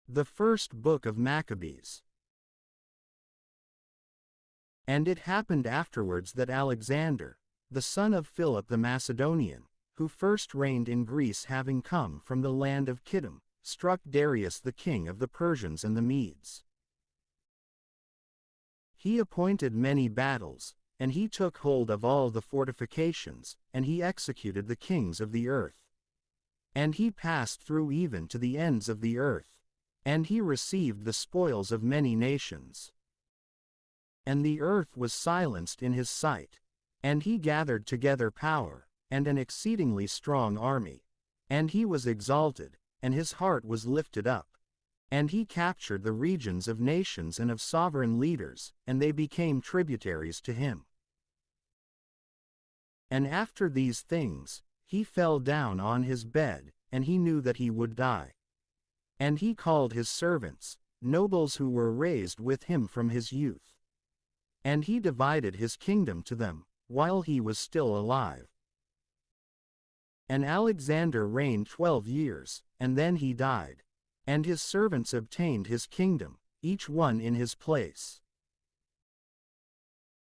The first book of Maccabees. And it happened afterwards that Alexander, the son of Philip the Macedonian, who first reigned in Greece having come from the land of Kittim, struck Darius the king of the Persians and the Medes. He appointed many battles, and he took hold of all the fortifications, and he executed the kings of the earth. And he passed through even to the ends of the earth. And he received the spoils of many nations. And the earth was silenced in his sight. And he gathered together power, and an exceedingly strong army. And he was exalted, and his heart was lifted up. And he captured the regions of nations and of sovereign leaders, and they became tributaries to him. And after these things, he fell down on his bed, and he knew that he would die. And he called his servants, nobles who were raised with him from his youth. And he divided his kingdom to them, while he was still alive. And Alexander reigned 12 years, and then he died. And his servants obtained his kingdom, each one in his place.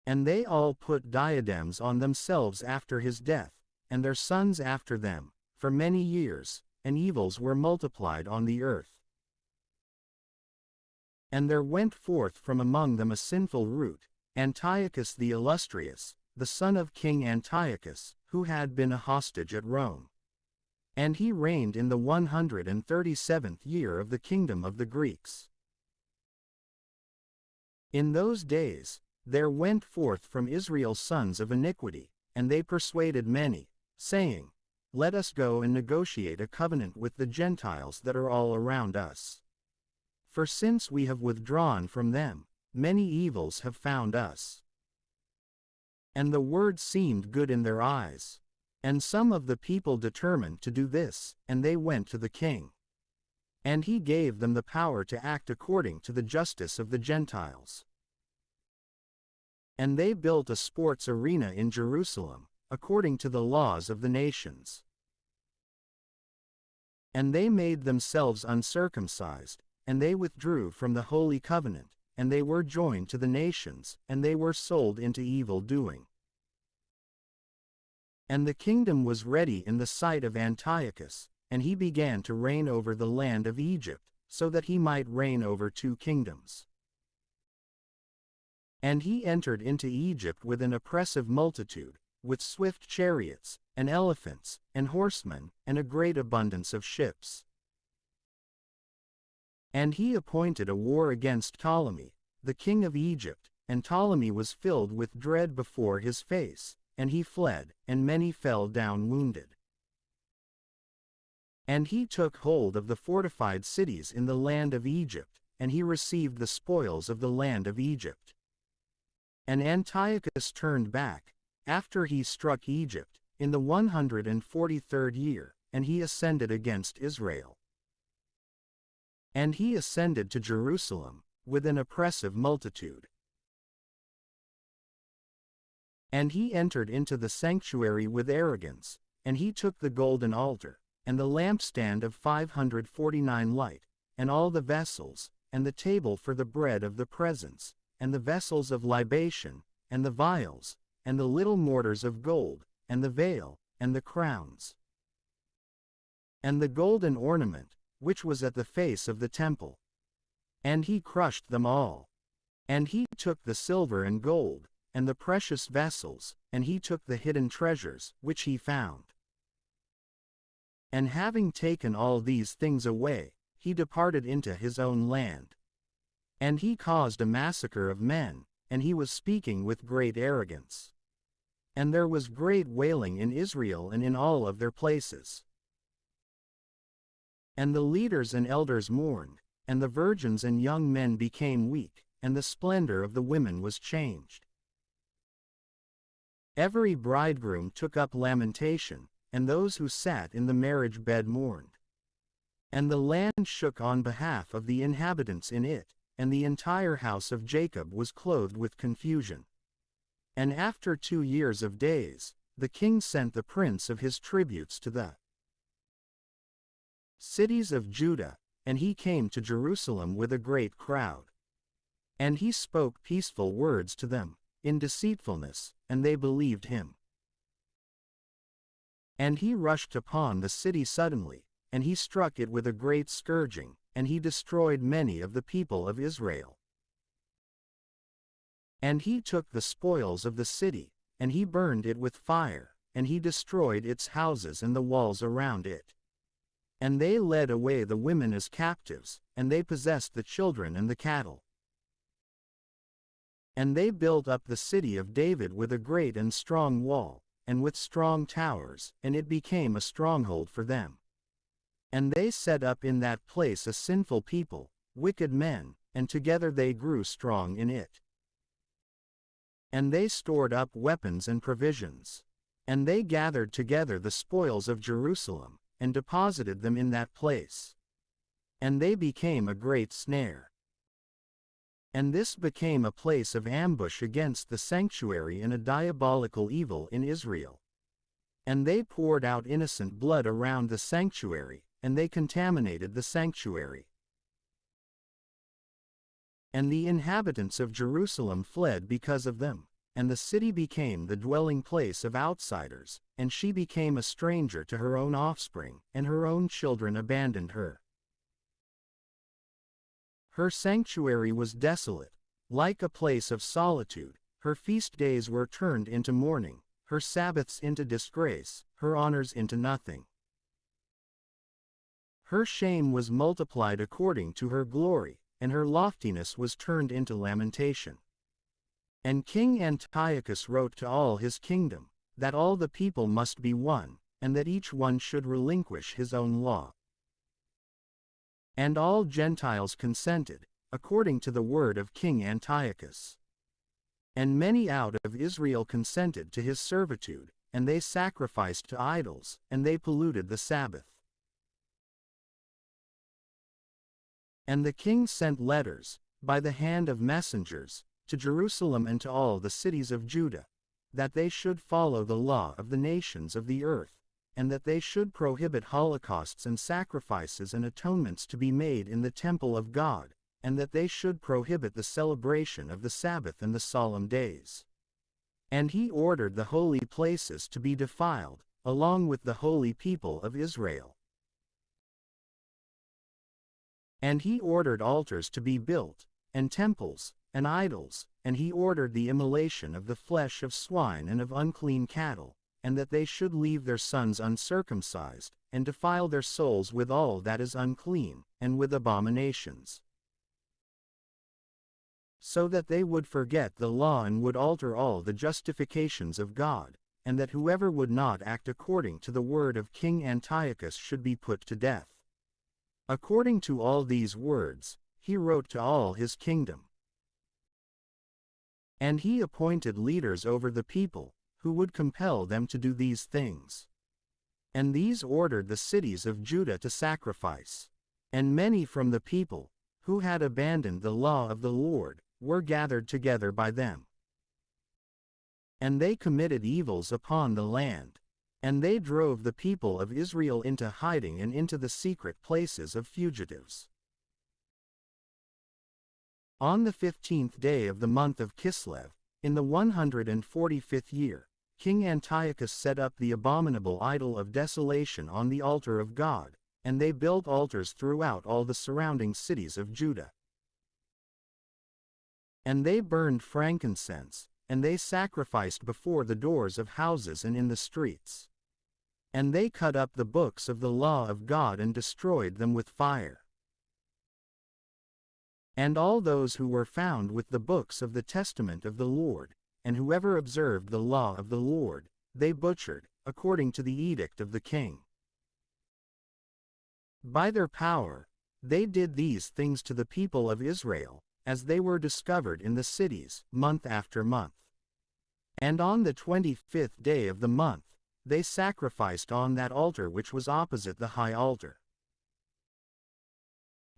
And they all put diadems on themselves after his death, and their sons after them, for many years, and evils were multiplied on the earth. And there went forth from among them a sinful root, Antiochus the illustrious, the son of King Antiochus, who had been a hostage at Rome. And he reigned in the 137th year of the kingdom of the Greeks. In those days, there went forth from Israel sons of iniquity, and they persuaded many, saying, Let us go and negotiate a covenant with the Gentiles that are all around us. For since we have withdrawn from them, many evils have found us. And the word seemed good in their eyes. And some of the people determined to do this, and they went to the king. And he gave them the power to act according to the justice of the Gentiles. And they built a sports arena in Jerusalem, according to the laws of the nations. And they made themselves uncircumcised, and they withdrew from the holy covenant, and they were joined to the nations, and they were sold into evil doing. And the kingdom was ready in the sight of Antiochus, and he began to reign over the land of Egypt, so that he might reign over 2 kingdoms. And he entered into Egypt with an oppressive multitude, with swift chariots, and elephants, and horsemen, and a great abundance of ships. And he appointed a war against Ptolemy, the king of Egypt, and Ptolemy was filled with dread before his face, and he fled, and many fell down wounded. And he took hold of the fortified cities in the land of Egypt, and he received the spoils of the land of Egypt. And Antiochus turned back, after he struck Egypt, in the 143rd year, and he ascended against Israel. And he ascended to Jerusalem, with an oppressive multitude. And he entered into the sanctuary with arrogance, and he took the golden altar, and the lampstand of 549 light, and all the vessels, and the table for the bread of the presence, and the vessels of libation, and the vials, and the little mortars of gold, and the veil, and the crowns. And the golden ornament, which was at the face of the temple. And he crushed them all. And he took the silver and gold, and the precious vessels, and he took the hidden treasures, which he found. And having taken all these things away, he departed into his own land. And he caused a massacre of men, and he was speaking with great arrogance. And there was great wailing in Israel and in all of their places. And the leaders and elders mourned, and the virgins and young men became weak, and the splendor of the women was changed. Every bridegroom took up lamentation, and those who sat in the marriage bed mourned. And the land shook on behalf of the inhabitants in it, and the entire house of Jacob was clothed with confusion. And after 2 years of days, the king sent the prince of his tributes to the cities of Judah, and he came to Jerusalem with a great crowd. And he spoke peaceful words to them, in deceitfulness, and they believed him. And he rushed upon the city suddenly, and he struck it with a great scourging, and he destroyed many of the people of Israel. And he took the spoils of the city, and he burned it with fire, and he destroyed its houses and the walls around it. And they led away the women as captives, and they possessed the children and the cattle. And they built up the city of David with a great and strong wall, and with strong towers, and it became a stronghold for them. And they set up in that place a sinful people, wicked men, and together they grew strong in it. And they stored up weapons and provisions. And they gathered together the spoils of Jerusalem, and deposited them in that place. And they became a great snare. And this became a place of ambush against the sanctuary and a diabolical evil in Israel. And they poured out innocent blood around the sanctuary, and they contaminated the sanctuary. And the inhabitants of Jerusalem fled because of them, and the city became the dwelling place of outsiders, and she became a stranger to her own offspring, and her own children abandoned her. Her sanctuary was desolate, like a place of solitude, her feast days were turned into mourning, her Sabbaths into disgrace, her honors into nothing. Her shame was multiplied according to her glory, and her loftiness was turned into lamentation. And King Antiochus wrote to all his kingdom, that all the people must be one, and that each one should relinquish his own law. And all Gentiles consented, according to the word of King Antiochus. And many out of Israel consented to his servitude, and they sacrificed to idols, and they polluted the Sabbath. And the king sent letters, by the hand of messengers, to Jerusalem and to all the cities of Judah, that they should follow the law of the nations of the earth, and that they should prohibit holocausts and sacrifices and atonements to be made in the temple of God, and that they should prohibit the celebration of the Sabbath and the solemn days. And he ordered the holy places to be defiled, along with the holy people of Israel. And he ordered altars to be built, and temples, and idols, and he ordered the immolation of the flesh of swine and of unclean cattle, and that they should leave their sons uncircumcised, and defile their souls with all that is unclean, and with abominations. So that they would forget the law and would alter all the justifications of God, and that whoever would not act according to the word of King Antiochus should be put to death. According to all these words, he wrote to all his kingdom. And he appointed leaders over the people, who would compel them to do these things. And these ordered the cities of Judah to sacrifice. And many from the people, who had abandoned the law of the Lord, were gathered together by them. And they committed evils upon the land. And they drove the people of Israel into hiding and into the secret places of fugitives. On the 15th day of the month of Kislev, in the 145th year, King Antiochus set up the abominable idol of desolation on the altar of God, and they built altars throughout all the surrounding cities of Judah. And they burned frankincense, and they sacrificed before the doors of houses and in the streets. And they cut up the books of the law of God and destroyed them with fire. And all those who were found with the books of the testament of the Lord, and whoever observed the law of the Lord, they butchered, according to the edict of the king. By their power, they did these things to the people of Israel, as they were discovered in the cities, month after month. And on the 25th day of the month, they sacrificed on that altar which was opposite the high altar.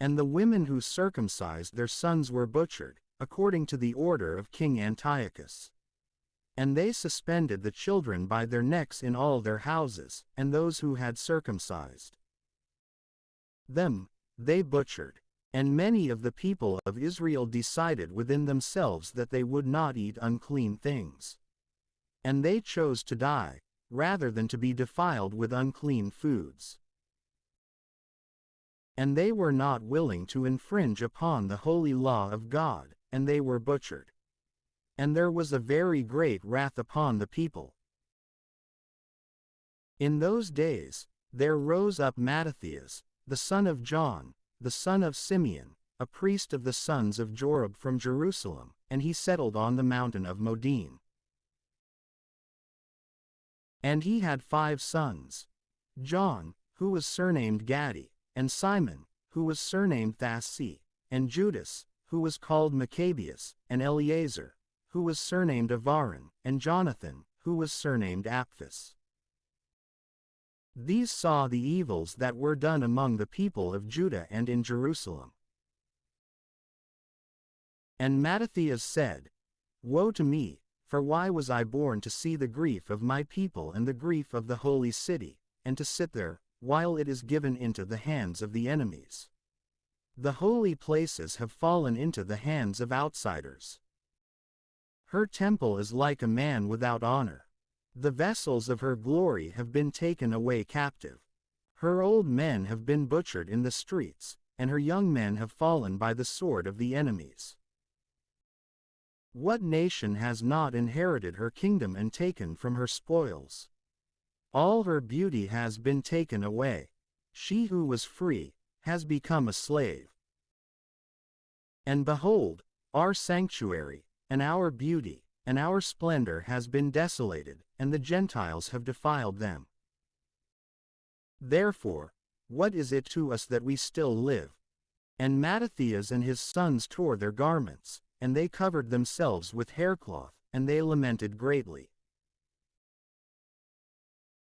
And the women who circumcised their sons were butchered, according to the order of King Antiochus. And they suspended the children by their necks in all their houses, and those who had circumcised them, they butchered. And many of the people of Israel decided within themselves that they would not eat unclean things. And they chose to die, rather than to be defiled with unclean foods. And they were not willing to infringe upon the holy law of God, and they were butchered. And there was a very great wrath upon the people. In those days, there rose up Mattathias, the son of John, the son of Simeon, a priest of the sons of Joram from Jerusalem, and he settled on the mountain of Modin. And he had 5 sons: John, who was surnamed Gaddi, and Simon, who was surnamed Thassi, and Judas, who was called Maccabees, and Eleazar, who was surnamed Avaran, and Jonathan, who was surnamed Apphus. These saw the evils that were done among the people of Judah and in Jerusalem. And Mattathias said, Woe to me, for why was I born to see the grief of my people and the grief of the holy city, and to sit there, while it is given into the hands of the enemies? The holy places have fallen into the hands of outsiders. Her temple is like a man without honor. The vessels of her glory have been taken away captive. Her old men have been butchered in the streets, and her young men have fallen by the sword of the enemies. What nation has not inherited her kingdom and taken from her spoils? All her beauty has been taken away. She who was free has become a slave. And behold, our sanctuary, and our beauty, and our splendor has been desolated, and the Gentiles have defiled them. Therefore, what is it to us that we still live? And Mattathias and his sons tore their garments, and they covered themselves with haircloth, and they lamented greatly.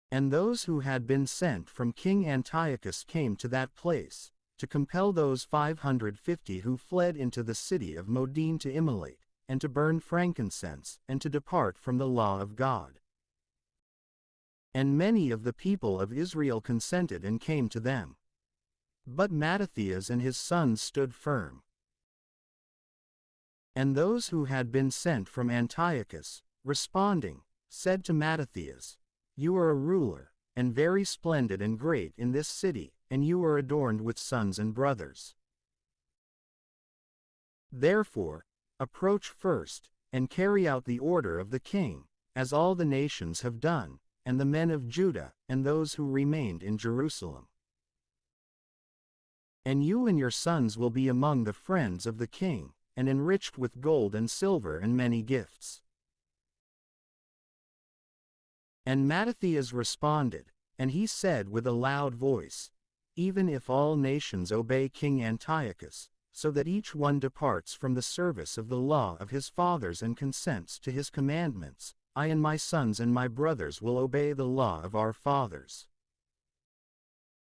And those who had been sent from King Antiochus came to that place, to compel those 550 who fled into the city of Modin to immolate, and to burn frankincense, and to depart from the law of God. And many of the people of Israel consented and came to them. But Mattathias and his sons stood firm. And those who had been sent from Antiochus, responding, said to Mattathias, You are a ruler, and very splendid and great in this city, and you are adorned with sons and brothers. Therefore, approach first, and carry out the order of the king, as all the nations have done, and the men of Judah, and those who remained in Jerusalem. And you and your sons will be among the friends of the king, and enriched with gold and silver and many gifts. And Mattathias responded, and he said with a loud voice, Even if all nations obey King Antiochus, so that each one departs from the service of the law of his fathers and consents to his commandments, I and my sons and my brothers will obey the law of our fathers.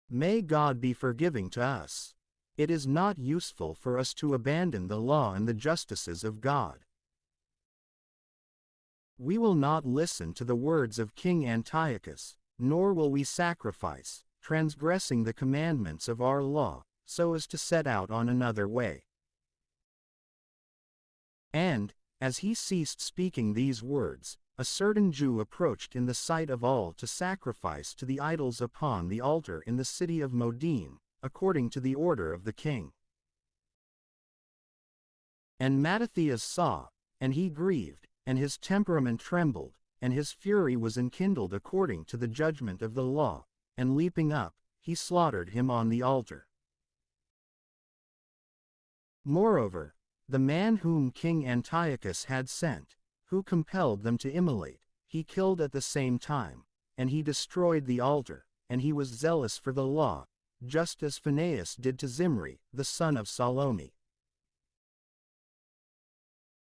May God be forgiving to us. It is not useful for us to abandon the law and the justices of God. We will not listen to the words of King Antiochus, nor will we sacrifice, transgressing the commandments of our law, so as to set out on another way. And, as he ceased speaking these words, a certain Jew approached in the sight of all to sacrifice to the idols upon the altar in the city of Modin, according to the order of the king. And Mattathias saw, and he grieved, and his temperament trembled, and his fury was enkindled according to the judgment of the law, and leaping up, he slaughtered him on the altar. Moreover, the man whom King Antiochus had sent, who compelled them to immolate, he killed at the same time, and he destroyed the altar, and he was zealous for the law, just as Phinehas did to Zimri, the son of Salome.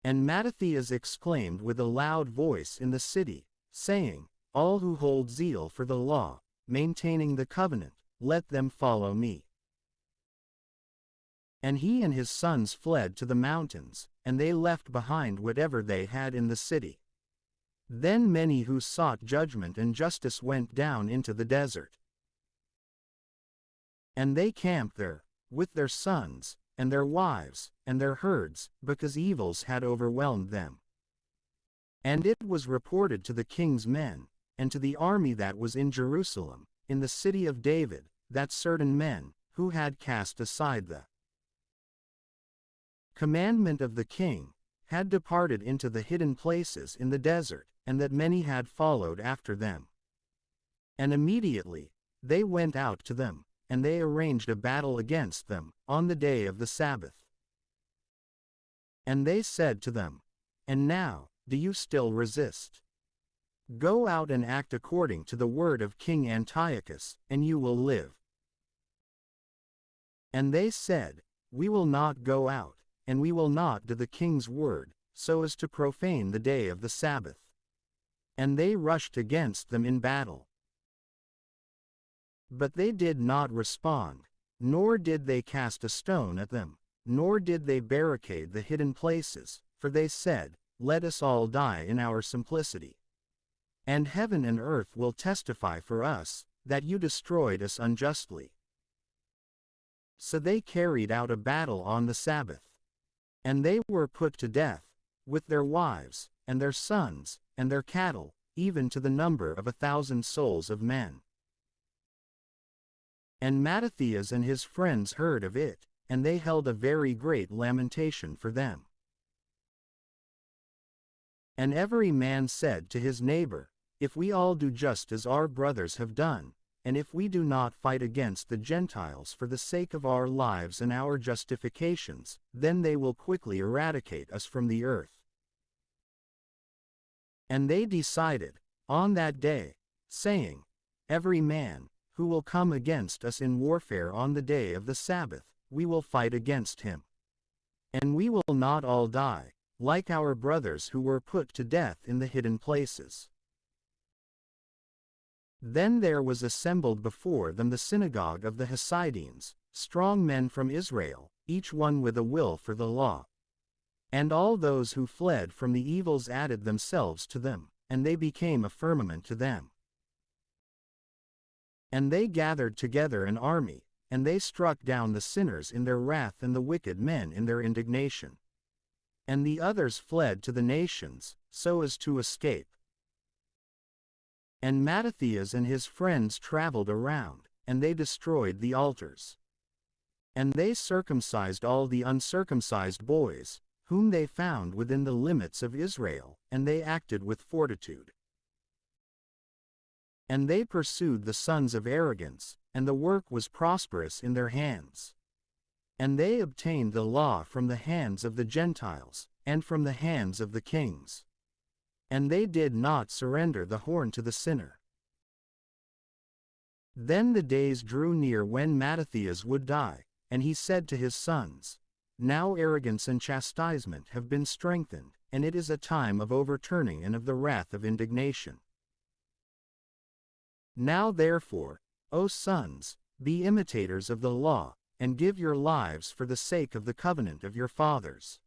And Mattathias exclaimed with a loud voice in the city, saying, All who hold zeal for the law, maintaining the covenant, let them follow me. And he and his sons fled to the mountains, and they left behind whatever they had in the city. Then many who sought judgment and justice went down into the desert. And they camped there, with their sons, and their wives, and their herds, because evils had overwhelmed them. And it was reported to the king's men, and to the army that was in Jerusalem, in the city of David, that certain men, who had cast aside the commandment of the king, had departed into the hidden places in the desert, and that many had followed after them. And immediately they went out to them, and they arranged a battle against them, on the day of the Sabbath. And they said to them, "And now, do you still resist? Go out and act according to the word of King Antiochus, and you will live." And they said, "We will not go out, and we will not do the king's word, so as to profane the day of the Sabbath." And they rushed against them in battle. But they did not respond, nor did they cast a stone at them, nor did they barricade the hidden places, for they said, "Let us all die in our simplicity. And heaven and earth will testify for us, that you destroyed us unjustly." So they carried out a battle on the Sabbath. And they were put to death, with their wives, and their sons, and their cattle, even to the number of 1,000 souls of men. And Mattathias and his friends heard of it, and they held a very great lamentation for them. And every man said to his neighbor, "If we all do just as our brothers have done, and if we do not fight against the Gentiles for the sake of our lives and our justifications, then they will quickly eradicate us from the earth." And they decided, on that day, saying, "Every man who will come against us in warfare on the day of the Sabbath, we will fight against him. And we will not all die, like our brothers who were put to death in the hidden places." Then there was assembled before them the synagogue of the Hasidenes, strong men from Israel, each one with a will for the law. And all those who fled from the evils added themselves to them, and they became a firmament to them. And they gathered together an army, and they struck down the sinners in their wrath and the wicked men in their indignation. And the others fled to the nations, so as to escape. And Mattathias and his friends traveled around, and they destroyed the altars. And they circumcised all the uncircumcised boys, whom they found within the limits of Israel, and they acted with fortitude. And they pursued the sons of arrogance, and the work was prosperous in their hands. And they obtained the law from the hands of the Gentiles, and from the hands of the kings. And they did not surrender the horn to the sinner. Then the days drew near when Mattathias would die, and he said to his sons, "Now arrogance and chastisement have been strengthened, and it is a time of overturning and of the wrath of indignation. Now therefore, O sons, be imitators of the law, and give your lives for the sake of the covenant of your fathers.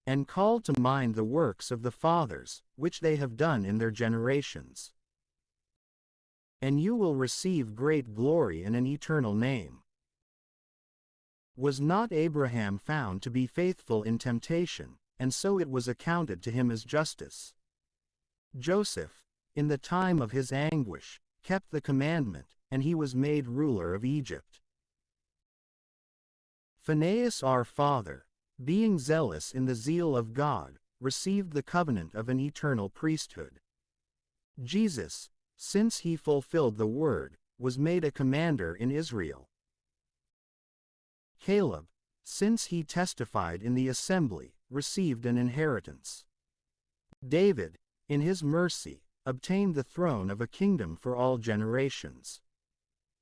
And call to mind the works of the fathers, which they have done in their generations. And you will receive great glory and an eternal name. Was not Abraham found to be faithful in temptation, and so it was accounted to him as justice? Joseph, in the time of his anguish, kept the commandment, and he was made ruler of Egypt. Phinehas our father, being zealous in the zeal of God, received the covenant of an eternal priesthood. Jesus, since he fulfilled the word, was made a commander in Israel. Caleb, since he testified in the assembly, received an inheritance. David, in his mercy, obtained the throne of a kingdom for all generations.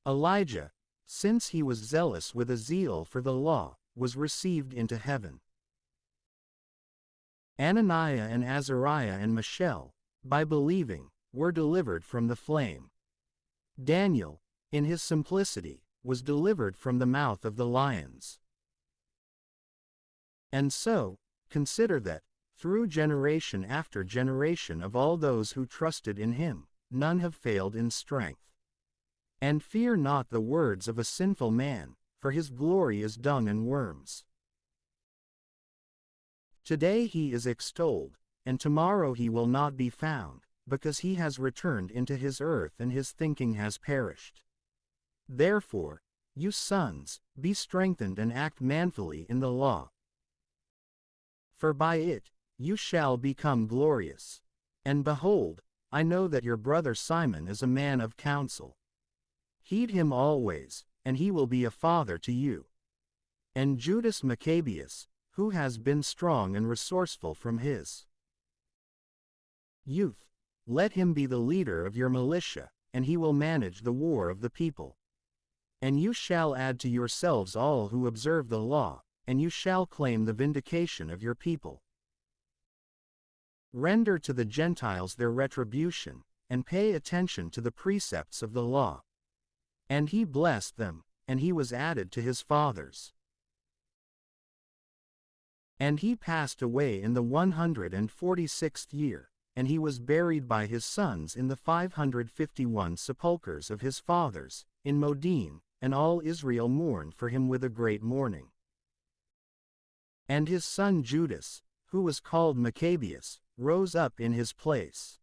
Elijah, since he was zealous with a zeal for the law, was received into heaven. Ananiah and Azariah and Mishael, by believing, were delivered from the flame. Daniel, in his simplicity, was delivered from the mouth of the lions. And so, consider that, through generation after generation of all those who trusted in him, none have failed in strength. And fear not the words of a sinful man, for his glory is dung and worms. Today he is extolled, and tomorrow he will not be found, because he has returned into his earth and his thinking has perished. Therefore, you sons, be strengthened and act manfully in the law. For by it, you shall become glorious. And behold, I know that your brother Simon is a man of counsel. Heed him always, and he will be a father to you. And Judas Maccabeus, who has been strong and resourceful from his youth, let him be the leader of your militia, and he will manage the war of the people. And you shall add to yourselves all who observe the law, and you shall claim the vindication of your people. Render to the Gentiles their retribution, and pay attention to the precepts of the law. And he blessed them, and he was added to his fathers. And he passed away in the 146th year, and he was buried by his sons in the 551 sepulchres of his fathers, in Modin, and all Israel mourned for him with a great mourning. And his son Judas, who was called Maccabeus, rose up in his place.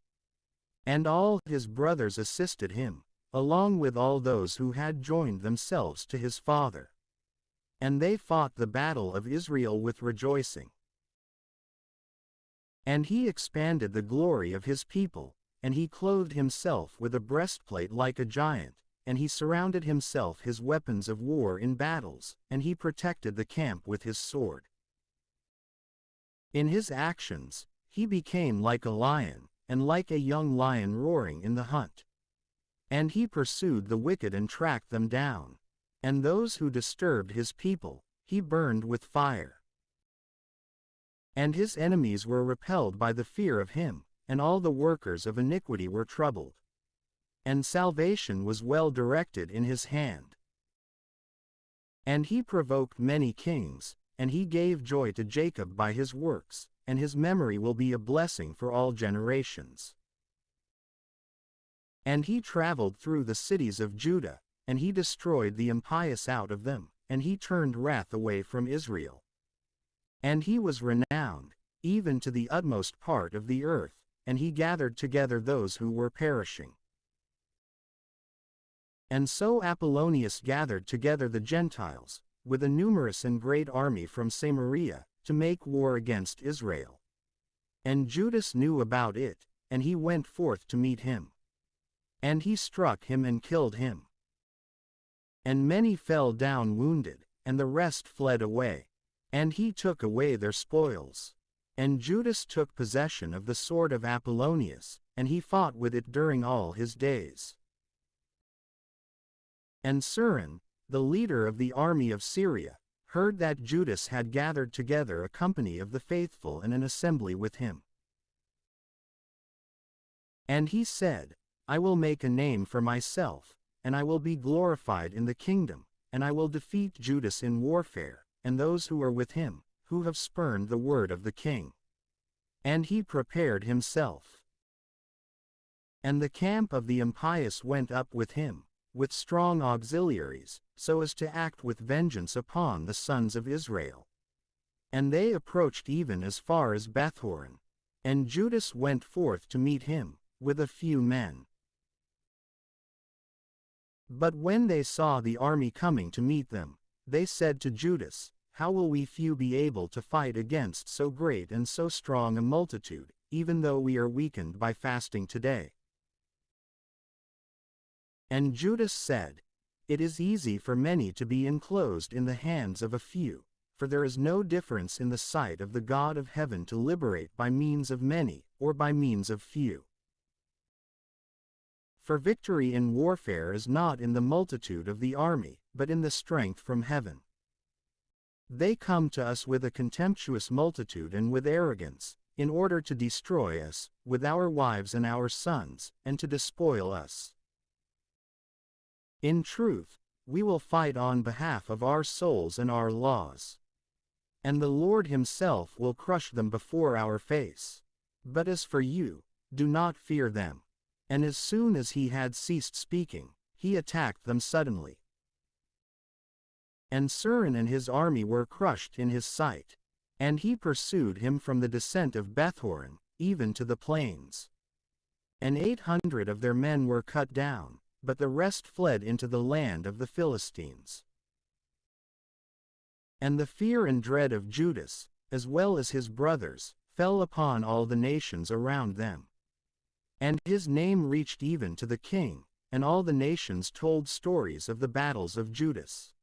And all his brothers assisted him, along with all those who had joined themselves to his father. And they fought the battle of Israel with rejoicing. And he expanded the glory of his people, and he clothed himself with a breastplate like a giant, and he surrounded himself his weapons of war in battles, and he protected the camp with his sword. In his actions, he became like a lion, and like a young lion roaring in the hunt. And he pursued the wicked and tracked them down. And those who disturbed his people, he burned with fire. And his enemies were repelled by the fear of him, and all the workers of iniquity were troubled. And salvation was well directed in his hand. And he provoked many kings, and he gave joy to Jacob by his works, and his memory will be a blessing for all generations. And he traveled through the cities of Judah, and he destroyed the impious out of them, and he turned wrath away from Israel. And he was renowned, even to the utmost part of the earth, and he gathered together those who were perishing. And so Apollonius gathered together the Gentiles, with a numerous and great army from Samaria, to make war against Israel. And Judas knew about it, and he went forth to meet him. And he struck him and killed him. And many fell down wounded, and the rest fled away. And he took away their spoils. And Judas took possession of the sword of Apollonius, and he fought with it during all his days. And Surin, the leader of the army of Syria, heard that Judas had gathered together a company of the faithful and an assembly with him. And he said, I will make a name for myself, and I will be glorified in the kingdom, and I will defeat Judas in warfare, and those who are with him, who have spurned the word of the king. And he prepared himself. And the camp of the impious went up with him, with strong auxiliaries, so as to act with vengeance upon the sons of Israel. And they approached even as far as Bethhoron. And Judas went forth to meet him, with a few men. But when they saw the army coming to meet them, they said to Judas, How will we few be able to fight against so great and so strong a multitude, even though we are weakened by fasting today? And Judas said, It is easy for many to be enclosed in the hands of a few, for there is no difference in the sight of the God of heaven to liberate by means of many, or by means of few. For victory in warfare is not in the multitude of the army, but in the strength from heaven. They come to us with a contemptuous multitude and with arrogance, in order to destroy us, with our wives and our sons, and to despoil us. In truth, we will fight on behalf of our souls and our laws. And the Lord himself will crush them before our face. But as for you, do not fear them. And as soon as he had ceased speaking, he attacked them suddenly. And Surin and his army were crushed in his sight. And he pursued him from the descent of Bethhoron, even to the plains. And 800 of their men were cut down, but the rest fled into the land of the Philistines. And the fear and dread of Judas, as well as his brothers, fell upon all the nations around them. And his name reached even to the king, and all the nations told stories of the battles of Judas.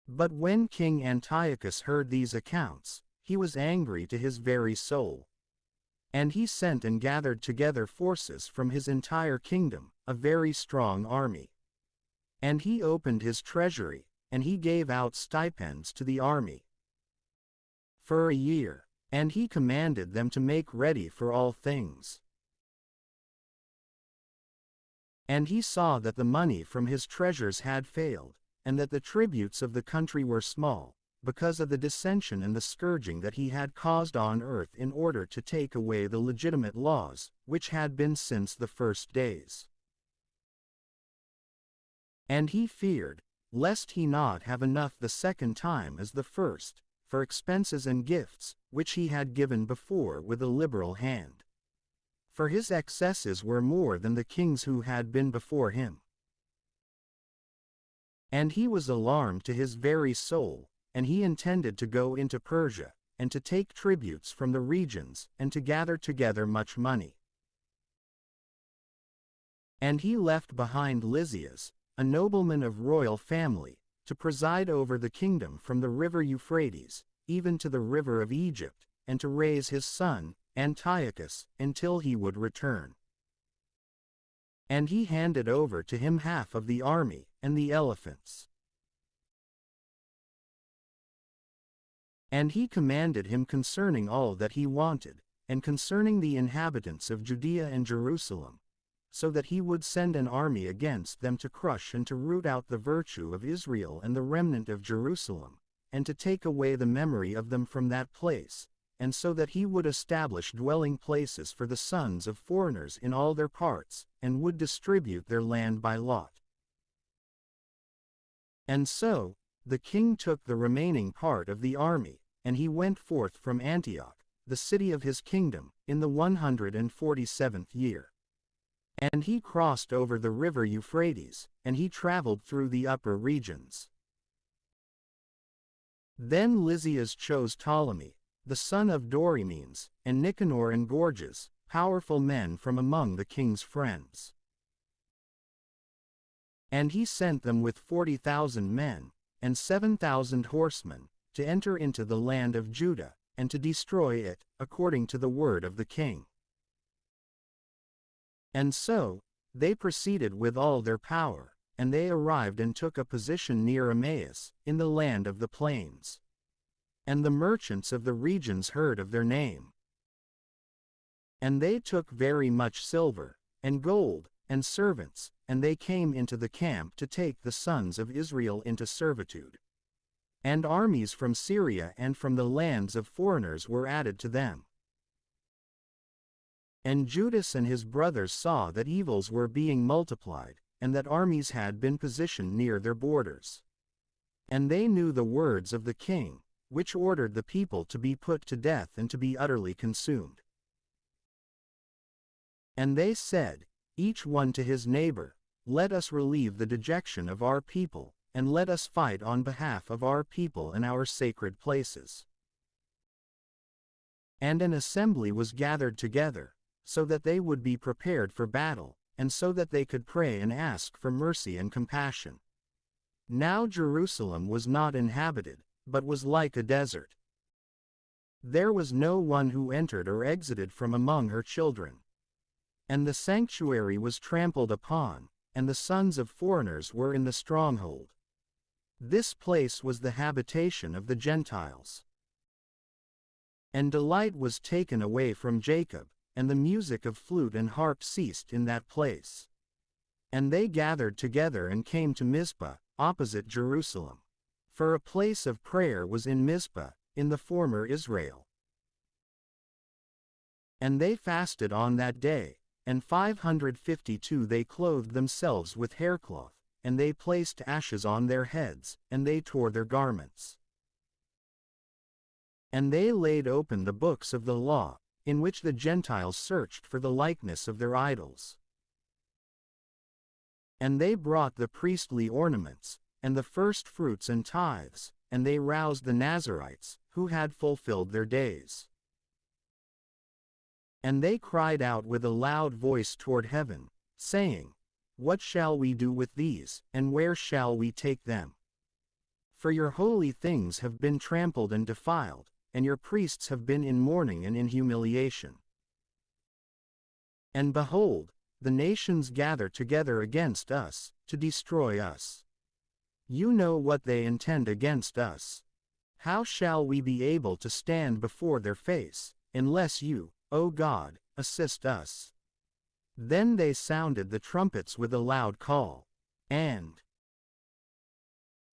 But when King Antiochus heard these accounts, he was angry to his very soul. And he sent and gathered together forces from his entire kingdom, a very strong army. And he opened his treasury, and he gave out stipends to the army for a year, and he commanded them to make ready for all things. And he saw that the money from his treasures had failed, and that the tributes of the country were small, because of the dissension and the scourging that he had caused on earth in order to take away the legitimate laws, which had been since the first days. And he feared, lest he not have enough the second time as the first, for expenses and gifts, which he had given before with a liberal hand. For his excesses were more than the kings who had been before him. And he was alarmed to his very soul, and he intended to go into Persia, and to take tributes from the regions, and to gather together much money. And he left behind Lysias, a nobleman of royal family, to preside over the kingdom from the river Euphrates, even to the river of Egypt, and to raise his son, Antiochus, until he would return. And he handed over to him half of the army, and the elephants. And he commanded him concerning all that he wanted, and concerning the inhabitants of Judea and Jerusalem, so that he would send an army against them to crush and to root out the virtue of Israel and the remnant of Jerusalem, and to take away the memory of them from that place, and so that he would establish dwelling places for the sons of foreigners in all their parts, and would distribute their land by lot. And so, the king took the remaining part of the army, and he went forth from Antioch, the city of his kingdom, in the 147th year. And he crossed over the river Euphrates, and he traveled through the upper regions. Then Lysias chose Ptolemy, the son of Dorymenes, and Nicanor and Gorgias, powerful men from among the king's friends. And he sent them with 40,000 men, and 7,000 horsemen, to enter into the land of Judah, and to destroy it, according to the word of the king. And so, they proceeded with all their power, and they arrived and took a position near Emmaus, in the land of the plains. And the merchants of the regions heard of their name. And they took very much silver, and gold, and servants, and they came into the camp to take the sons of Israel into servitude. And armies from Syria and from the lands of foreigners were added to them. And Judas and his brothers saw that evils were being multiplied, and that armies had been positioned near their borders. And they knew the words of the king, which ordered the people to be put to death and to be utterly consumed. And they said, each one to his neighbor, let us relieve the dejection of our people, and let us fight on behalf of our people in our sacred places. And an assembly was gathered together, so that they would be prepared for battle, and so that they could pray and ask for mercy and compassion. Now Jerusalem was not inhabited, but was like a desert. There was no one who entered or exited from among her children. And the sanctuary was trampled upon, and the sons of foreigners were in the stronghold. This place was the habitation of the Gentiles. And delight was taken away from Jacob, and the music of flute and harp ceased in that place. And they gathered together and came to Mizpah, opposite Jerusalem. For a place of prayer was in Mizpah, in the former Israel. And they fasted on that day, and 552 they clothed themselves with haircloth, and they placed ashes on their heads, and they tore their garments. And they laid open the books of the law, in which the Gentiles searched for the likeness of their idols. And they brought the priestly ornaments, and the first fruits and tithes, and they roused the Nazarites, who had fulfilled their days. And they cried out with a loud voice toward heaven, saying, What shall we do with these, and where shall we take them? For your holy things have been trampled and defiled, and your priests have been in mourning and in humiliation. And behold, the nations gather together against us, to destroy us. You know what they intend against us. How shall we be able to stand before their face, unless you, O God, assist us? Then they sounded the trumpets with a loud call. And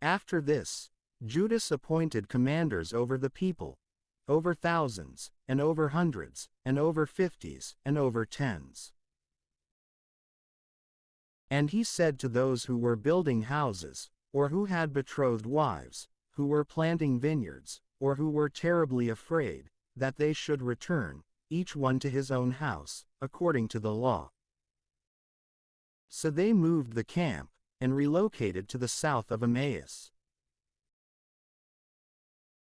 after this, Judas appointed commanders over the people, over thousands, and over hundreds, and over fifties, and over tens. And he said to those who were building houses, or who had betrothed wives, who were planting vineyards, or who were terribly afraid, that they should return, each one to his own house, according to the law. So they moved the camp, and relocated to the south of Emmaus.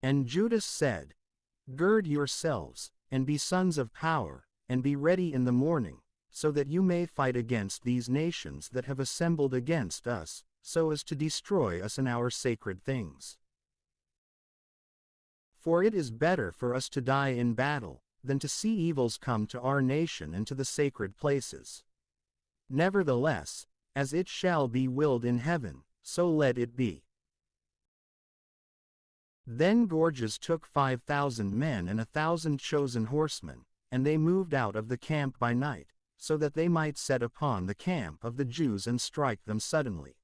And Judas said, Gird yourselves, and be sons of power, and be ready in the morning, so that you may fight against these nations that have assembled against us, so as to destroy us and our sacred things. For it is better for us to die in battle, than to see evils come to our nation and to the sacred places. Nevertheless, as it shall be willed in heaven, so let it be. Then Gorgias took 5,000 men and 1,000 chosen horsemen, and they moved out of the camp by night, so that they might set upon the camp of the Jews and strike them suddenly.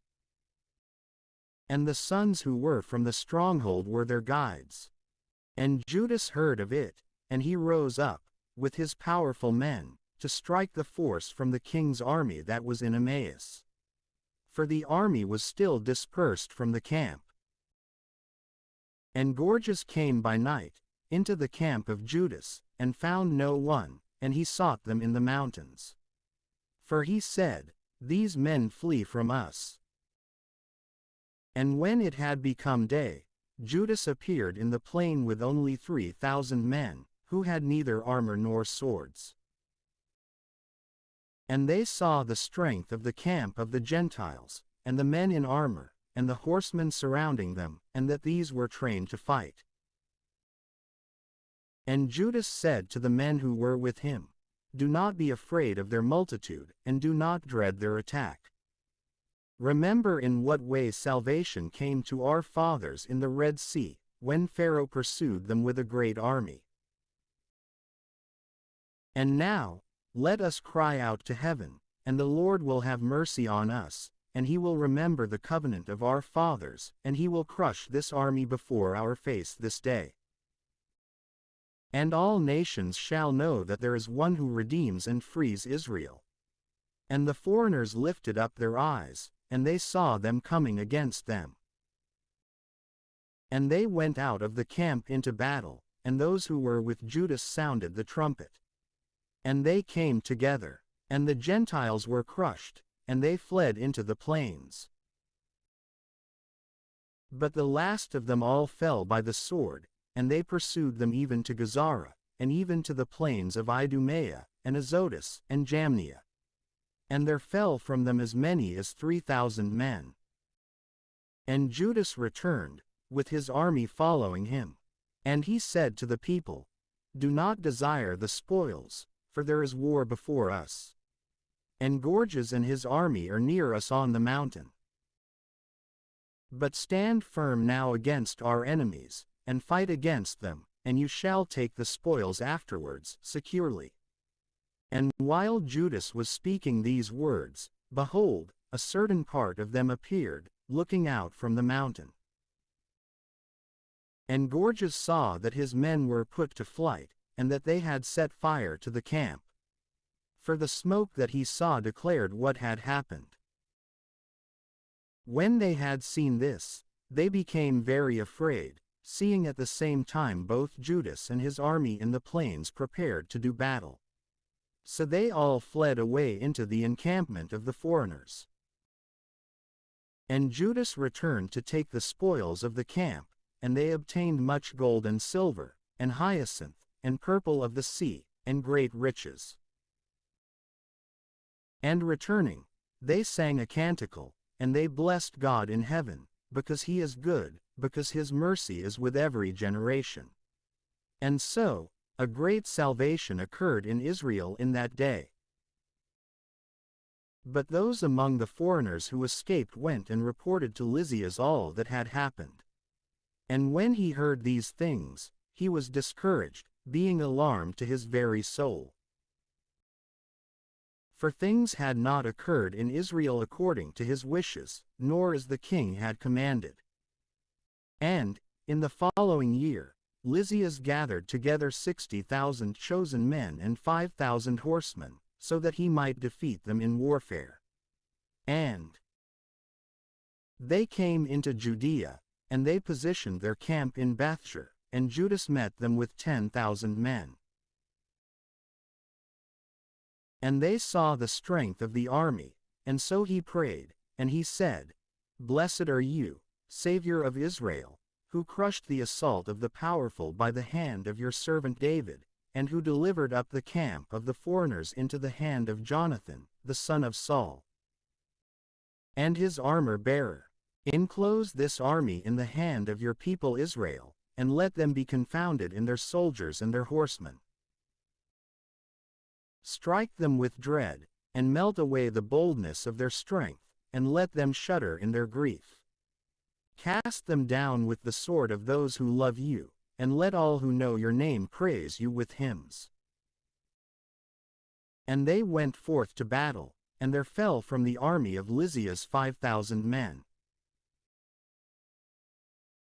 And the sons who were from the stronghold were their guides. And Judas heard of it, and he rose up, with his powerful men, to strike the force from the king's army that was in Emmaus. For the army was still dispersed from the camp. And Gorgias came by night, into the camp of Judas, and found no one, and he sought them in the mountains. For he said, These men flee from us. And when it had become day, Judas appeared in the plain with only 3,000 men, who had neither armor nor swords. And they saw the strength of the camp of the Gentiles, and the men in armor, and the horsemen surrounding them, and that these were trained to fight. And Judas said to the men who were with him, Do not be afraid of their multitude, and do not dread their attack. Remember in what way salvation came to our fathers in the Red Sea, when Pharaoh pursued them with a great army. And now, let us cry out to heaven, and the Lord will have mercy on us, and he will remember the covenant of our fathers, and he will crush this army before our face this day. And all nations shall know that there is one who redeems and frees Israel. And the foreigners lifted up their eyes, and they saw them coming against them. And they went out of the camp into battle, and those who were with Judas sounded the trumpet. And they came together, and the Gentiles were crushed, and they fled into the plains. But the last of them all fell by the sword, and they pursued them even to Gazara, and even to the plains of Idumea, and Azotus, and Jamnia. And there fell from them as many as 3,000 men. And Judas returned, with his army following him. And he said to the people, Do not desire the spoils, for there is war before us. And Gorgias and his army are near us on the mountain. But stand firm now against our enemies, and fight against them, and you shall take the spoils afterwards, securely. And while Judas was speaking these words, behold, a certain part of them appeared, looking out from the mountain. And Gorgias saw that his men were put to flight, and that they had set fire to the camp. For the smoke that he saw declared what had happened. When they had seen this, they became very afraid, seeing at the same time both Judas and his army in the plains prepared to do battle. So they all fled away into the encampment of the foreigners. And Judas returned to take the spoils of the camp, and they obtained much gold and silver, and hyacinth, and purple of the sea, and great riches. And returning, they sang a canticle, and they blessed God in heaven, because he is good, because his mercy is with every generation. And so, a great salvation occurred in Israel in that day. But those among the foreigners who escaped went and reported to Lysias all that had happened. And when he heard these things, he was discouraged, being alarmed to his very soul. For things had not occurred in Israel according to his wishes, nor as the king had commanded. And, in the following year, Lysias gathered together 60,000 chosen men and 5,000 horsemen, so that he might defeat them in warfare. And they came into Judea, and they positioned their camp in Bethshur, and Judas met them with 10,000 men. And they saw the strength of the army, and so he prayed, and he said, Blessed are you, Savior of Israel, who crushed the assault of the powerful by the hand of your servant David, and who delivered up the camp of the foreigners into the hand of Jonathan, the son of Saul, and his armor-bearer. Enclose this army in the hand of your people Israel, and let them be confounded in their soldiers and their horsemen. Strike them with dread, and melt away the boldness of their strength, and let them shudder in their grief. Cast them down with the sword of those who love you, and let all who know your name praise you with hymns. And they went forth to battle, and there fell from the army of Lysias 5,000 men.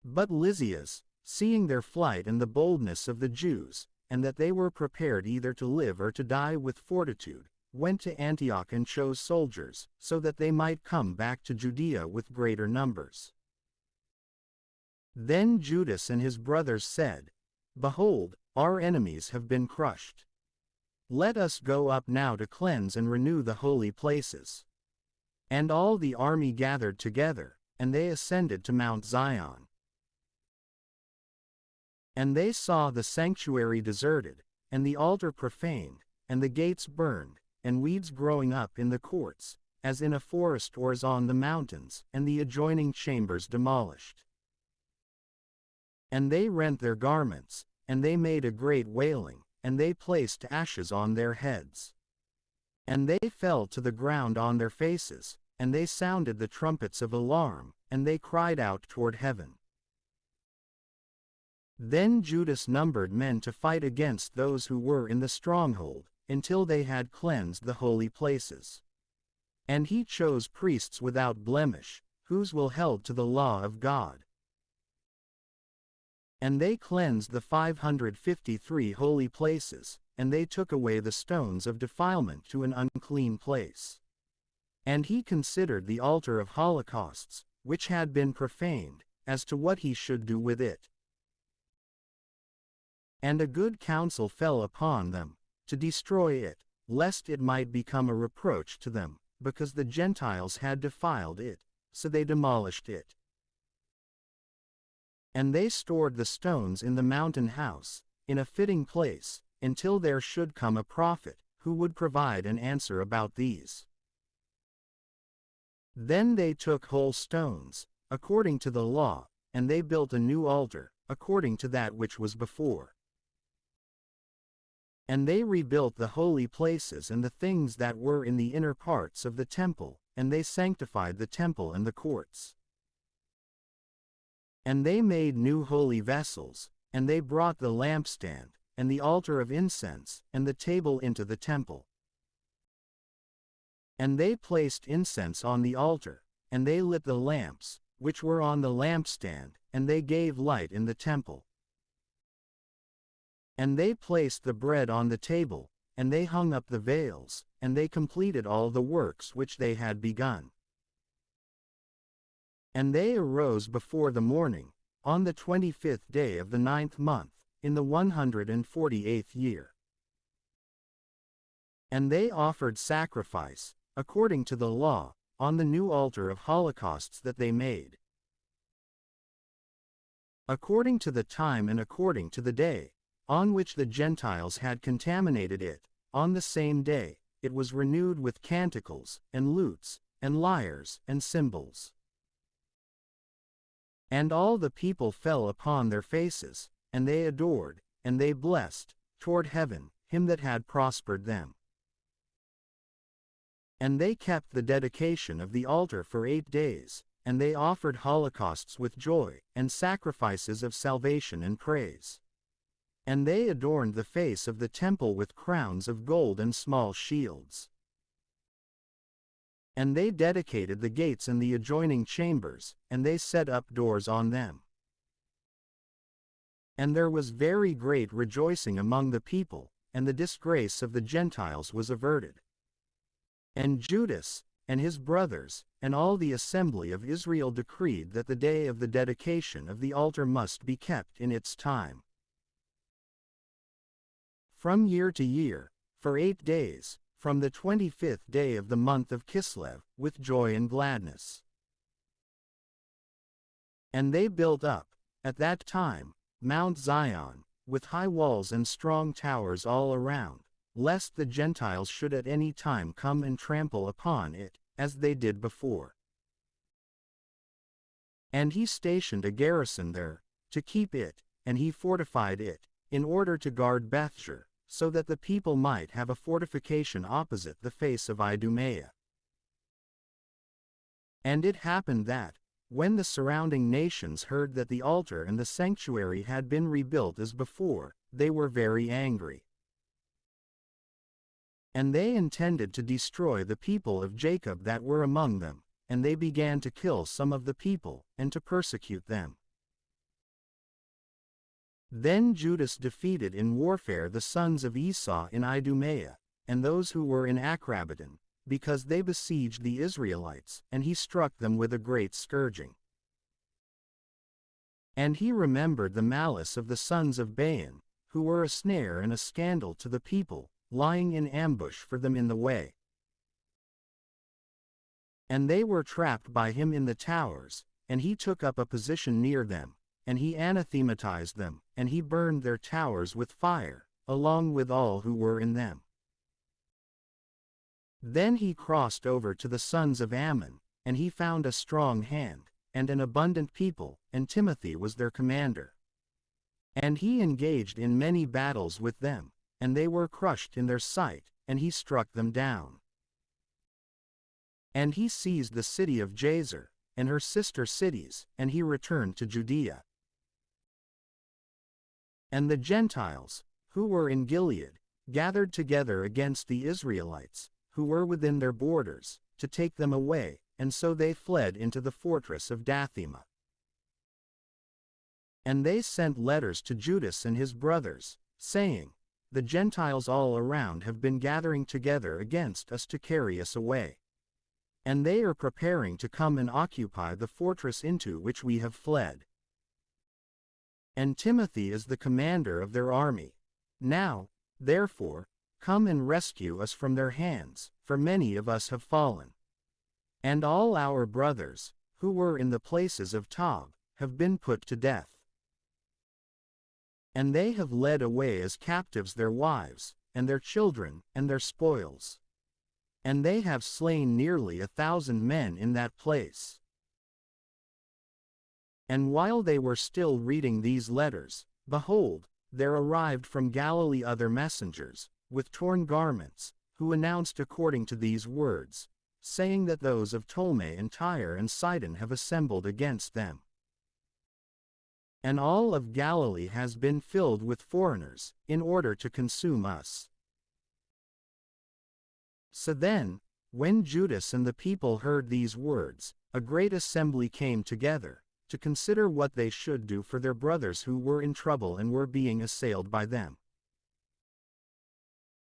But Lysias, seeing their flight and the boldness of the Jews, and that they were prepared either to live or to die with fortitude, went to Antioch and chose soldiers, so that they might come back to Judea with greater numbers. Then Judas and his brothers said, Behold, our enemies have been crushed. Let us go up now to cleanse and renew the holy places. And all the army gathered together, and they ascended to Mount Zion. And they saw the sanctuary deserted, and the altar profaned, and the gates burned, and weeds growing up in the courts, as in a forest or as on the mountains, and the adjoining chambers demolished. And they rent their garments, and they made a great wailing, and they placed ashes on their heads. And they fell to the ground on their faces, and they sounded the trumpets of alarm, and they cried out toward heaven. Then Judas numbered men to fight against those who were in the stronghold, until they had cleansed the holy places. And he chose priests without blemish, whose will held to the law of God. And they cleansed the 553 holy places, and they took away the stones of defilement to an unclean place. And he considered the altar of holocausts, which had been profaned, as to what he should do with it. And a good counsel fell upon them, to destroy it, lest it might become a reproach to them, because the Gentiles had defiled it, so they demolished it. And they stored the stones in the mountain house, in a fitting place, until there should come a prophet, who would provide an answer about these. Then they took whole stones, according to the law, and they built a new altar, according to that which was before. And they rebuilt the holy places and the things that were in the inner parts of the temple, and they sanctified the temple and the courts. And they made new holy vessels, and they brought the lampstand, and the altar of incense, and the table into the temple. And they placed incense on the altar, and they lit the lamps, which were on the lampstand, and they gave light in the temple. And they placed the bread on the table, and they hung up the veils, and they completed all the works which they had begun. And they arose before the morning, on the 25th day of the 9th month, in the 148th year. And they offered sacrifice, according to the law, on the new altar of holocausts that they made. According to the time and according to the day, on which the Gentiles had contaminated it, on the same day, it was renewed with canticles, and lutes, and lyres, and cymbals. And all the people fell upon their faces, and they adored, and they blessed, toward heaven, him that had prospered them. And they kept the dedication of the altar for 8 days, and they offered holocausts with joy, and sacrifices of salvation and praise. And they adorned the face of the temple with crowns of gold and small shields. And they dedicated the gates and the adjoining chambers, and they set up doors on them. And there was very great rejoicing among the people, and the disgrace of the Gentiles was averted. And Judas, and his brothers, and all the assembly of Israel decreed that the day of the dedication of the altar must be kept in its time. From year to year, for 8 days, from the 25th day of the month of Kislev, with joy and gladness. And they built up, at that time, Mount Zion, with high walls and strong towers all around, lest the Gentiles should at any time come and trample upon it, as they did before. And he stationed a garrison there, to keep it, and he fortified it, in order to guard Bethshur, so that the people might have a fortification opposite the face of Idumea. And it happened that, when the surrounding nations heard that the altar and the sanctuary had been rebuilt as before, they were very angry. And they intended to destroy the people of Jacob that were among them, and they began to kill some of the people, and to persecute them. Then Judas defeated in warfare the sons of Esau in Idumea, and those who were in Acrabbadon, because they besieged the Israelites, and he struck them with a great scourging. And he remembered the malice of the sons of Baan, who were a snare and a scandal to the people, lying in ambush for them in the way. And they were trapped by him in the towers, and he took up a position near them, and he anathematized them, and he burned their towers with fire, along with all who were in them. Then he crossed over to the sons of Ammon, and he found a strong hand, and an abundant people, and Timothy was their commander. And he engaged in many battles with them, and they were crushed in their sight, and he struck them down. And he seized the city of Jazer, and her sister cities, and he returned to Judea. And the Gentiles, who were in Gilead, gathered together against the Israelites, who were within their borders, to take them away, and so they fled into the fortress of Dathema. And they sent letters to Judas and his brothers, saying, "The Gentiles all around have been gathering together against us to carry us away. And they are preparing to come and occupy the fortress into which we have fled. And Timothy is the commander of their army. Now, therefore, come and rescue us from their hands, for many of us have fallen. And all our brothers, who were in the places of Tob, have been put to death. And they have led away as captives their wives, and their children, and their spoils. And they have slain nearly 1,000 men in that place." And while they were still reading these letters, behold, there arrived from Galilee other messengers, with torn garments, who announced according to these words, saying that those of Ptolemy and Tyre and Sidon have assembled against them. And all of Galilee has been filled with foreigners, in order to consume us. So then, when Judas and the people heard these words, a great assembly came together, to consider what they should do for their brothers who were in trouble and were being assailed by them.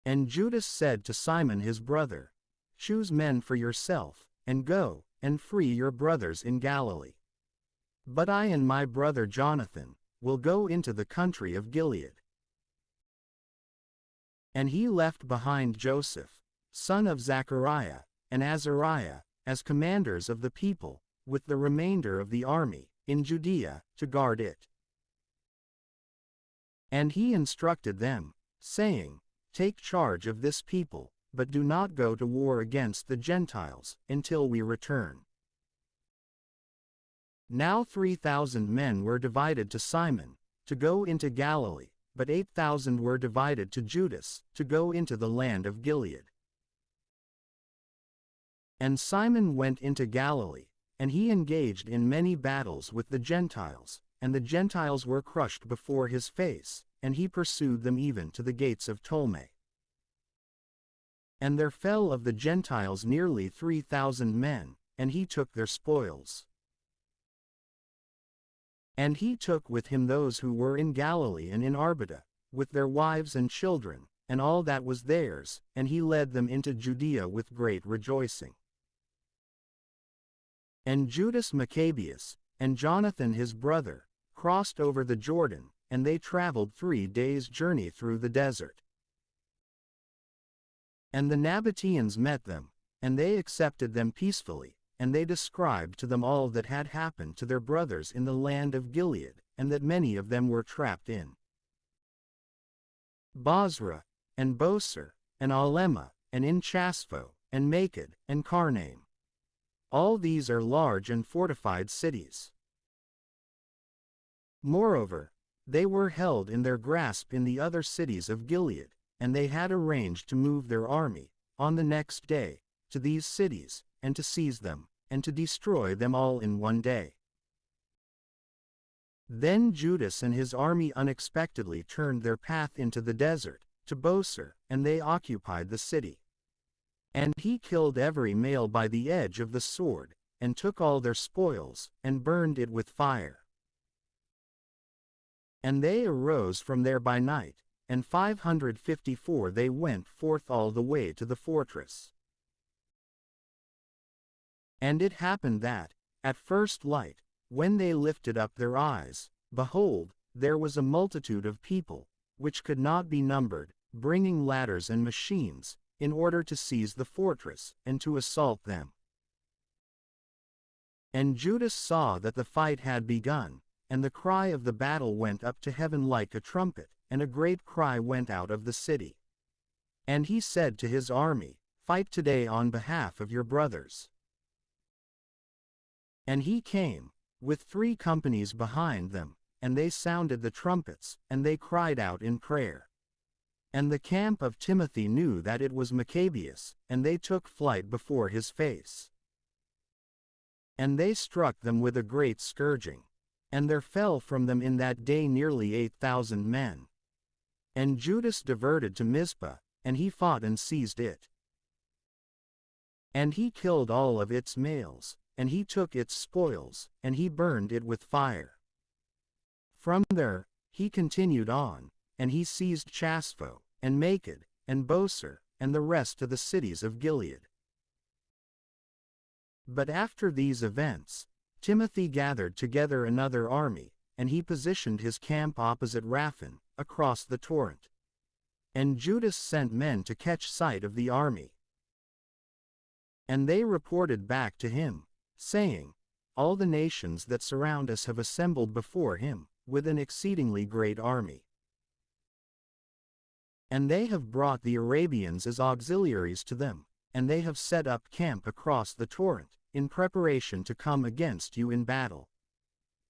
And Judas said to Simon his brother, "Choose men for yourself, and go, and free your brothers in Galilee. But I and my brother Jonathan will go into the country of Gilead." And he left behind Joseph, son of Zechariah, and Azariah, as commanders of the people, with the remainder of the army, in Judea, to guard it. And he instructed them, saying, "Take charge of this people, but do not go to war against the Gentiles, until we return." Now 3,000 men were divided to Simon, to go into Galilee, but 8,000 were divided to Judas, to go into the land of Gilead. And Simon went into Galilee, and he engaged in many battles with the Gentiles, and the Gentiles were crushed before his face, and he pursued them even to the gates of Ptolemy. And there fell of the Gentiles nearly 3,000 men, and he took their spoils. And he took with him those who were in Galilee and in Arbada, with their wives and children, and all that was theirs, and he led them into Judea with great rejoicing. And Judas Maccabees, and Jonathan his brother, crossed over the Jordan, and they traveled 3 days' journey through the desert. And the Nabateans met them, and they accepted them peacefully, and they described to them all that had happened to their brothers in the land of Gilead, and that many of them were trapped in Bozrah, and Boser, and Alema, and in Chaspho, and Maked, and Karnaim. All these are large and fortified cities. Moreover, they were held in their grasp in the other cities of Gilead, and they had arranged to move their army, on the next day, to these cities, and to seize them, and to destroy them all in one day. Then Judas and his army unexpectedly turned their path into the desert, to Boser, and they occupied the city. And he killed every male by the edge of the sword, and took all their spoils, and burned it with fire. And they arose from there by night, and 554 they went forth all the way to the fortress. And it happened that, at first light, when they lifted up their eyes, behold, there was a multitude of people, which could not be numbered, bringing ladders and machines, in order to seize the fortress, and to assault them. And Judas saw that the fight had begun, and the cry of the battle went up to heaven like a trumpet, and a great cry went out of the city. And he said to his army, "Fight today on behalf of your brothers." And he came, with 3 companies behind them, and they sounded the trumpets, and they cried out in prayer. And the camp of Timothy knew that it was Maccabees, and they took flight before his face. And they struck them with a great scourging. And there fell from them in that day nearly 8,000 men. And Judas diverted to Mizpah, and he fought and seized it. And he killed all of its males, and he took its spoils, and he burned it with fire. From there, he continued on, and he seized Chaspho, and Maked, and Boser, and the rest of the cities of Gilead. But after these events, Timothy gathered together another army, and he positioned his camp opposite Raphin, across the torrent. And Judas sent men to catch sight of the army. And they reported back to him, saying, "All the nations that surround us have assembled before him, with an exceedingly great army. And they have brought the Arabians as auxiliaries to them, and they have set up camp across the torrent, in preparation to come against you in battle."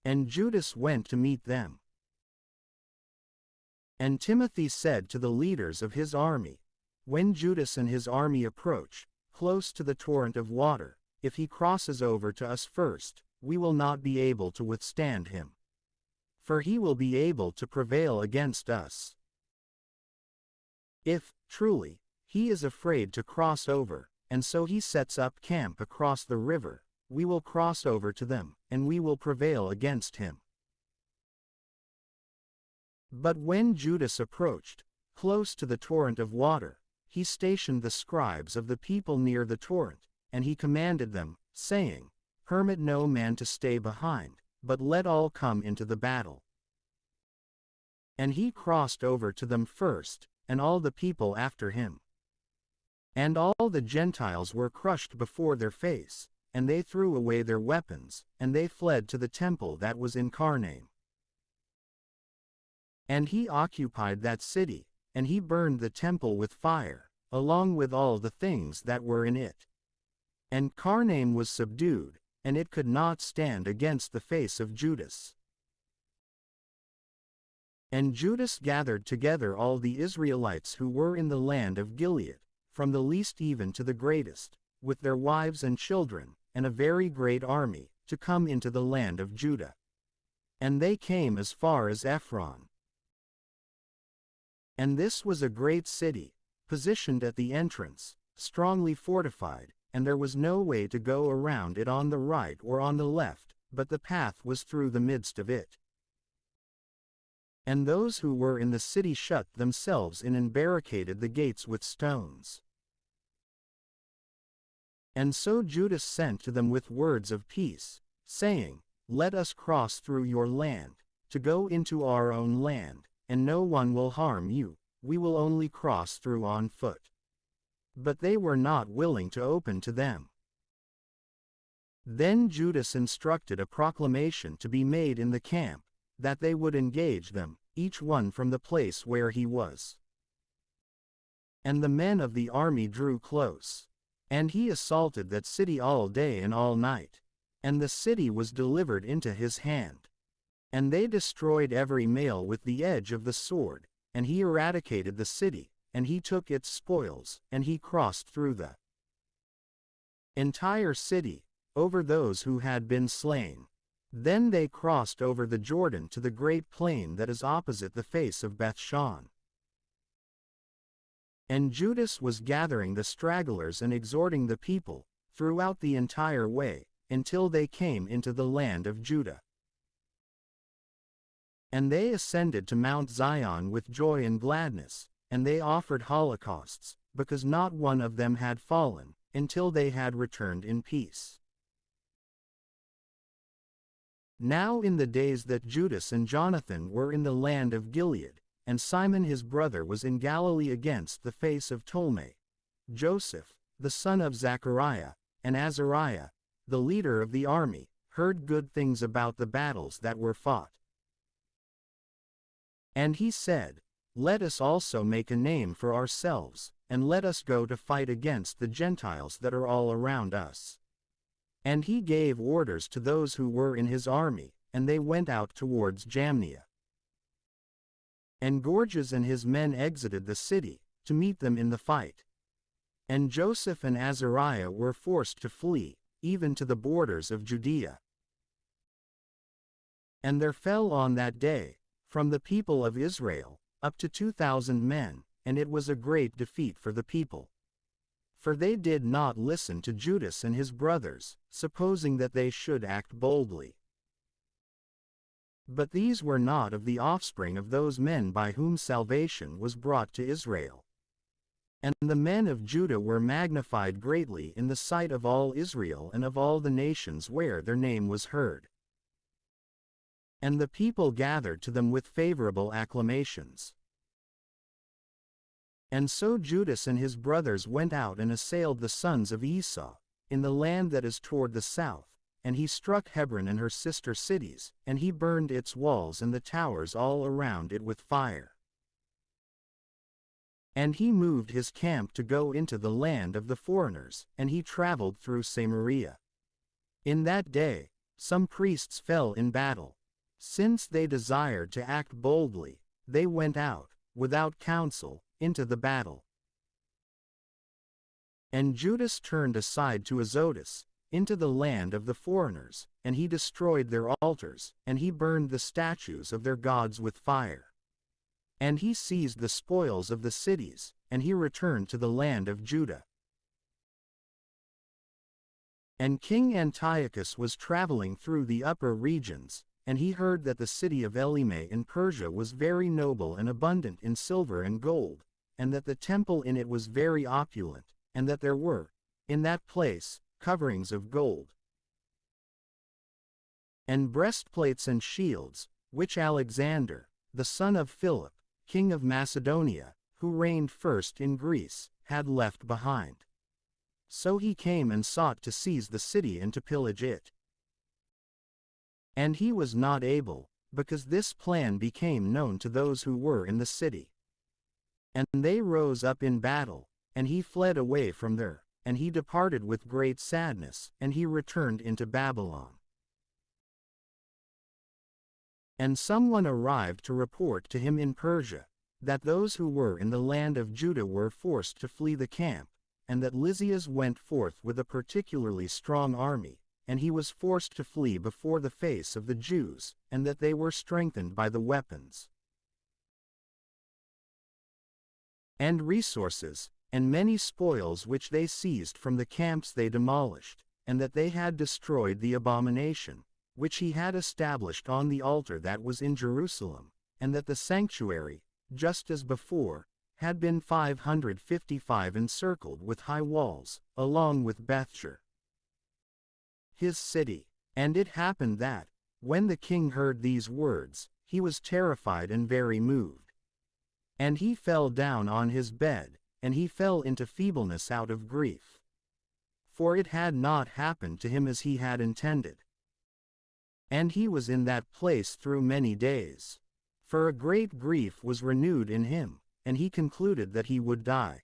And Judas went to meet them. And Timothy said to the leaders of his army, "When Judas and his army approach, close to the torrent of water, if he crosses over to us first, we will not be able to withstand him. For he will be able to prevail against us. If, truly, he is afraid to cross over, and so he sets up camp across the river, we will cross over to them, and we will prevail against him." But when Judas approached, close to the torrent of water, he stationed the scribes of the people near the torrent, and he commanded them, saying, "Permit no man to stay behind, but let all come into the battle." And he crossed over to them first, and all the people after him. And all the Gentiles were crushed before their face, and they threw away their weapons, and they fled to the temple that was in Carnaim. And he occupied that city, and he burned the temple with fire, along with all the things that were in it. And Carnaim was subdued, and it could not stand against the face of Judas. And Judas gathered together all the Israelites who were in the land of Gilead, from the least even to the greatest, with their wives and children, and a very great army, to come into the land of Judah. And they came as far as Ephron. And this was a great city, positioned at the entrance, strongly fortified, and there was no way to go around it on the right or on the left, but the path was through the midst of it. And those who were in the city shut themselves in and barricaded the gates with stones. And so Judas sent to them with words of peace, saying, "Let us cross through your land, to go into our own land, and no one will harm you, we will only cross through on foot." But they were not willing to open to them. Then Judas instructed a proclamation to be made in the camp, that they would engage them, each one from the place where he was. And the men of the army drew close. And he assaulted that city all day and all night. And the city was delivered into his hand. And they destroyed every male with the edge of the sword, and he eradicated the city, and he took its spoils, and he crossed through the entire city, over those who had been slain. Then they crossed over the Jordan to the great plain that is opposite the face of Bethshan. And Judas was gathering the stragglers and exhorting the people, throughout the entire way, until they came into the land of Judah. And they ascended to Mount Zion with joy and gladness, and they offered holocausts, because not one of them had fallen, until they had returned in peace. Now in the days that Judas and Jonathan were in the land of Gilead, and Simon his brother was in Galilee against the face of Ptolemy, Joseph, the son of Zachariah, and Azariah, the leader of the army, heard good things about the battles that were fought. And he said, "Let us also make a name for ourselves, and let us go to fight against the Gentiles that are all around us." And he gave orders to those who were in his army, and they went out towards Jamnia. And Gorgias and his men exited the city, to meet them in the fight. And Joseph and Azariah were forced to flee, even to the borders of Judea. And there fell on that day, from the people of Israel, up to 2,000 men, and it was a great defeat for the people. For they did not listen to Judas and his brothers, supposing that they should act boldly. But these were not of the offspring of those men by whom salvation was brought to Israel. And the men of Judah were magnified greatly in the sight of all Israel and of all the nations where their name was heard. And the people gathered to them with favorable acclamations. And so Judas and his brothers went out and assailed the sons of Esau, in the land that is toward the south, and he struck Hebron and her sister cities, and he burned its walls and the towers all around it with fire. And he moved his camp to go into the land of the foreigners, and he traveled through Samaria. In that day, some priests fell in battle. Since they desired to act boldly, they went out, without counsel, into the battle. And Judas turned aside to Azotus, into the land of the foreigners, and he destroyed their altars, and he burned the statues of their gods with fire. And he seized the spoils of the cities, and he returned to the land of Judah. And King Antiochus was traveling through the upper regions, and he heard that the city of Elymais in Persia was very noble and abundant in silver and gold, and that the temple in it was very opulent, and that there were, in that place, coverings of gold, and breastplates and shields, which Alexander, the son of Philip, king of Macedonia, who reigned first in Greece, had left behind. So he came and sought to seize the city and to pillage it. And he was not able, because this plan became known to those who were in the city. And they rose up in battle, and he fled away from there, and he departed with great sadness, and he returned into Babylon. And someone arrived to report to him in Persia, that those who were in the land of Judah were forced to flee the camp, and that Lysias went forth with a particularly strong army, and he was forced to flee before the face of the Jews, and that they were strengthened by the weapons and resources, and many spoils which they seized from the camps they demolished, and that they had destroyed the abomination, which he had established on the altar that was in Jerusalem, and that the sanctuary, just as before, had been 555 encircled with high walls, along with Bethshur, his city. And it happened that, when the king heard these words, he was terrified and very moved. And he fell down on his bed, and he fell into feebleness out of grief. For it had not happened to him as he had intended. And he was in that place through many days. For a great grief was renewed in him, and he concluded that he would die.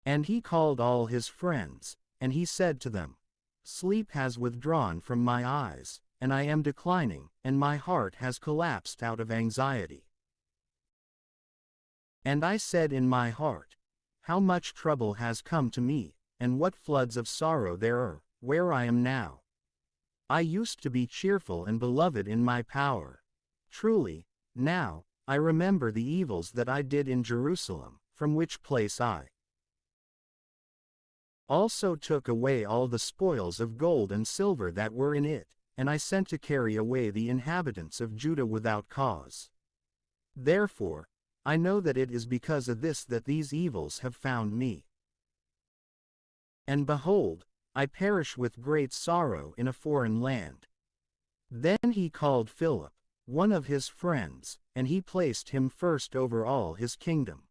And he called all his friends, and he said to them, "Sleep has withdrawn from my eyes, and I am declining, and my heart has collapsed out of anxiety. And I said in my heart, how much trouble has come to me, and what floods of sorrow there are, where I am now. I used to be cheerful and beloved in my power. Truly, now, I remember the evils that I did in Jerusalem, from which place I also took away all the spoils of gold and silver that were in it, and I sent to carry away the inhabitants of Judah without cause. Therefore, I know that it is because of this that these evils have found me. And behold, I perish with great sorrow in a foreign land." Then he called Philip, one of his friends, and he placed him first over all his kingdom.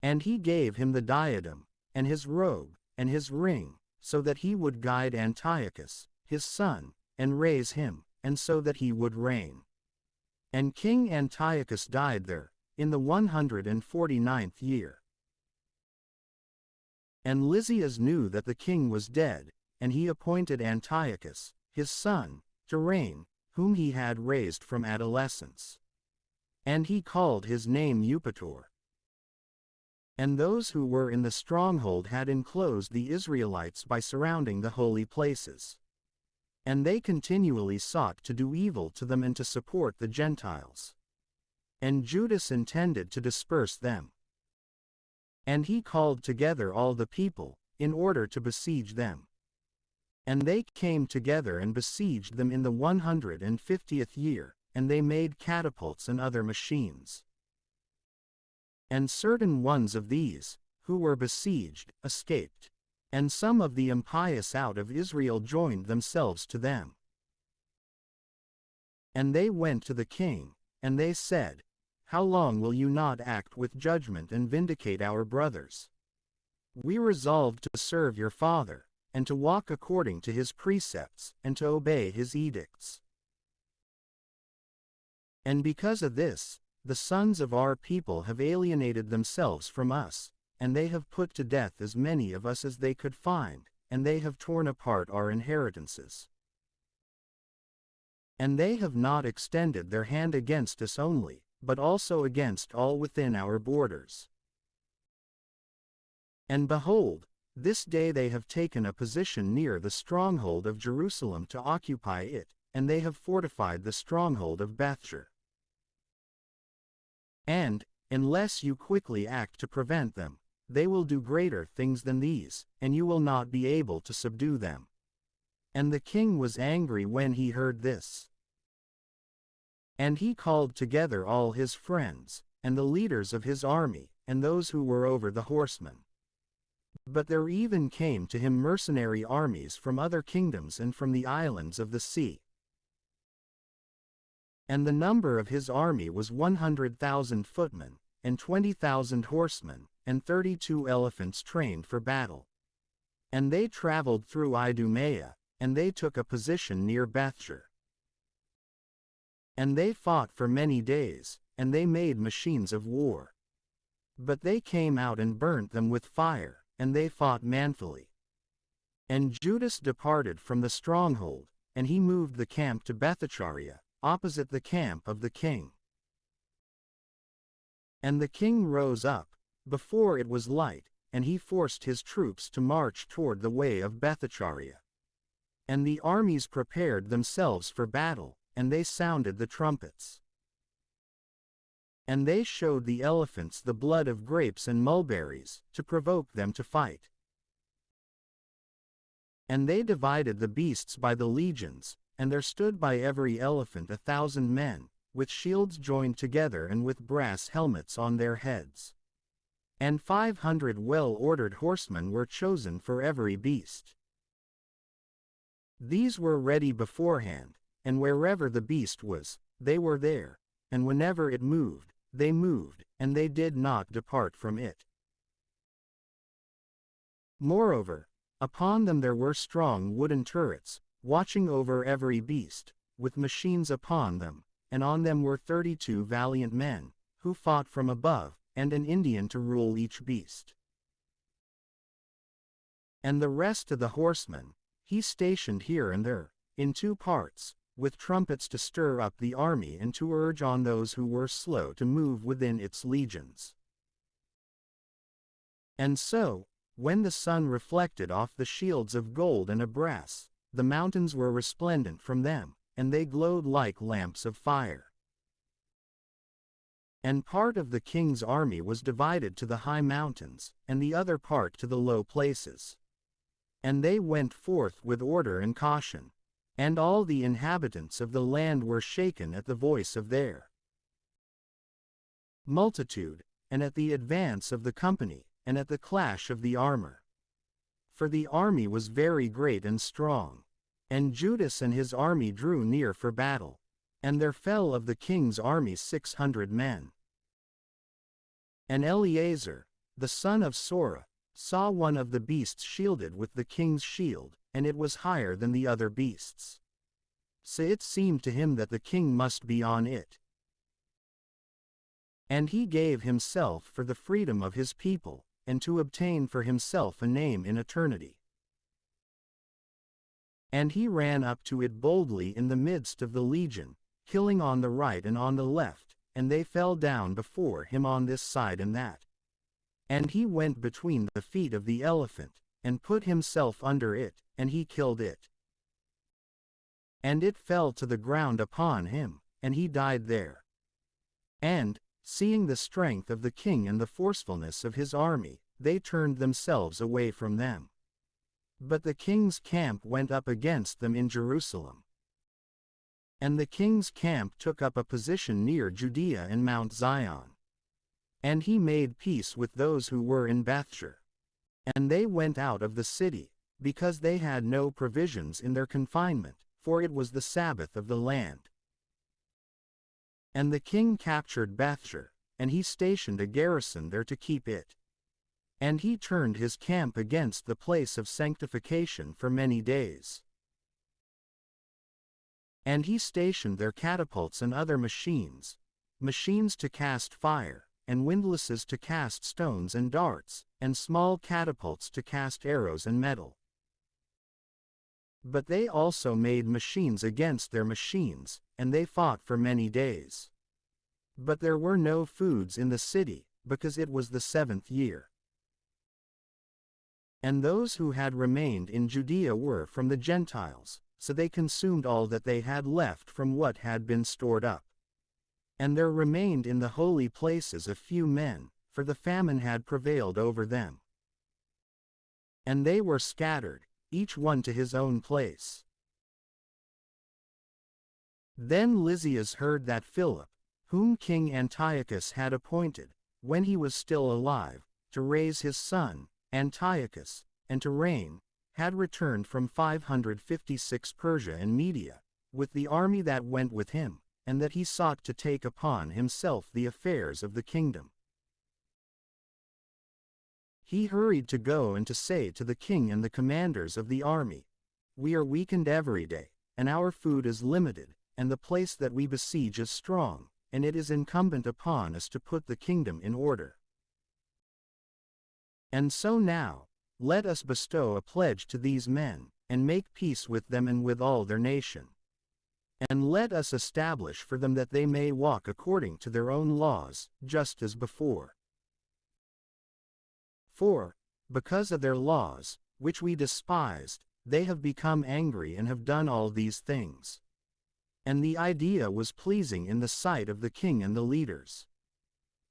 And he gave him the diadem, and his robe, and his ring, so that he would guide Antiochus, his son, and raise him, and so that he would reign. And King Antiochus died there, in the 149th year. And Lysias knew that the king was dead, and he appointed Antiochus, his son, to reign, whom he had raised from adolescence. And he called his name Eupator. And those who were in the stronghold had enclosed the Israelites by surrounding the holy places. And they continually sought to do evil to them and to support the Gentiles. And Judas intended to disperse them. And he called together all the people, in order to besiege them. And they came together and besieged them in the 150th year, and they made catapults and other machines. And certain ones of these, who were besieged, escaped. And some of the impious out of Israel joined themselves to them. And they went to the king, and they said, "How long will you not act with judgment and vindicate our brothers? We resolved to serve your father, and to walk according to his precepts, and to obey his edicts. And because of this, the sons of our people have alienated themselves from us, and they have put to death as many of us as they could find, and they have torn apart our inheritances. And they have not extended their hand against us only, but also against all within our borders. And behold, this day they have taken a position near the stronghold of Jerusalem to occupy it, and they have fortified the stronghold of Bethshur. And, unless you quickly act to prevent them, they will do greater things than these, and you will not be able to subdue them." And the king was angry when he heard this. And he called together all his friends, and the leaders of his army, and those who were over the horsemen. But there even came to him mercenary armies from other kingdoms and from the islands of the sea. And the number of his army was 100,000 footmen, and 20,000 horsemen, and 32 elephants trained for battle. And they traveled through Idumea, and they took a position near Bethshur. And they fought for many days, and they made machines of war. But they came out and burnt them with fire, and they fought manfully. And Judas departed from the stronghold, and he moved the camp to Bethcharia, opposite the camp of the king. And the king rose up, before it was light, and he forced his troops to march toward the way of Bethcharia. And the armies prepared themselves for battle, and they sounded the trumpets. And they showed the elephants the blood of grapes and mulberries, to provoke them to fight. And they divided the beasts by the legions, and there stood by every elephant 1,000 men, with shields joined together and with brass helmets on their heads. And 500 well-ordered horsemen were chosen for every beast. These were ready beforehand, and wherever the beast was, they were there, and whenever it moved, they moved, and they did not depart from it. Moreover, upon them there were strong wooden turrets, watching over every beast, with machines upon them, and on them were 32 valiant men, who fought from above, and an Indian to rule each beast. And the rest of the horsemen, he stationed here and there, in 2 parts, with trumpets to stir up the army and to urge on those who were slow to move within its legions. And so, when the sun reflected off the shields of gold and of brass, the mountains were resplendent from them, and they glowed like lamps of fire. And part of the king's army was divided to the high mountains, and the other part to the low places. And they went forth with order and caution. And all the inhabitants of the land were shaken at the voice of their multitude, and at the advance of the company, and at the clash of the armor. For the army was very great and strong. And Judas and his army drew near for battle. And there fell of the king's army 600 men. And Eleazar, the son of Sora, saw one of the beasts shielded with the king's shield, and it was higher than the other beasts. So it seemed to him that the king must be on it. And he gave himself for the freedom of his people, and to obtain for himself a name in eternity. And he ran up to it boldly in the midst of the legion, killing on the right and on the left, and they fell down before him on this side and that. And he went between the feet of the elephant, and put himself under it, and he killed it. And it fell to the ground upon him, and he died there. And, seeing the strength of the king and the forcefulness of his army, they turned themselves away from them. But the king's camp went up against them in Jerusalem. And the king's camp took up a position near Judea and Mount Zion. And he made peace with those who were in Bethshur. And they went out of the city, because they had no provisions in their confinement, for it was the Sabbath of the land. And the king captured Bethshur, and he stationed a garrison there to keep it. And he turned his camp against the place of sanctification for many days. And he stationed there catapults and other machines, machines to cast fire, and windlasses to cast stones and darts, and small catapults to cast arrows and metal. But they also made machines against their machines, and they fought for many days. But there were no foods in the city, because it was the 7th year. And those who had remained in Judea were from the Gentiles, so they consumed all that they had left from what had been stored up. And there remained in the holy places a few men, for the famine had prevailed over them. And they were scattered, each one to his own place. Then Lysias heard that Philip, whom King Antiochus had appointed, when he was still alive, to raise his son, Antiochus, and to reign, had returned from 556 Persia and Media, with the army that went with him, and that he sought to take upon himself the affairs of the kingdom. He hurried to go and to say to the king and the commanders of the army, "We are weakened every day, and our food is limited, and the place that we besiege is strong, and it is incumbent upon us to put the kingdom in order. And so now, let us bestow a pledge to these men, and make peace with them and with all their nation. And let us establish for them that they may walk according to their own laws, just as before. For, because of their laws, which we despised, they have become angry and have done all these things." And the idea was pleasing in the sight of the king and the leaders.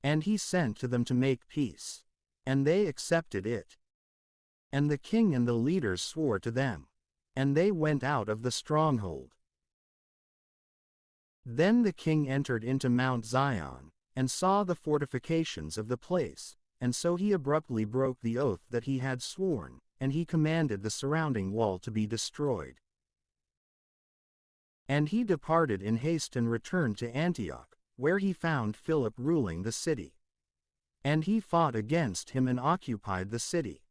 And he sent to them to make peace. And they accepted it. And the king and the leaders swore to them. And they went out of the stronghold. Then the king entered into Mount Zion, and saw the fortifications of the place, and so he abruptly broke the oath that he had sworn, and he commanded the surrounding wall to be destroyed. And he departed in haste and returned to Antioch, where he found Philip ruling the city. And he fought against him and occupied the city.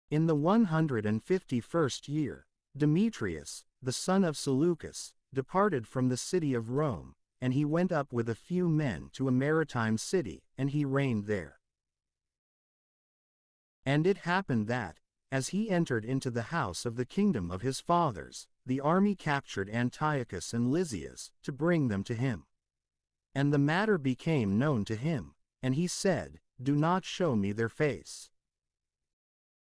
In the 151st year, Demetrius, the son of Seleucus, departed from the city of Rome, and he went up with a few men to a maritime city, and he reigned there. And it happened that, as he entered into the house of the kingdom of his fathers, the army captured Antiochus and Lysias, to bring them to him. And the matter became known to him, and he said, "Do not show me their face."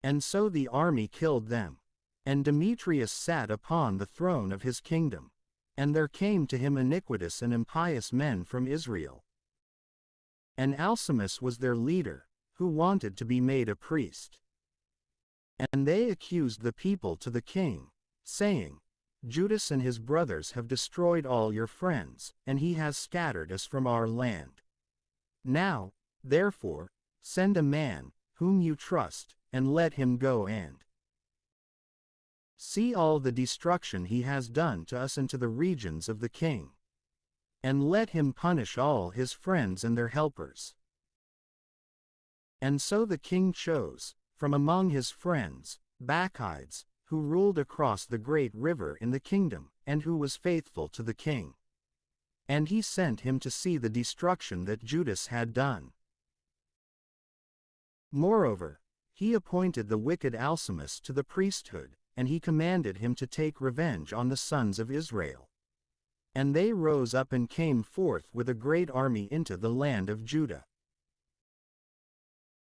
And so the army killed them. And Demetrius sat upon the throne of his kingdom. And there came to him iniquitous and impious men from Israel. And Alcimus was their leader, who wanted to be made a priest. And they accused the people to the king, saying, "Judas and his brothers have destroyed all your friends, and he has scattered us from our land. Now, therefore, send a man, whom you trust, and let him go and see all the destruction he has done to us and to the regions of the king. And let him punish all his friends and their helpers." And so the king chose, from among his friends, Bacchides, who ruled across the great river in the kingdom, and who was faithful to the king. And he sent him to see the destruction that Judas had done. Moreover, he appointed the wicked Alcimus to the priesthood, and he commanded him to take revenge on the sons of Israel. And they rose up and came forth with a great army into the land of Judah.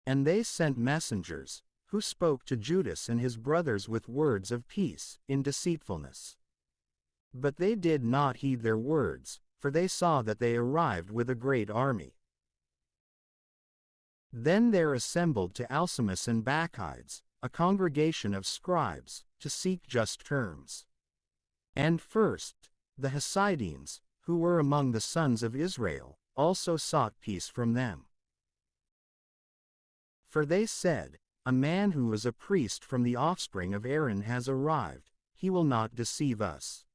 And they sent messengers, who spoke to Judas and his brothers with words of peace, in deceitfulness. But they did not heed their words, for they saw that they arrived with a great army. Then there assembled to Alcimus and Bacchides, a congregation of scribes, to seek just terms. And first, the Hasidenes, who were among the sons of Israel, also sought peace from them. For they said, "A man who is a priest from the offspring of Aaron has arrived, he will not deceive us."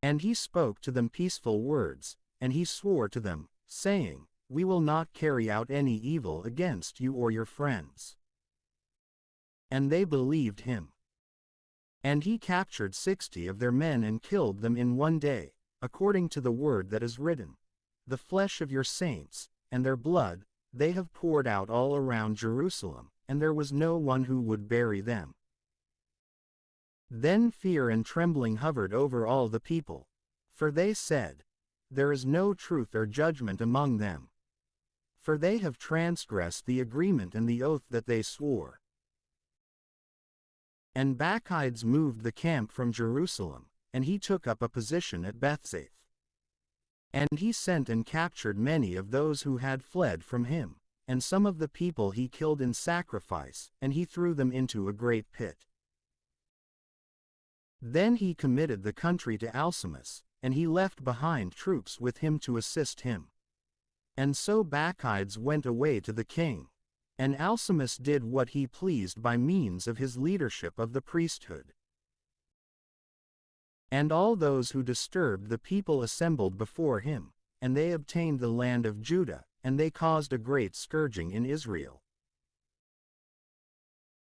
And he spoke to them peaceful words, and he swore to them, saying, "We will not carry out any evil against you or your friends." And they believed him. And he captured 60 of their men and killed them in one day, according to the word that is written, "The flesh of your saints, and their blood, they have poured out all around Jerusalem, and there was no one who would bury them." Then fear and trembling hovered over all the people, for they said, "There is no truth or judgment among them. For they have transgressed the agreement and the oath that they swore." And Bacchides moved the camp from Jerusalem, and he took up a position at Bethsaith. And he sent and captured many of those who had fled from him, and some of the people he killed in sacrifice, and he threw them into a great pit. Then he committed the country to Alcimus, and he left behind troops with him to assist him. And so Bacchides went away to the king. And Alcimus did what he pleased by means of his leadership of the priesthood. And all those who disturbed the people assembled before him, and they obtained the land of Judah, and they caused a great scourging in Israel.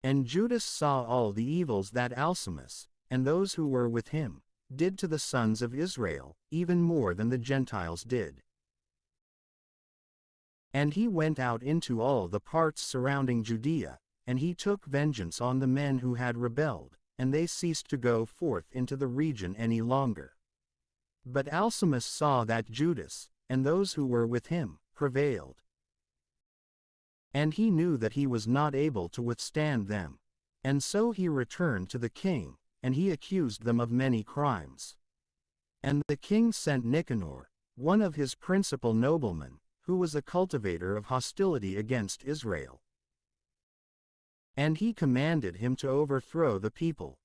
And Judas saw all the evils that Alcimus, and those who were with him, did to the sons of Israel, even more than the Gentiles did. And he went out into all the parts surrounding Judea, and he took vengeance on the men who had rebelled, and they ceased to go forth into the region any longer. But Alcimus saw that Judas, and those who were with him, prevailed. And he knew that he was not able to withstand them. And so he returned to the king, and he accused them of many crimes. And the king sent Nicanor, one of his principal noblemen, who was a cultivator of hostility against Israel. And he commanded him to overthrow the people.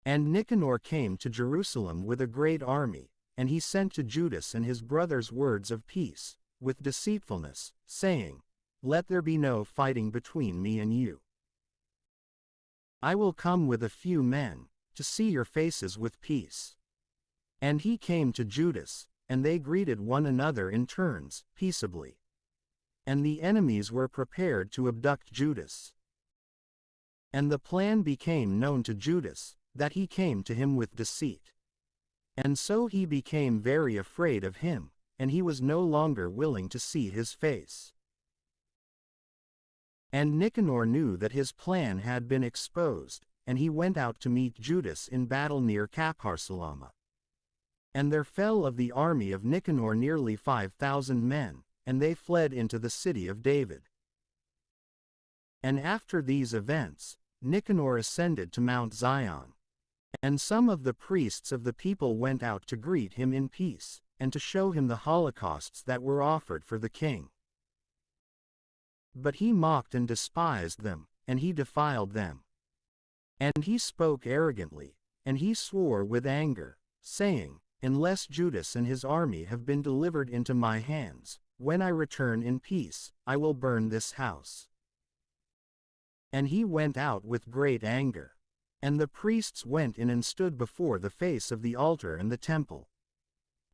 And Nicanor came to Jerusalem with a great army, and he sent to Judas and his brothers words of peace, with deceitfulness, saying, "Let there be no fighting between me and you. I will come with a few men, to see your faces with peace." And he came to Judas, and they greeted one another in turns, peaceably. And the enemies were prepared to abduct Judas. And the plan became known to Judas, that he came to him with deceit. And so he became very afraid of him, and he was no longer willing to see his face. And Nicanor knew that his plan had been exposed, and he went out to meet Judas in battle near Capharsalama. And there fell of the army of Nicanor nearly 5,000 men, and they fled into the city of David. And after these events, Nicanor ascended to Mount Zion. And some of the priests of the people went out to greet him in peace, and to show him the holocausts that were offered for the king. But he mocked and despised them, and he defiled them. And he spoke arrogantly, and he swore with anger, saying, "Unless Judas and his army have been delivered into my hands, when I return in peace, I will burn this house." And he went out with great anger. And the priests went in and stood before the face of the altar and the temple.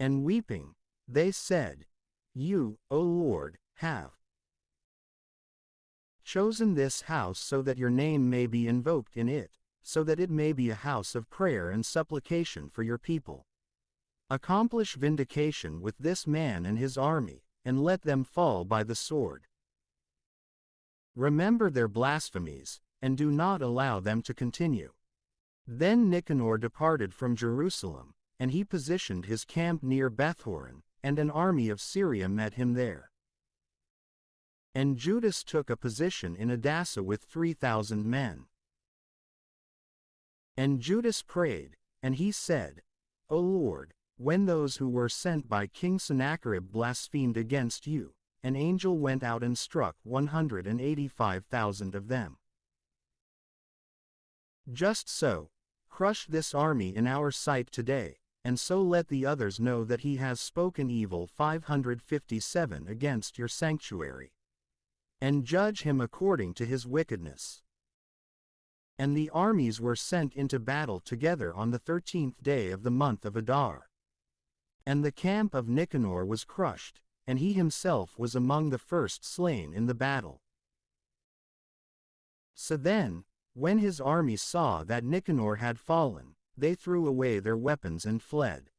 And weeping, they said, "You, O Lord, have chosen this house so that your name may be invoked in it, so that it may be a house of prayer and supplication for your people. Accomplish vindication with this man and his army, and let them fall by the sword. Remember their blasphemies, and do not allow them to continue." Then Nicanor departed from Jerusalem, and he positioned his camp near Bethhoron, and an army of Syria met him there. And Judas took a position in Adassa with 3,000 men. And Judas prayed, and he said, "O Lord, when those who were sent by King Sennacherib blasphemed against you, an angel went out and struck 185,000 of them. Just so, crush this army in our sight today, and so let the others know that he has spoken evil 557 against your sanctuary. And judge him according to his wickedness." And the armies were sent into battle together on the 13th day of the month of Adar. And the camp of Nicanor was crushed, and he himself was among the first slain in the battle. So then, when his army saw that Nicanor had fallen, they threw away their weapons and fled.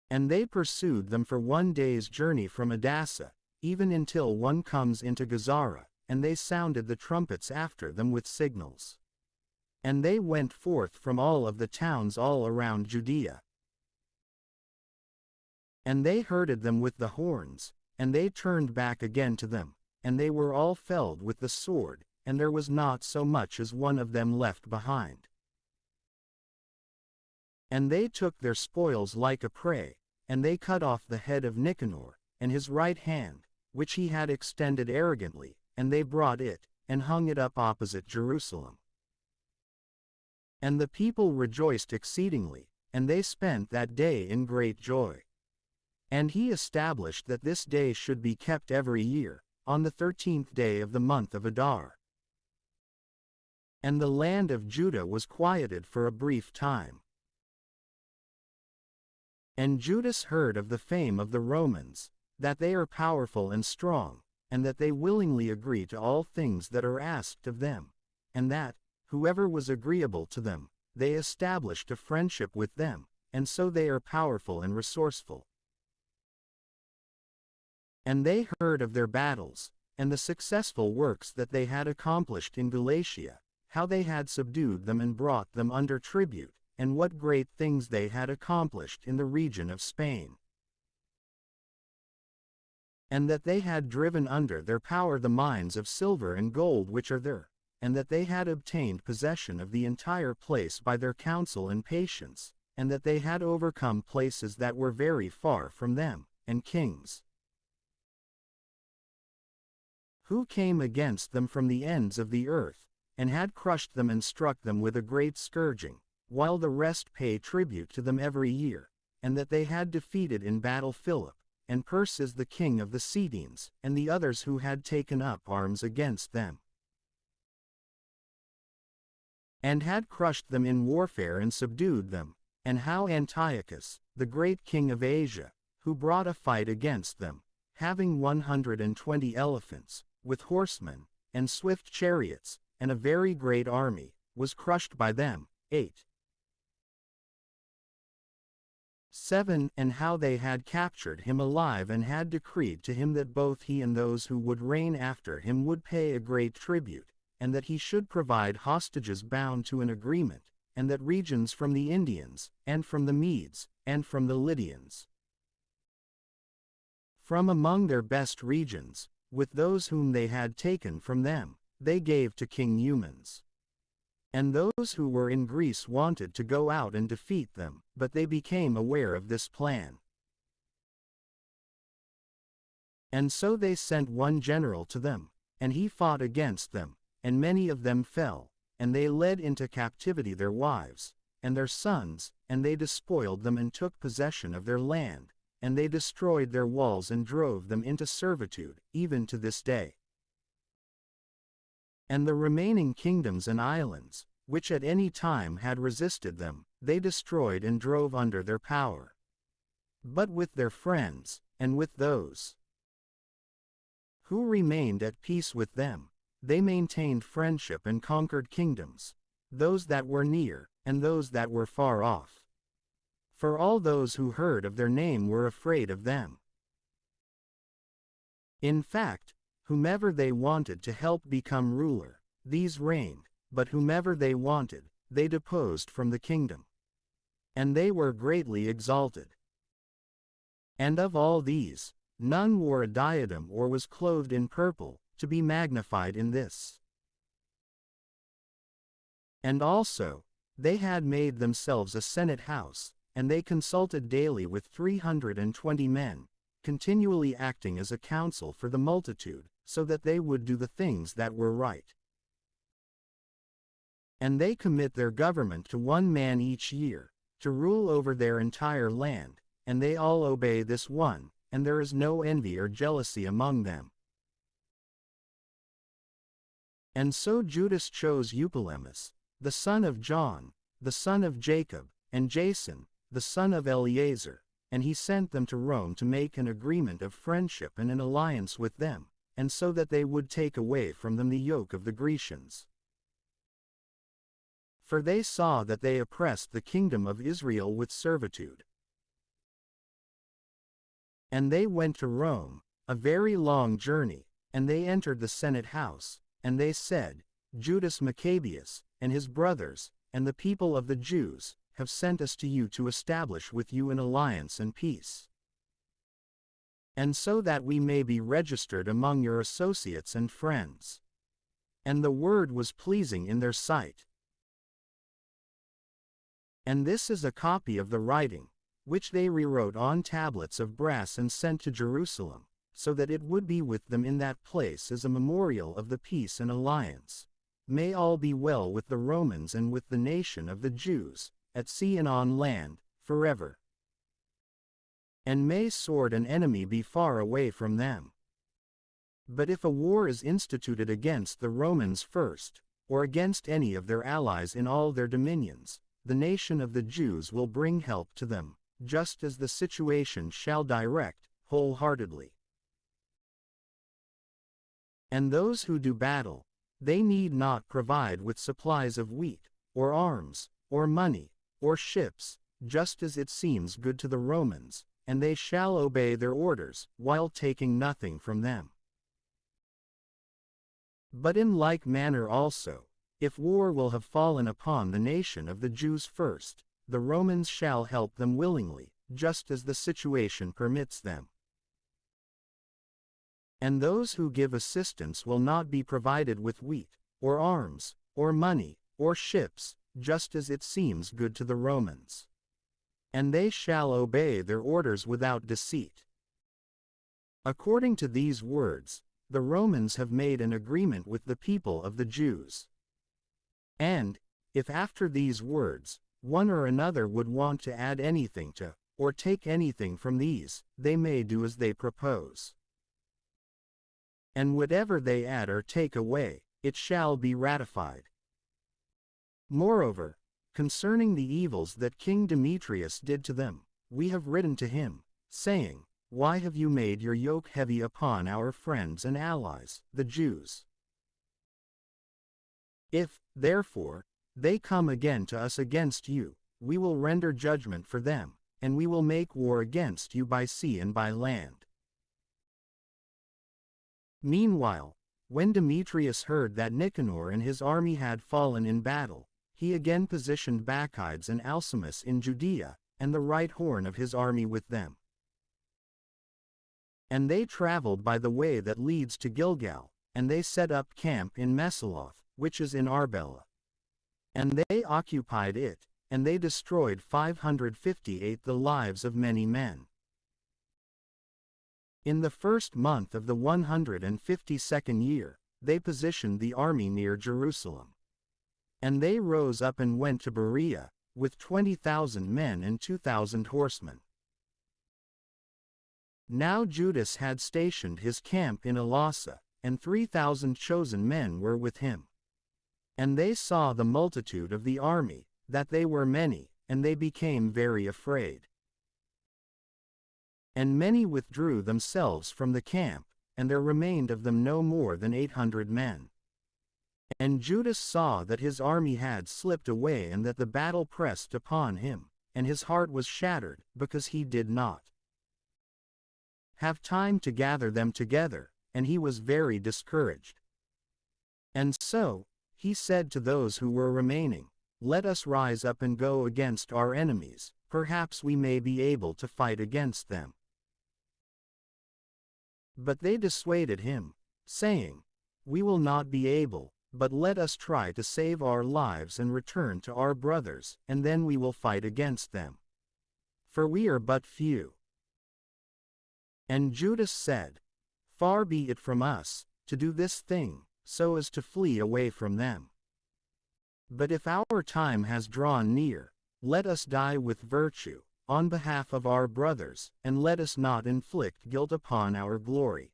And they pursued them for 1 day's journey from Adassa, even until one comes into Gazara, and they sounded the trumpets after them with signals. And they went forth from all of the towns all around Judea. And they herded them with the horns, and they turned back again to them, and they were all felled with the sword, and there was not so much as one of them left behind. And they took their spoils like a prey, and they cut off the head of Nicanor, and his right hand, which he had extended arrogantly, and they brought it, and hung it up opposite Jerusalem. And the people rejoiced exceedingly, and they spent that day in great joy. And he established that this day should be kept every year, on the 13th day of the month of Adar. And the land of Judah was quieted for a brief time. And Judas heard of the fame of the Romans, that they are powerful and strong, and that they willingly agree to all things that are asked of them, and that, whoever was agreeable to them, they established a friendship with them, and so they are powerful and resourceful. And they heard of their battles, and the successful works that they had accomplished in Galatia, how they had subdued them and brought them under tribute, and what great things they had accomplished in the region of Spain. And that they had driven under their power the mines of silver and gold which are there, and that they had obtained possession of the entire place by their counsel and patience, and that they had overcome places that were very far from them, and kings, who came against them from the ends of the earth, and had crushed them and struck them with a great scourging, while the rest pay tribute to them every year, and that they had defeated in battle Philip, and Perses the king of the Cetines, and the others who had taken up arms against them, and had crushed them in warfare and subdued them, and how Antiochus, the great king of Asia, who brought a fight against them, having 120 elephants, with horsemen, and swift chariots, and a very great army, was crushed by them. 7. And how they had captured him alive and had decreed to him that both he and those who would reign after him would pay a great tribute, and that he should provide hostages bound to an agreement, and that regions from the Indians, and from the Medes, and from the Lydians, from among their best regions, with those whom they had taken from them, they gave to King Eumenes. And those who were in Greece wanted to go out and defeat them, but they became aware of this plan. And so they sent one general to them, and he fought against them, and many of them fell, and they led into captivity their wives, and their sons, and they despoiled them and took possession of their land, and they destroyed their walls and drove them into servitude, even to this day. And the remaining kingdoms and islands, which at any time had resisted them, they destroyed and drove under their power. But with their friends, and with those who remained at peace with them, they maintained friendship and conquered kingdoms, those that were near, and those that were far off. For all those who heard of their name were afraid of them. In fact, whomever they wanted to help become ruler, these reigned, but whomever they wanted, they deposed from the kingdom. And they were greatly exalted. And of all these, none wore a diadem or was clothed in purple, to be magnified in this. And also, they had made themselves a senate house, and they consulted daily with 320 men, continually acting as a council for the multitude, so that they would do the things that were right. And they commit their government to one man each year, to rule over their entire land, and they all obey this one, and there is no envy or jealousy among them. And so Judas chose Eupolemus, the son of John, the son of Jacob, and Jason, the son of Eleazar, and he sent them to Rome to make an agreement of friendship and an alliance with them, and so that they would take away from them the yoke of the Grecians. For they saw that they oppressed the kingdom of Israel with servitude. And they went to Rome, a very long journey, and they entered the Senate house, and they said, Judas Maccabeus, and his brothers, and the people of the Jews, have sent us to you to establish with you an alliance and peace, and so that we may be registered among your associates and friends. And the word was pleasing in their sight. And this is a copy of the writing, which they rewrote on tablets of brass and sent to Jerusalem, so that it would be with them in that place as a memorial of the peace and alliance. May all be well with the Romans and with the nation of the Jews, at sea and on land, forever. And may sword and enemy be far away from them. But if a war is instituted against the Romans first, or against any of their allies in all their dominions, the nation of the Jews will bring help to them, just as the situation shall direct, wholeheartedly. And those who do battle, they need not provide with supplies of wheat, or arms, or money, or ships, just as it seems good to the Romans, and they shall obey their orders, while taking nothing from them. But in like manner also, if war will have fallen upon the nation of the Jews first, the Romans shall help them willingly, just as the situation permits them. And those who give assistance will not be provided with wheat, or arms, or money, or ships, just as it seems good to the Romans. And they shall obey their orders without deceit. According to these words, the Romans have made an agreement with the people of the Jews. And, if after these words, one or another would want to add anything to, or take anything from these, they may do as they propose. And whatever they add or take away, it shall be ratified. Moreover, concerning the evils that King Demetrius did to them, we have written to him, saying, Why have you made your yoke heavy upon our friends and allies, the Jews? If, therefore, they come again to us against you, we will render judgment for them, and we will make war against you by sea and by land. Meanwhile, when Demetrius heard that Nicanor and his army had fallen in battle, he again positioned Bacchides and Alcimus in Judea, and the right horn of his army with them. And they traveled by the way that leads to Gilgal, and they set up camp in Messaloth, which is in Arbela. And they occupied it, and they destroyed 558 the lives of many men. In the first month of the 152nd year, they positioned the army near Jerusalem. And they rose up and went to Berea, with 20,000 men and 2,000 horsemen. Now Judas had stationed his camp in Elasa, and 3,000 chosen men were with him. And they saw the multitude of the army, that they were many, and they became very afraid. And many withdrew themselves from the camp, and there remained of them no more than 800 men. And Judas saw that his army had slipped away and that the battle pressed upon him, and his heart was shattered, because he did not have time to gather them together, and he was very discouraged. And so, he said to those who were remaining, Let us rise up and go against our enemies, perhaps we may be able to fight against them. But they dissuaded him, saying, We will not be able, but let us try to save our lives and return to our brothers, and then we will fight against them. For we are but few. And Judas said, Far be it from us, to do this thing, so as to flee away from them. But if our time has drawn near, let us die with virtue, on behalf of our brothers, and let us not inflict guilt upon our glory.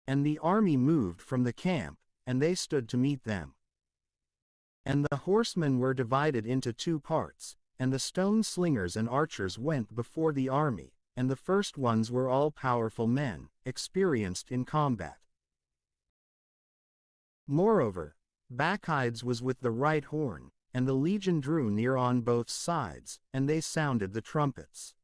And the army moved from the camp, and they stood to meet them. And the horsemen were divided into two parts, and the stone slingers and archers went before the army, and the first ones were all powerful men, experienced in combat. Moreover, Bacchides was with the right horn, and the legion drew near on both sides, and they sounded the trumpets.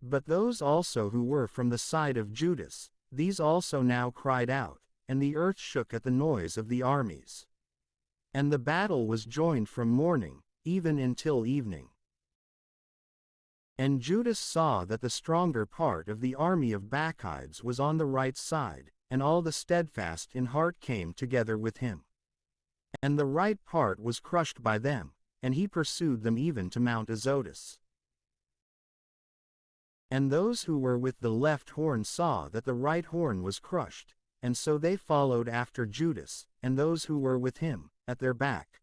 But those also who were from the side of Judas, these also now cried out, and the earth shook at the noise of the armies. And the battle was joined from morning, even until evening. And Judas saw that the stronger part of the army of Bacchides was on the right side, and all the steadfast in heart came together with him. And the right part was crushed by them, and he pursued them even to Mount Azotus. And those who were with the left horn saw that the right horn was crushed, and so they followed after Judas, and those who were with him, at their back.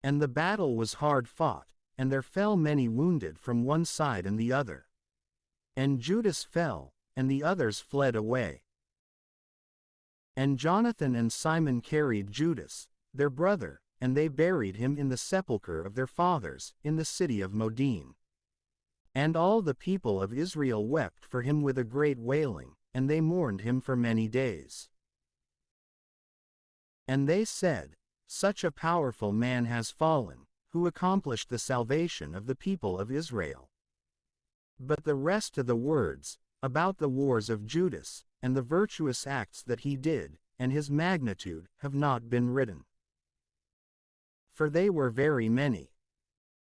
And the battle was hard fought, and there fell many wounded from one side and the other. And Judas fell, and the others fled away. And Jonathan and Simon carried Judas, their brother, and they buried him in the sepulchre of their fathers, in the city of Modin. And all the people of Israel wept for him with a great wailing, and they mourned him for many days. And they said, Such a powerful man has fallen, who accomplished the salvation of the people of Israel. But the rest of the words, about the wars of Judas, and the virtuous acts that he did, and his magnitude, have not been written. For they were very many.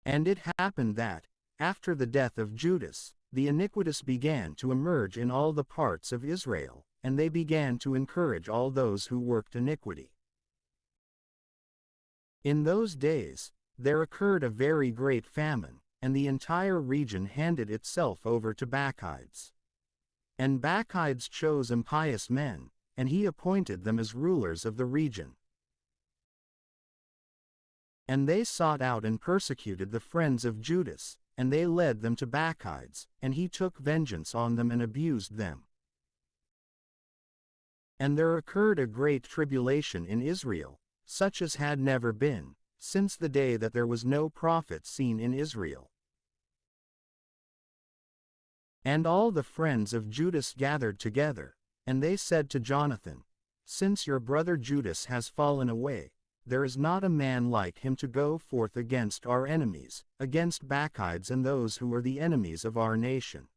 And it happened that, after the death of Judas, the iniquitous began to emerge in all the parts of Israel, and they began to encourage all those who worked iniquity. In those days, there occurred a very great famine, and the entire region handed itself over to Bacchides. And Bacchides chose impious men, and he appointed them as rulers of the region. And they sought out and persecuted the friends of Judas, and they led them to Bacchides, and he took vengeance on them and abused them. And there occurred a great tribulation in Israel, such as had never been, since the day that there was no prophet seen in Israel. And all the friends of Judas gathered together, and they said to Jonathan, Since your brother Judas has fallen away, there is not a man like him to go forth against our enemies, against Bacchides and those who are the enemies of our nation.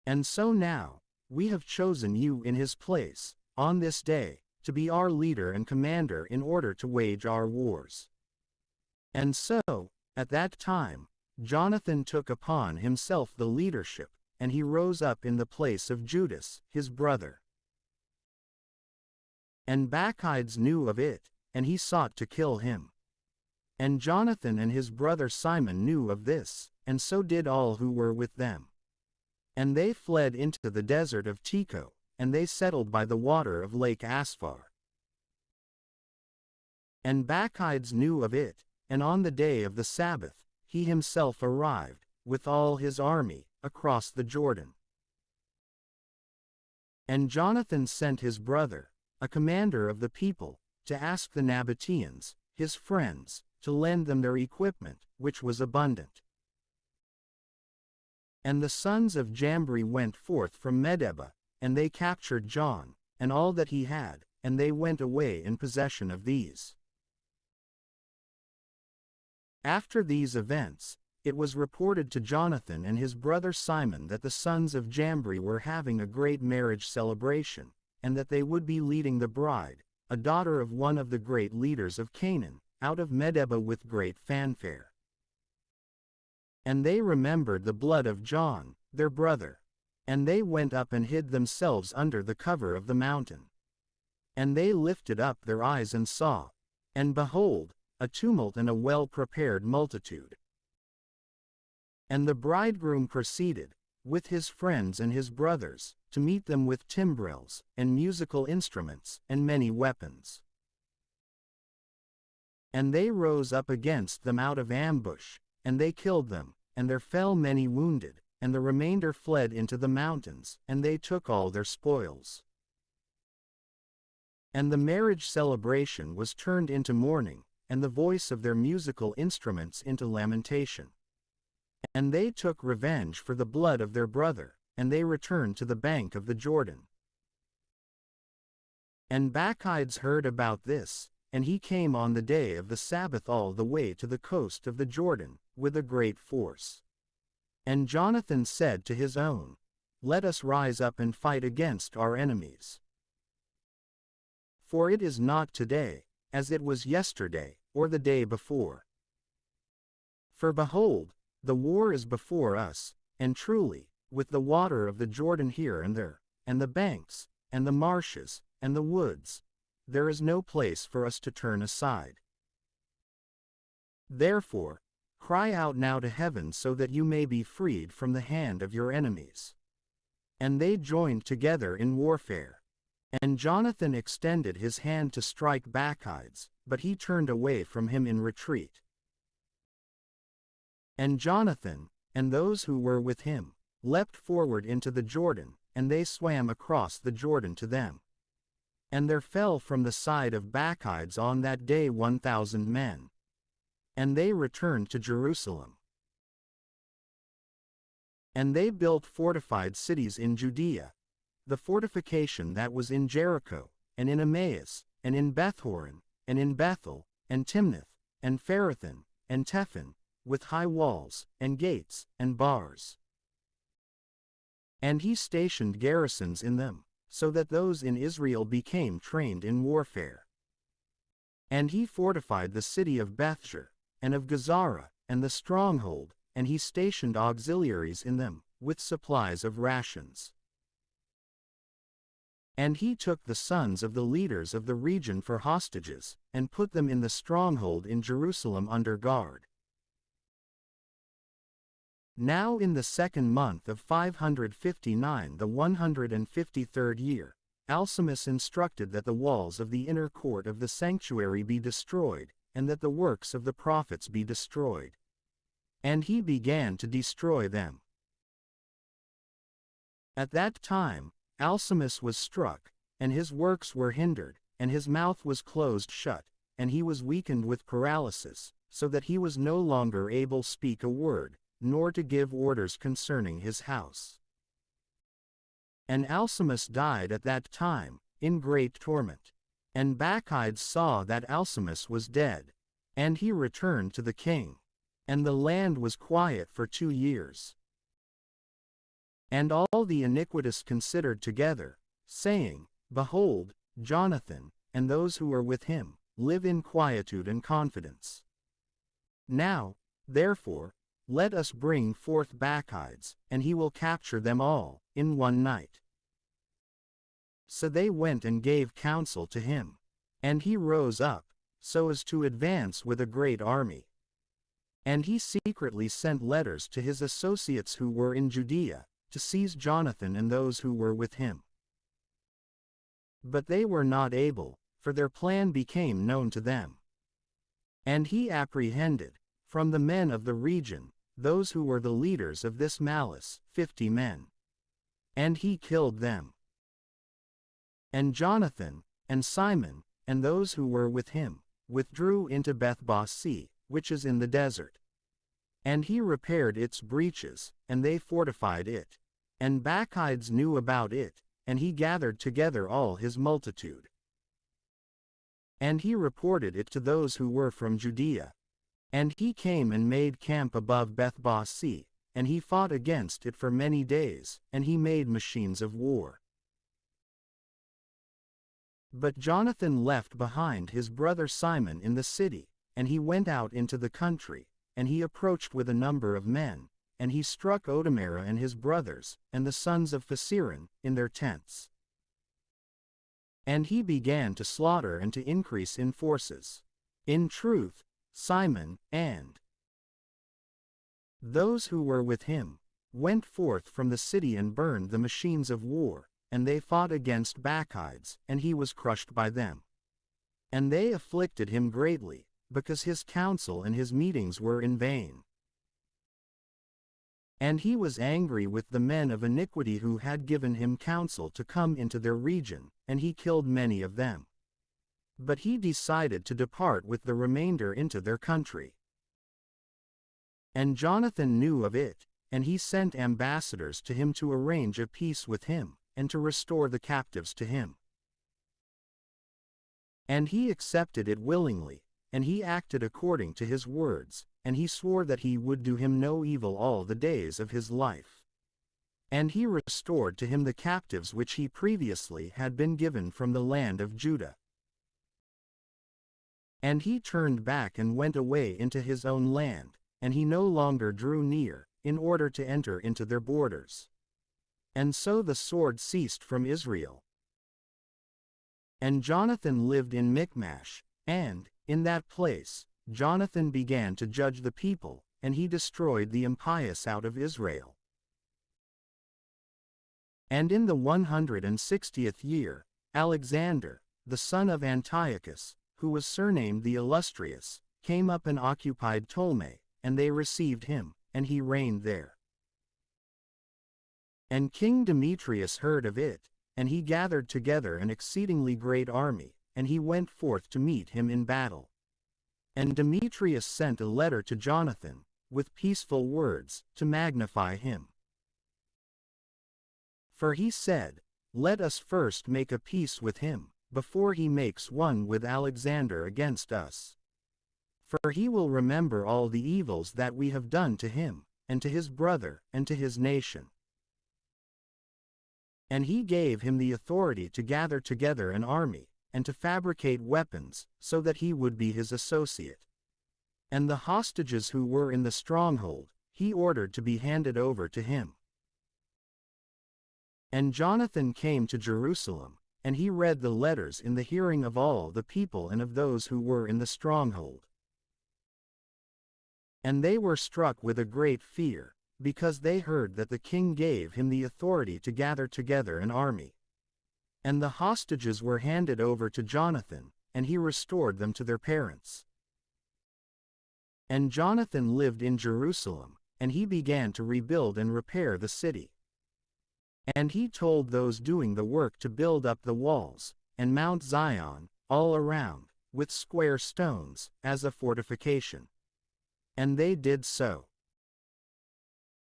And so now, we have chosen you in his place, on this day, to be our leader and commander in order to wage our wars. And so, at that time, Jonathan took upon himself the leadership, and he rose up in the place of Judas, his brother. And Bacchides knew of it, and he sought to kill him. And Jonathan and his brother Simon knew of this, and so did all who were with them. And they fled into the desert of Tekoa, and they settled by the water of Lake Asphar. And Bacchides knew of it, and on the day of the Sabbath, he himself arrived, with all his army, across the Jordan. And Jonathan sent his brother, a commander of the people, to ask the Nabateans, his friends, to lend them their equipment, which was abundant. And the sons of Jambri went forth from Medeba, and they captured John, and all that he had, and they went away in possession of these. After these events, it was reported to Jonathan and his brother Simon that the sons of Jambri were having a great marriage celebration, and that they would be leading the bride, a daughter of one of the great leaders of Canaan, out of Medeba with great fanfare. And they remembered the blood of John, their brother. And they went up and hid themselves under the cover of the mountain. And they lifted up their eyes and saw, and behold, a tumult and a well-prepared multitude. And the bridegroom proceeded, with his friends and his brothers, to meet them with timbrels, and musical instruments, and many weapons. And they rose up against them out of ambush, and they killed them, and there fell many wounded, and the remainder fled into the mountains, and they took all their spoils. And the marriage celebration was turned into mourning, and the voice of their musical instruments into lamentation. And they took revenge for the blood of their brother, and they returned to the bank of the Jordan. And Bacchides heard about this, and he came on the day of the Sabbath all the way to the coast of the Jordan, with a great force. And Jonathan said to his own, Let us rise up and fight against our enemies. For it is not today, as it was yesterday, or the day before. For behold, the war is before us, and truly, with the water of the Jordan here and there, and the banks, and the marshes, and the woods, there is no place for us to turn aside. Therefore, cry out now to heaven so that you may be freed from the hand of your enemies. And they joined together in warfare. And Jonathan extended his hand to strike Bacchides, but he turned away from him in retreat. And Jonathan, and those who were with him, leapt forward into the Jordan, and they swam across the Jordan to them. And there fell from the side of Bacchides on that day 1,000 men. And they returned to Jerusalem. And they built fortified cities in Judea, the fortification that was in Jericho, and in Emmaus, and in Bethhoron, and in Bethel, and Timnath, and Pharathan, and Tephan, with high walls, and gates, and bars. And he stationed garrisons in them, so that those in Israel became trained in warfare. And he fortified the city of Bethshur, and of Gazara, and the stronghold, and he stationed auxiliaries in them, with supplies of rations. And he took the sons of the leaders of the region for hostages, and put them in the stronghold in Jerusalem under guard. Now in the 2nd month of 559, the 153rd year, Alcimus instructed that the walls of the inner court of the sanctuary be destroyed, and that the works of the prophets be destroyed. And he began to destroy them. At that time, Alcimus was struck, and his works were hindered, and his mouth was closed shut, and he was weakened with paralysis, so that he was no longer able to speak a word, nor to give orders concerning his house. And Alcimus died at that time, in great torment. And Bacchides saw that Alcimus was dead, and he returned to the king. And the land was quiet for 2 years. And all the iniquitous considered together, saying, Behold, Jonathan, and those who are with him, live in quietude and confidence. Now, therefore, let us bring forth Bacchides, and he will capture them all, in one night. So they went and gave counsel to him. And he rose up, so as to advance with a great army. And he secretly sent letters to his associates who were in Judea, to seize Jonathan and those who were with him. But they were not able, for their plan became known to them. And he apprehended, from the men of the region, those who were the leaders of this malice, 50 men. And he killed them. And Jonathan, and Simon, and those who were with him, withdrew into Bethbasi, which is in the desert. And he repaired its breaches, and they fortified it. And Bacchides knew about it, and he gathered together all his multitude. And he reported it to those who were from Judea. And he came and made camp above Bethbasi, and he fought against it for many days, and he made machines of war. But Jonathan left behind his brother Simon in the city, and he went out into the country, and he approached with a number of men, and he struck Otamara and his brothers, and the sons of Phaseron, in their tents. And he began to slaughter and to increase in forces. In truth, Simon, and those who were with him, went forth from the city and burned the machines of war, and they fought against Bacchides, and he was crushed by them. And they afflicted him greatly, because his counsel and his meetings were in vain. And he was angry with the men of iniquity who had given him counsel to come into their region, and he killed many of them. But he decided to depart with the remainder into their country. And Jonathan knew of it, and he sent ambassadors to him to arrange a peace with him, and to restore the captives to him. And he accepted it willingly, and he acted according to his words, and he swore that he would do him no evil all the days of his life. And he restored to him the captives which he previously had been given from the land of Judah. And he turned back and went away into his own land, and he no longer drew near, in order to enter into their borders. And so the sword ceased from Israel. And Jonathan lived in Michmash, and, in that place, Jonathan began to judge the people, and he destroyed the impious out of Israel. And in the 160th year, Alexander, the son of Antiochus, who was surnamed the Illustrious, came up and occupied Ptolemy, and they received him, and he reigned there. And King Demetrius heard of it, and he gathered together an exceedingly great army, and he went forth to meet him in battle. And Demetrius sent a letter to Jonathan, with peaceful words, to magnify him. For he said, "Let us first make a peace with him, before he makes one with Alexander against us. For he will remember all the evils that we have done to him, and to his brother, and to his nation." And he gave him the authority to gather together an army, and to fabricate weapons, so that he would be his associate. And the hostages who were in the stronghold, he ordered to be handed over to him. And Jonathan came to Jerusalem, and he read the letters in the hearing of all the people and of those who were in the stronghold. And they were struck with a great fear, because they heard that the king gave him the authority to gather together an army. And the hostages were handed over to Jonathan, and he restored them to their parents. And Jonathan lived in Jerusalem, and he began to rebuild and repair the city. And he told those doing the work to build up the walls, and Mount Zion, all around, with square stones, as a fortification. And they did so.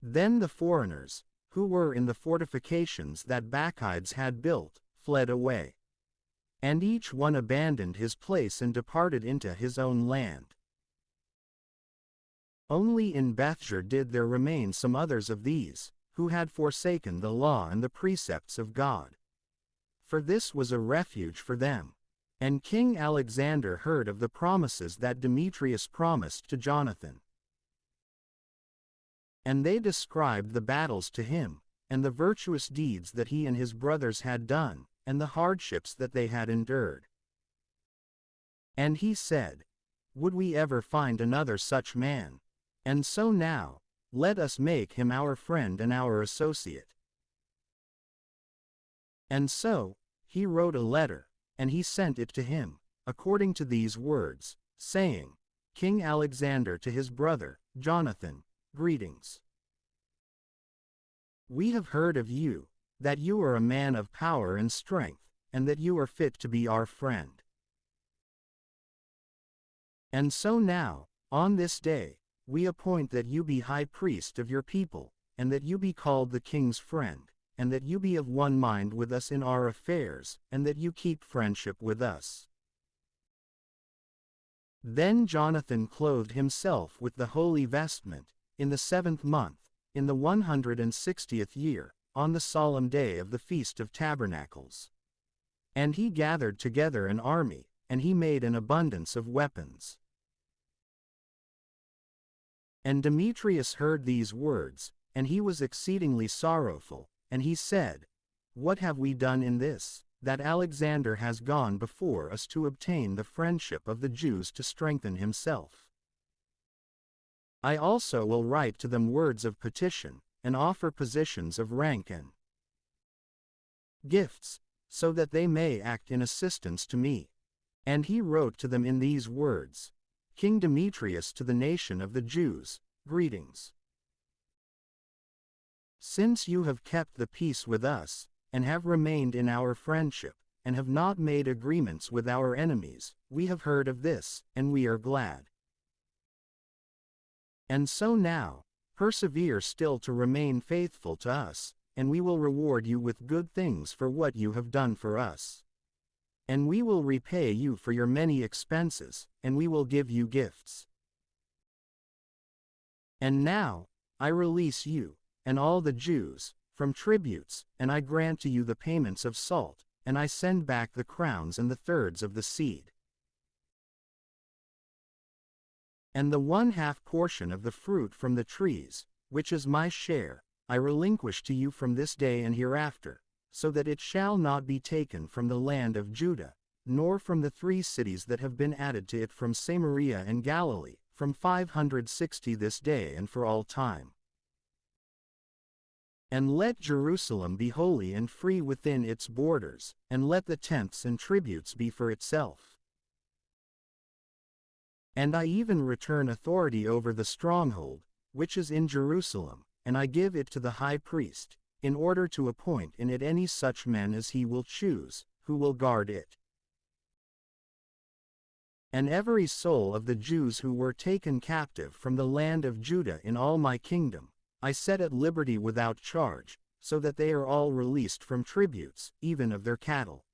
Then the foreigners, who were in the fortifications that Bacchides had built, fled away. And each one abandoned his place and departed into his own land. Only in Bethjar did there remain some others of these, who had forsaken the law and the precepts of God. For this was a refuge for them. And King Alexander heard of the promises that Demetrius promised to Jonathan. And they described the battles to him, and the virtuous deeds that he and his brothers had done, and the hardships that they had endured. And he said, "Would we ever find another such man? And so now, let us make him our friend and our associate." And so, he wrote a letter, and he sent it to him, according to these words, saying, "King Alexander to his brother, Jonathan, greetings. We have heard of you, that you are a man of power and strength, and that you are fit to be our friend. And so now, on this day, we appoint that you be high priest of your people, and that you be called the king's friend, and that you be of one mind with us in our affairs, and that you keep friendship with us." Then Jonathan clothed himself with the holy vestment, in the 7th month, in the 160th year, on the solemn day of the Feast of Tabernacles. And he gathered together an army, and he made an abundance of weapons. And Demetrius heard these words, and he was exceedingly sorrowful, and he said, "What have we done in this, that Alexander has gone before us to obtain the friendship of the Jews to strengthen himself? I also will write to them words of petition, and offer positions of rank and gifts, so that they may act in assistance to me." And he wrote to them in these words, "King Demetrius to the nation of the Jews, greetings. Since you have kept the peace with us, and have remained in our friendship, and have not made agreements with our enemies, we have heard of this, and we are glad. And so now, persevere still to remain faithful to us, and we will reward you with good things for what you have done for us. And we will repay you for your many expenses, and we will give you gifts. And now, I release you, and all the Jews, from tributes, and I grant to you the payments of salt, and I send back the crowns and the thirds of the seed. And the 1/2 portion of the fruit from the trees, which is my share, I relinquish to you from this day and hereafter, so that it shall not be taken from the land of Judah, nor from the 3 cities that have been added to it from Samaria and Galilee, from 560 this day and for all time. And let Jerusalem be holy and free within its borders, and let the tenths and tributes be for itself. And I even return authority over the stronghold, which is in Jerusalem, and I give it to the high priest, in order to appoint in it any such men as he will choose, who will guard it. And every soul of the Jews who were taken captive from the land of Judah in all my kingdom, I set at liberty without charge, so that they are all released from tributes, even of their cattle.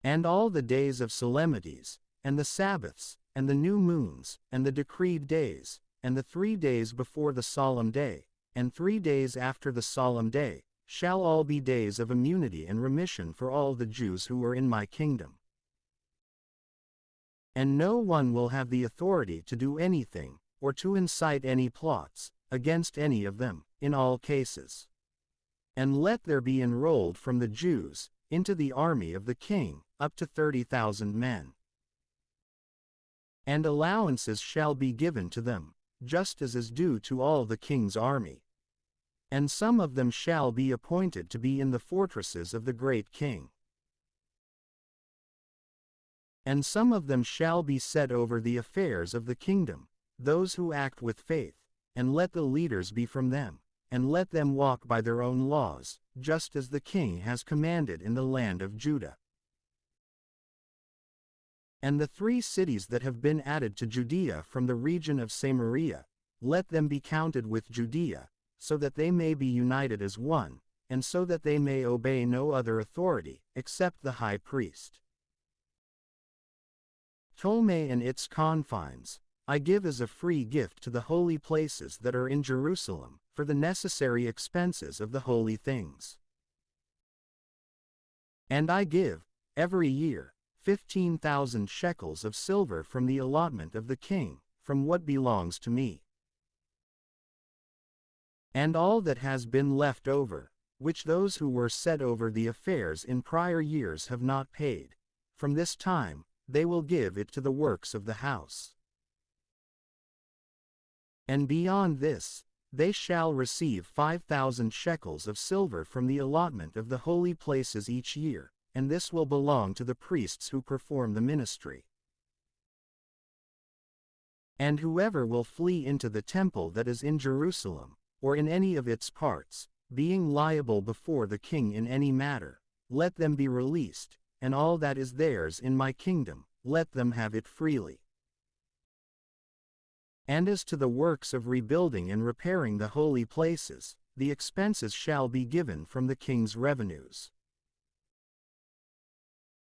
And all the days of solemnities, and the Sabbaths, and the new moons, and the decreed days, and the 3 days before the solemn day, and 3 days after the solemn day, shall all be days of immunity and remission for all the Jews who are in my kingdom. And no one will have the authority to do anything, or to incite any plots, against any of them, in all cases. And let there be enrolled from the Jews, into the army of the king, up to 30,000 men. And allowances shall be given to them, just as is due to all the king's army. And some of them shall be appointed to be in the fortresses of the great king. And some of them shall be set over the affairs of the kingdom, those who act with faith, and let the leaders be from them, and let them walk by their own laws, just as the king has commanded in the land of Judah. And the 3 cities that have been added to Judea from the region of Samaria, let them be counted with Judea, so that they may be united as one, and so that they may obey no other authority, except the high priest. Ptolemy and its confines, I give as a free gift to the holy places that are in Jerusalem, for the necessary expenses of the holy things. And I give, every year, 15,000 shekels of silver from the allotment of the king, from what belongs to me. And all that has been left over, which those who were set over the affairs in prior years have not paid, from this time, they will give it to the works of the house. And beyond this, they shall receive 5,000 shekels of silver from the allotment of the holy places each year, and this will belong to the priests who perform the ministry. And whoever will flee into the temple that is in Jerusalem, or in any of its parts, being liable before the king in any matter, let them be released, and all that is theirs in my kingdom, let them have it freely. And as to the works of rebuilding and repairing the holy places, the expenses shall be given from the king's revenues.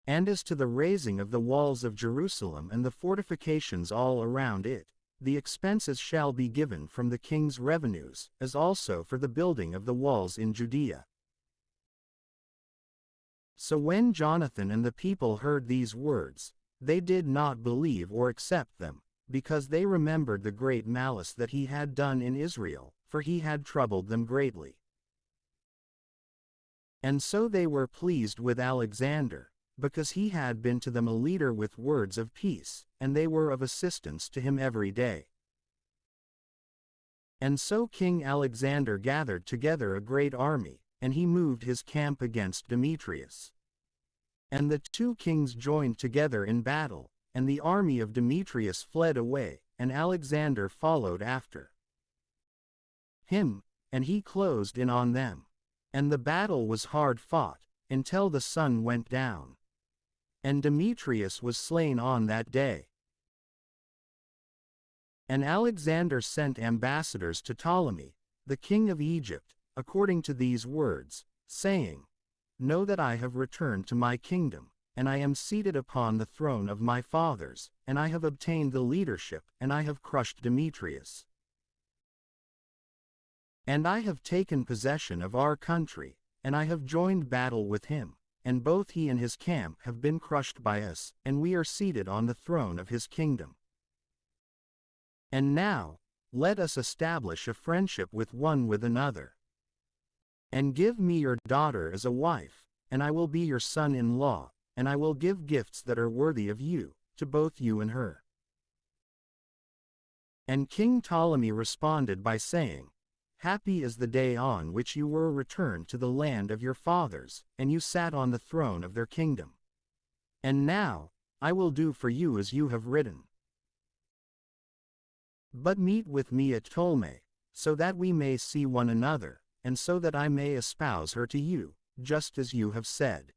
And as to the raising of the walls of Jerusalem and the fortifications all around it, the expenses shall be given from the king's revenues, as also for the building of the walls in Judea. So when Jonathan and the people heard these words, they did not believe or accept them, because they remembered the great malice that he had done in Israel, for he had troubled them greatly. And so they were pleased with Alexander, because he had been to them a leader with words of peace, and they were of assistance to him every day. And so King Alexander gathered together a great army, and he moved his camp against Demetrius. And the 2 kings joined together in battle, and the army of Demetrius fled away, and Alexander followed after him, and he closed in on them. And the battle was hard fought, until the sun went down. And Demetrius was slain on that day. And Alexander sent ambassadors to Ptolemy, the king of Egypt, according to these words, saying, Know that I have returned to my kingdom, and I am seated upon the throne of my fathers, and I have obtained the leadership, and I have crushed Demetrius. And I have taken possession of our country, and I have joined battle with him, and both he and his camp have been crushed by us, and we are seated on the throne of his kingdom. And now, let us establish a friendship with one with another. And give me your daughter as a wife, and I will be your son-in-law, and I will give gifts that are worthy of you, to both you and her. And King Ptolemy responded by saying, Happy is the day on which you were returned to the land of your fathers, and you sat on the throne of their kingdom. And now, I will do for you as you have written. But meet with me at Ptolemy, so that we may see one another, and so that I may espouse her to you, just as you have said."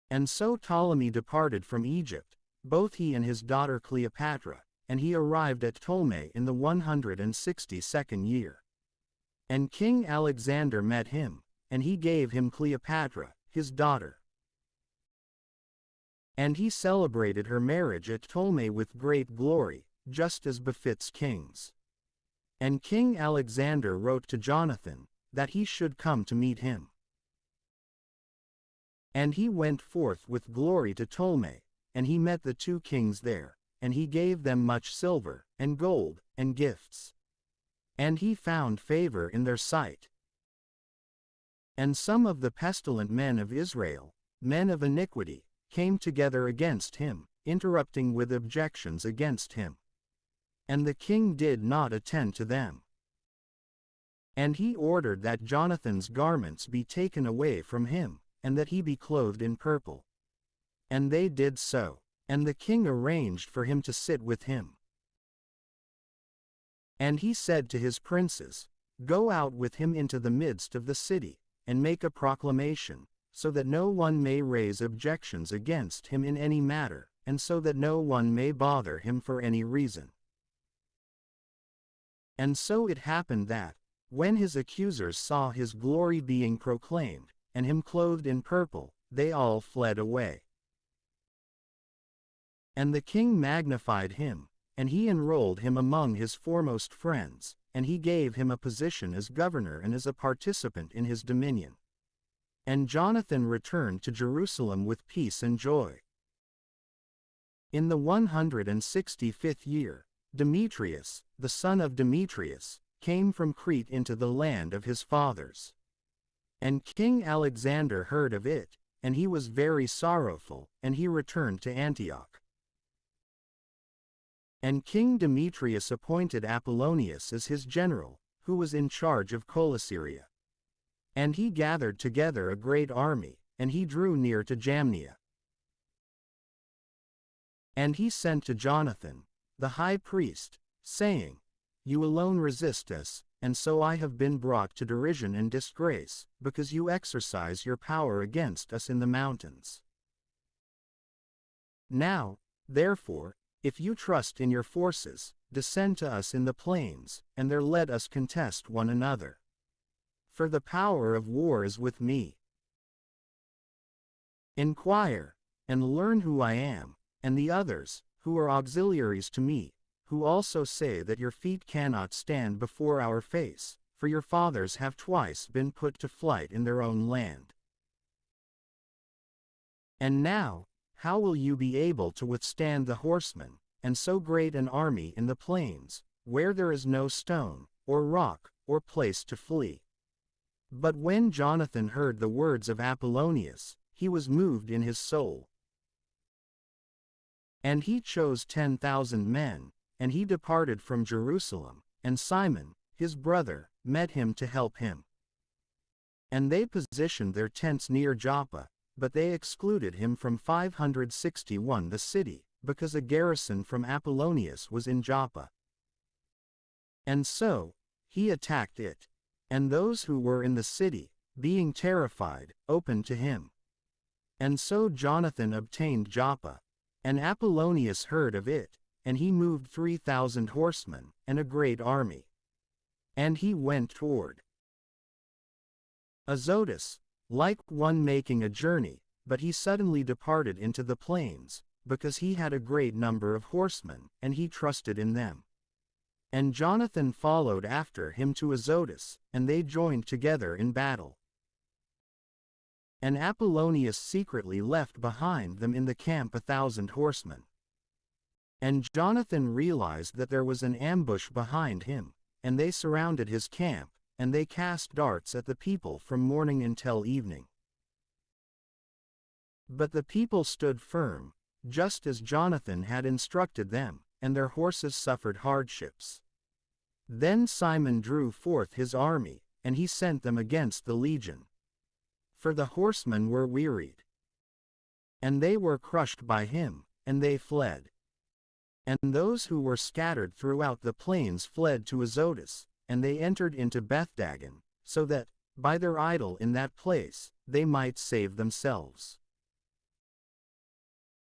And so Ptolemy departed from Egypt, both he and his daughter Cleopatra, and he arrived at Ptolemy in the 162nd year. And King Alexander met him, and he gave him Cleopatra, his daughter. And he celebrated her marriage at Ptolemy with great glory, just as befits kings. And King Alexander wrote to Jonathan, that he should come to meet him. And he went forth with glory to Ptolemy, and he met the two kings there, and he gave them much silver, and gold, and gifts. And he found favor in their sight. And some of the pestilent men of Israel, men of iniquity, came together against him, interrupting with objections against him. And the king did not attend to them. And he ordered that Jonathan's garments be taken away from him, and that he be clothed in purple. And they did so, and the king arranged for him to sit with him. And he said to his princes, "Go out with him into the midst of the city, and make a proclamation, so that no one may raise objections against him in any matter, and so that no one may bother him for any reason." And so it happened that, when his accusers saw his glory being proclaimed, and him clothed in purple, they all fled away. And the king magnified him, and he enrolled him among his foremost friends, and he gave him a position as governor and as a participant in his dominion. And Jonathan returned to Jerusalem with peace and joy. In the 165th year, Demetrius, the son of Demetrius, came from Crete into the land of his fathers. And King Alexander heard of it, and he was very sorrowful, and he returned to Antioch. And King Demetrius appointed Apollonius as his general, who was in charge of Coelesyria. And he gathered together a great army, and he drew near to Jamnia. And he sent to Jonathan, the high priest, saying, "You alone resist us, and so I have been brought to derision and disgrace, because you exercise your power against us in the mountains. Now, therefore, if you trust in your forces, descend to us in the plains, and there let us contest one another. For the power of war is with me. Inquire, and learn who I am, and the others, who are auxiliaries to me, who also say that your feet cannot stand before our face, for your fathers have twice been put to flight in their own land. And now, how will you be able to withstand the horsemen, and so great an army in the plains, where there is no stone, or rock, or place to flee?" But when Jonathan heard the words of Apollonius, he was moved in his soul. And he chose 10,000 men, and he departed from Jerusalem, and Simon, his brother, met him to help him. And they positioned their tents near Joppa, but they excluded him from 561 the city, because a garrison from Apollonius was in Joppa. And so, he attacked it, and those who were in the city, being terrified, opened to him. And so Jonathan obtained Joppa, and Apollonius heard of it, and he moved 3,000 horsemen, and a great army. And he went toward Azotus, like one making a journey, but he suddenly departed into the plains, because he had a great number of horsemen, and he trusted in them. And Jonathan followed after him to Azotus, and they joined together in battle. And Apollonius secretly left behind them in the camp 1,000 horsemen. And Jonathan realized that there was an ambush behind him, and they surrounded his camp, and they cast darts at the people from morning until evening. But the people stood firm, just as Jonathan had instructed them, and their horses suffered hardships. Then Simon drew forth his army, and he sent them against the legion. For the horsemen were wearied. And they were crushed by him, and they fled. And those who were scattered throughout the plains fled to Azotus, and they entered into Bethdagon, so that, by their idol in that place, they might save themselves.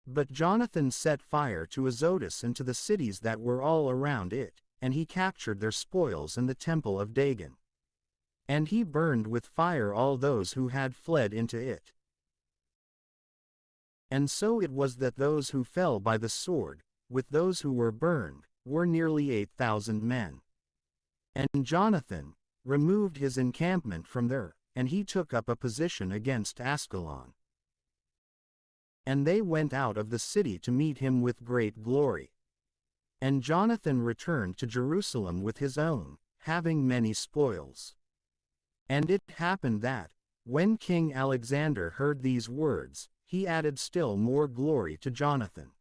But Jonathan set fire to Azotus and to the cities that were all around it, and he captured their spoils and the temple of Dagon. And he burned with fire all those who had fled into it. And so it was that those who fell by the sword, with those who were burned, were nearly 8,000 men. And Jonathan removed his encampment from there, and he took up a position against Askelon. And they went out of the city to meet him with great glory. And Jonathan returned to Jerusalem with his own, having many spoils. And it happened that, when King Alexander heard these words, he added still more glory to Jonathan.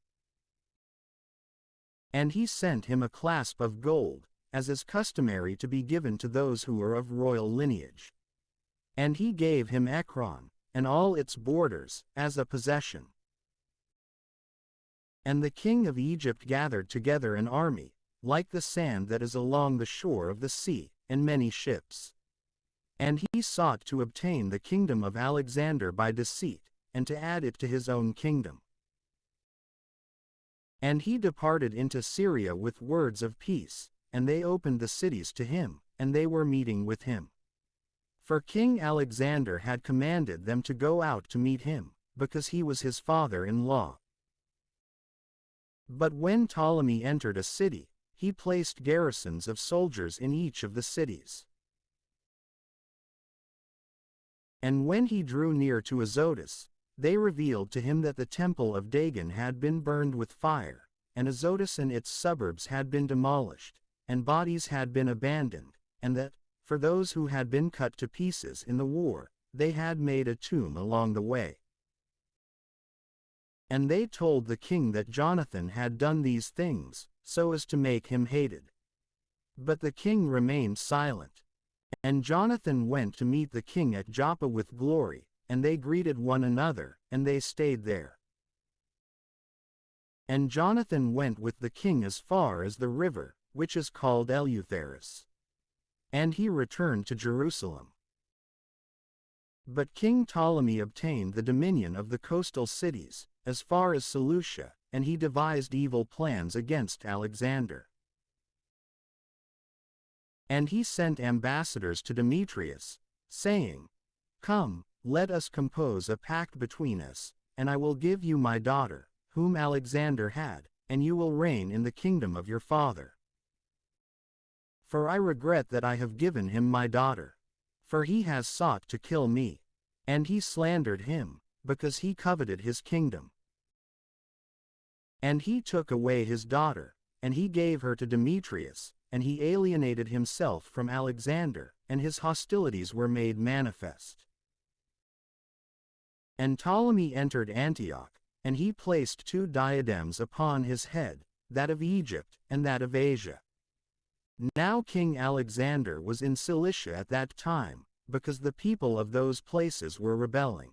And he sent him a clasp of gold, as is customary to be given to those who are of royal lineage. And he gave him Ekron, and all its borders, as a possession. And the king of Egypt gathered together an army, like the sand that is along the shore of the sea, and many ships. And he sought to obtain the kingdom of Alexander by deceit, and to add it to his own kingdom. And he departed into Syria with words of peace, and they opened the cities to him, and they were meeting with him. For King Alexander had commanded them to go out to meet him, because he was his father-in-law. But when Ptolemy entered a city, he placed garrisons of soldiers in each of the cities. And when he drew near to Azotus, they revealed to him that the temple of Dagon had been burned with fire, and Azotus and its suburbs had been demolished, and bodies had been abandoned, and that, for those who had been cut to pieces in the war, they had made a tomb along the way. And they told the king that Jonathan had done these things, so as to make him hated. But the king remained silent. And Jonathan went to meet the king at Joppa with glory, and they greeted one another, and they stayed there. And Jonathan went with the king as far as the river, which is called Eleutherus. And he returned to Jerusalem. But King Ptolemy obtained the dominion of the coastal cities, as far as Seleucia, and he devised evil plans against Alexander. And he sent ambassadors to Demetrius, saying, "Come, let us compose a pact between us, and I will give you my daughter, whom Alexander had, and you will reign in the kingdom of your father. For I regret that I have given him my daughter. For he has sought to kill me. And he slandered him, because he coveted his kingdom. And he took away his daughter, and he gave her to Demetrius, and he alienated himself from Alexander, and his hostilities were made manifest. And Ptolemy entered Antioch, and he placed 2 diadems upon his head, that of Egypt, and that of Asia. Now King Alexander was in Cilicia at that time, because the people of those places were rebelling.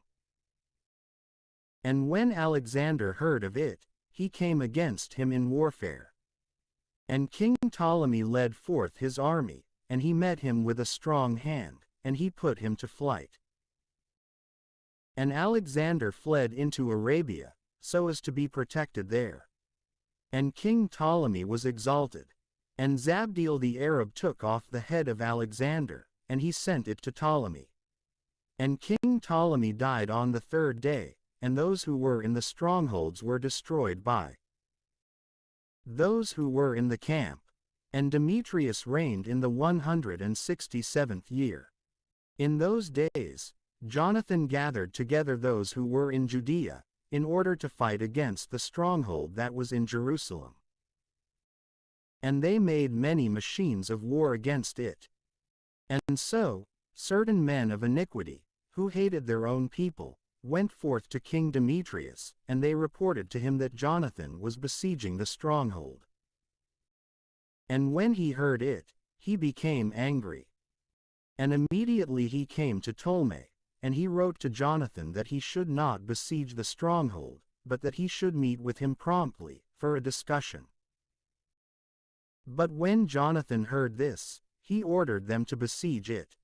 And when Alexander heard of it, he came against him in warfare. And King Ptolemy led forth his army, and he met him with a strong hand, and he put him to flight. And Alexander fled into Arabia, so as to be protected there. And King Ptolemy was exalted. And Zabdiel the Arab took off the head of Alexander, and he sent it to Ptolemy. And King Ptolemy died on the 3rd day, and those who were in the strongholds were destroyed by those who were in the camp. And Demetrius reigned in the 167th year. In those days, Jonathan gathered together those who were in Judea, in order to fight against the stronghold that was in Jerusalem. And they made many machines of war against it. And so, certain men of iniquity, who hated their own people, went forth to King Demetrius, and they reported to him that Jonathan was besieging the stronghold. And when he heard it, he became angry. And immediately he came to Ptolemy, and he wrote to Jonathan that he should not besiege the stronghold, but that he should meet with him promptly, for a discussion. But when Jonathan heard this, he ordered them to besiege it.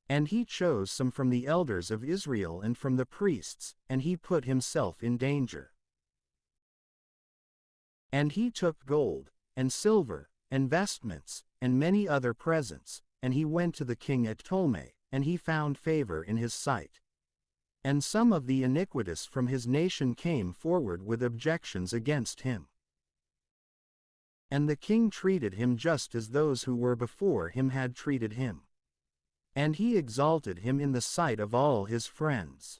And he chose some from the elders of Israel and from the priests, and he put himself in danger. And he took gold, and silver, and vestments, and many other presents, and he went to the king at Ptolemy, and he found favor in his sight. And some of the iniquitous from his nation came forward with objections against him. And the king treated him just as those who were before him had treated him. And he exalted him in the sight of all his friends.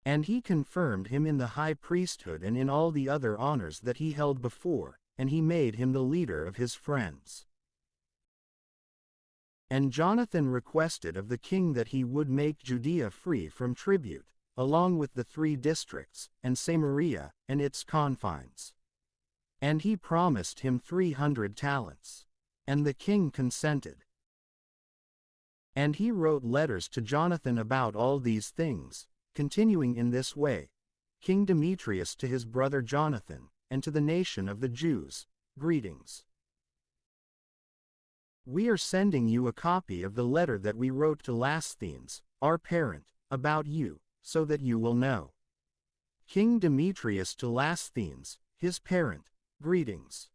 And he confirmed him in the high priesthood and in all the other honors that he held before, and he made him the leader of his friends. And Jonathan requested of the king that he would make Judea free from tribute, along with the 3 districts, and Samaria, and its confines. And he promised him 300 talents. And the king consented. And he wrote letters to Jonathan about all these things, continuing in this way: King Demetrius to his brother Jonathan, and to the nation of the Jews, greetings. We are sending you a copy of the letter that we wrote to Lasthenes, our parent, about you, so that you will know. King Demetrius to Lasthenes, his parent, greetings.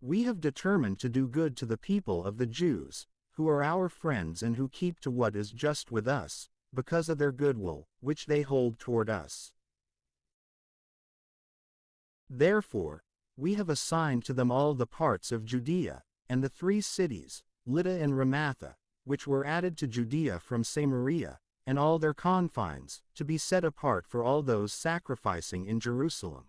We have determined to do good to the people of the Jews, who are our friends and who keep to what is just with us, because of their goodwill, which they hold toward us. Therefore, we have assigned to them all the parts of Judea, and the 3 cities, Lydda and Ramatha, which were added to Judea from Samaria, and all their confines, to be set apart for all those sacrificing in Jerusalem.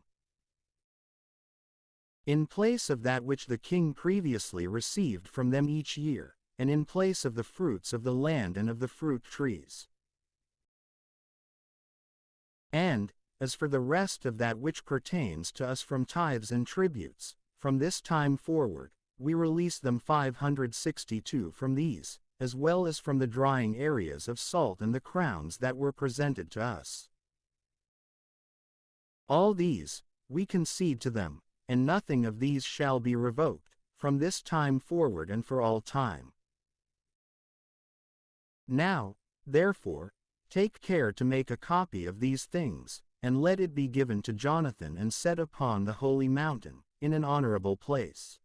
In place of that which the king previously received from them each year, and in place of the fruits of the land and of the fruit trees. And, as for the rest of that which pertains to us from tithes and tributes, from this time forward, we release them 562 from these, as well as from the drying areas of salt and the crowns that were presented to us. All these, we concede to them, and nothing of these shall be revoked, from this time forward and for all time. Now, therefore, take care to make a copy of these things, and let it be given to Jonathan and set upon the holy mountain, in an honorable place.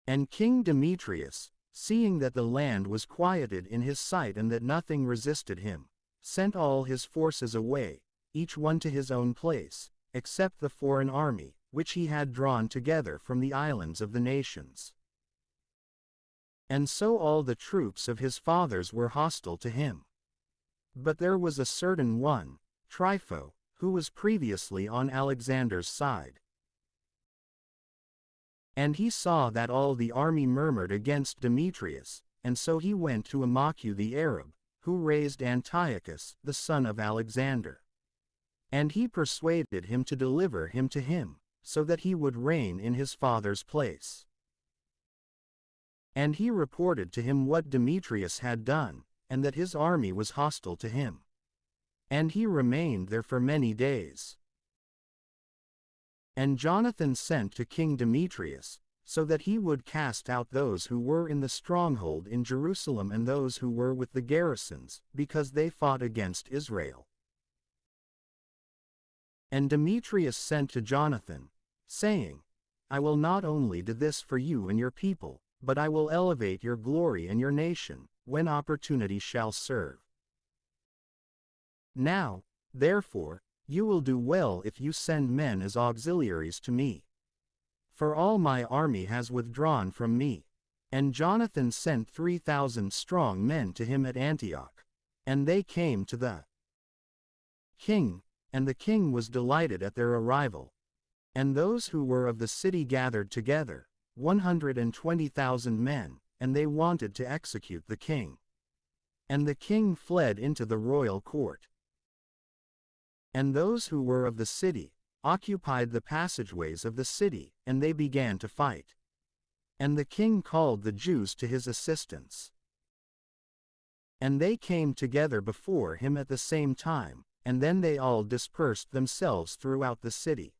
And King Demetrius, seeing that the land was quieted in his sight and that nothing resisted him, sent all his forces away, each one to his own place, except the foreign army, which he had drawn together from the islands of the nations. And so all the troops of his fathers were hostile to him. But there was a certain one, Trypho, who was previously on Alexander's side. And he saw that all the army murmured against Demetrius, and so he went to Amachu the Arab, who raised Antiochus, the son of Alexander. And he persuaded him to deliver him to him, so that he would reign in his father's place. And he reported to him what Demetrius had done, and that his army was hostile to him. And he remained there for many days. And Jonathan sent to King Demetrius, so that he would cast out those who were in the stronghold in Jerusalem and those who were with the garrisons, because they fought against Israel. And Demetrius sent to Jonathan, saying, I will not only do this for you and your people, but I will elevate your glory and your nation, when opportunity shall serve. Now, therefore, you will do well if you send men as auxiliaries to me. For all my army has withdrawn from me. And Jonathan sent 3,000 strong men to him at Antioch. And they came to the king, and the king was delighted at their arrival. And those who were of the city gathered together, 120,000 men, and they wanted to execute the king. And the king fled into the royal court. And those who were of the city occupied the passageways of the city, and they began to fight. And the king called the Jews to his assistance. And they came together before him at the same time, and then they all dispersed themselves throughout the city.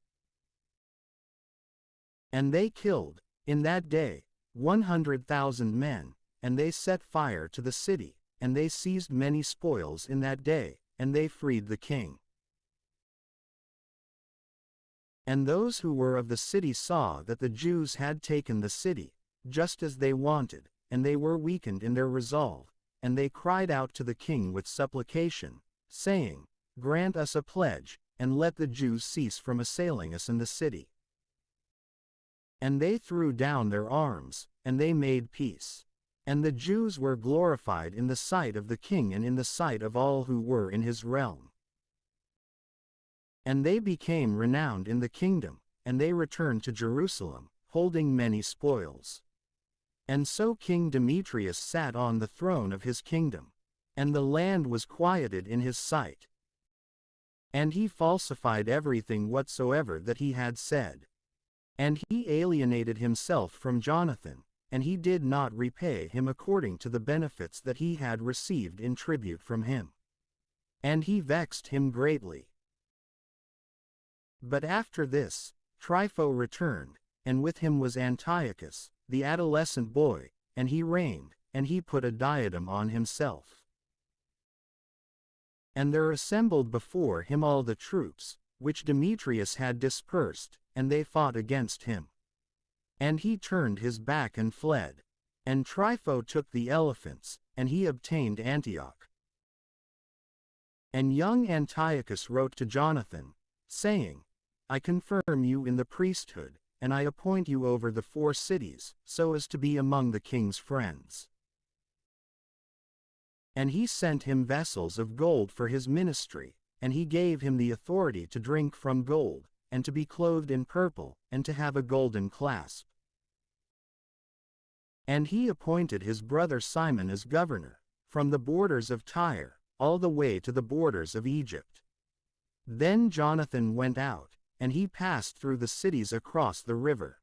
And they killed, in that day, 100,000 men, and they set fire to the city, and they seized many spoils in that day, and they freed the king. And those who were of the city saw that the Jews had taken the city, just as they wanted, and they were weakened in their resolve, and they cried out to the king with supplication, saying, Grant us a pledge, and let the Jews cease from assailing us in the city. And they threw down their arms, and they made peace. And the Jews were glorified in the sight of the king and in the sight of all who were in his realm. And they became renowned in the kingdom, and they returned to Jerusalem, holding many spoils. And so King Demetrius sat on the throne of his kingdom, and the land was quieted in his sight. And he falsified everything whatsoever that he had said. And he alienated himself from Jonathan, and he did not repay him according to the benefits that he had received in tribute from him. And he vexed him greatly. But after this, Trypho returned, and with him was Antiochus, the adolescent boy, and he reigned, and he put a diadem on himself. And there assembled before him all the troops, which Demetrius had dispersed, and they fought against him. And he turned his back and fled. And Trypho took the elephants, and he obtained Antioch. And young Antiochus wrote to Jonathan, saying, I confirm you in the priesthood, and I appoint you over the 4 cities, so as to be among the king's friends. And he sent him vessels of gold for his ministry, and he gave him the authority to drink from gold, and to be clothed in purple, and to have a golden clasp. And he appointed his brother Simon as governor, from the borders of Tyre, all the way to the borders of Egypt. Then Jonathan went out, and he passed through the cities across the river.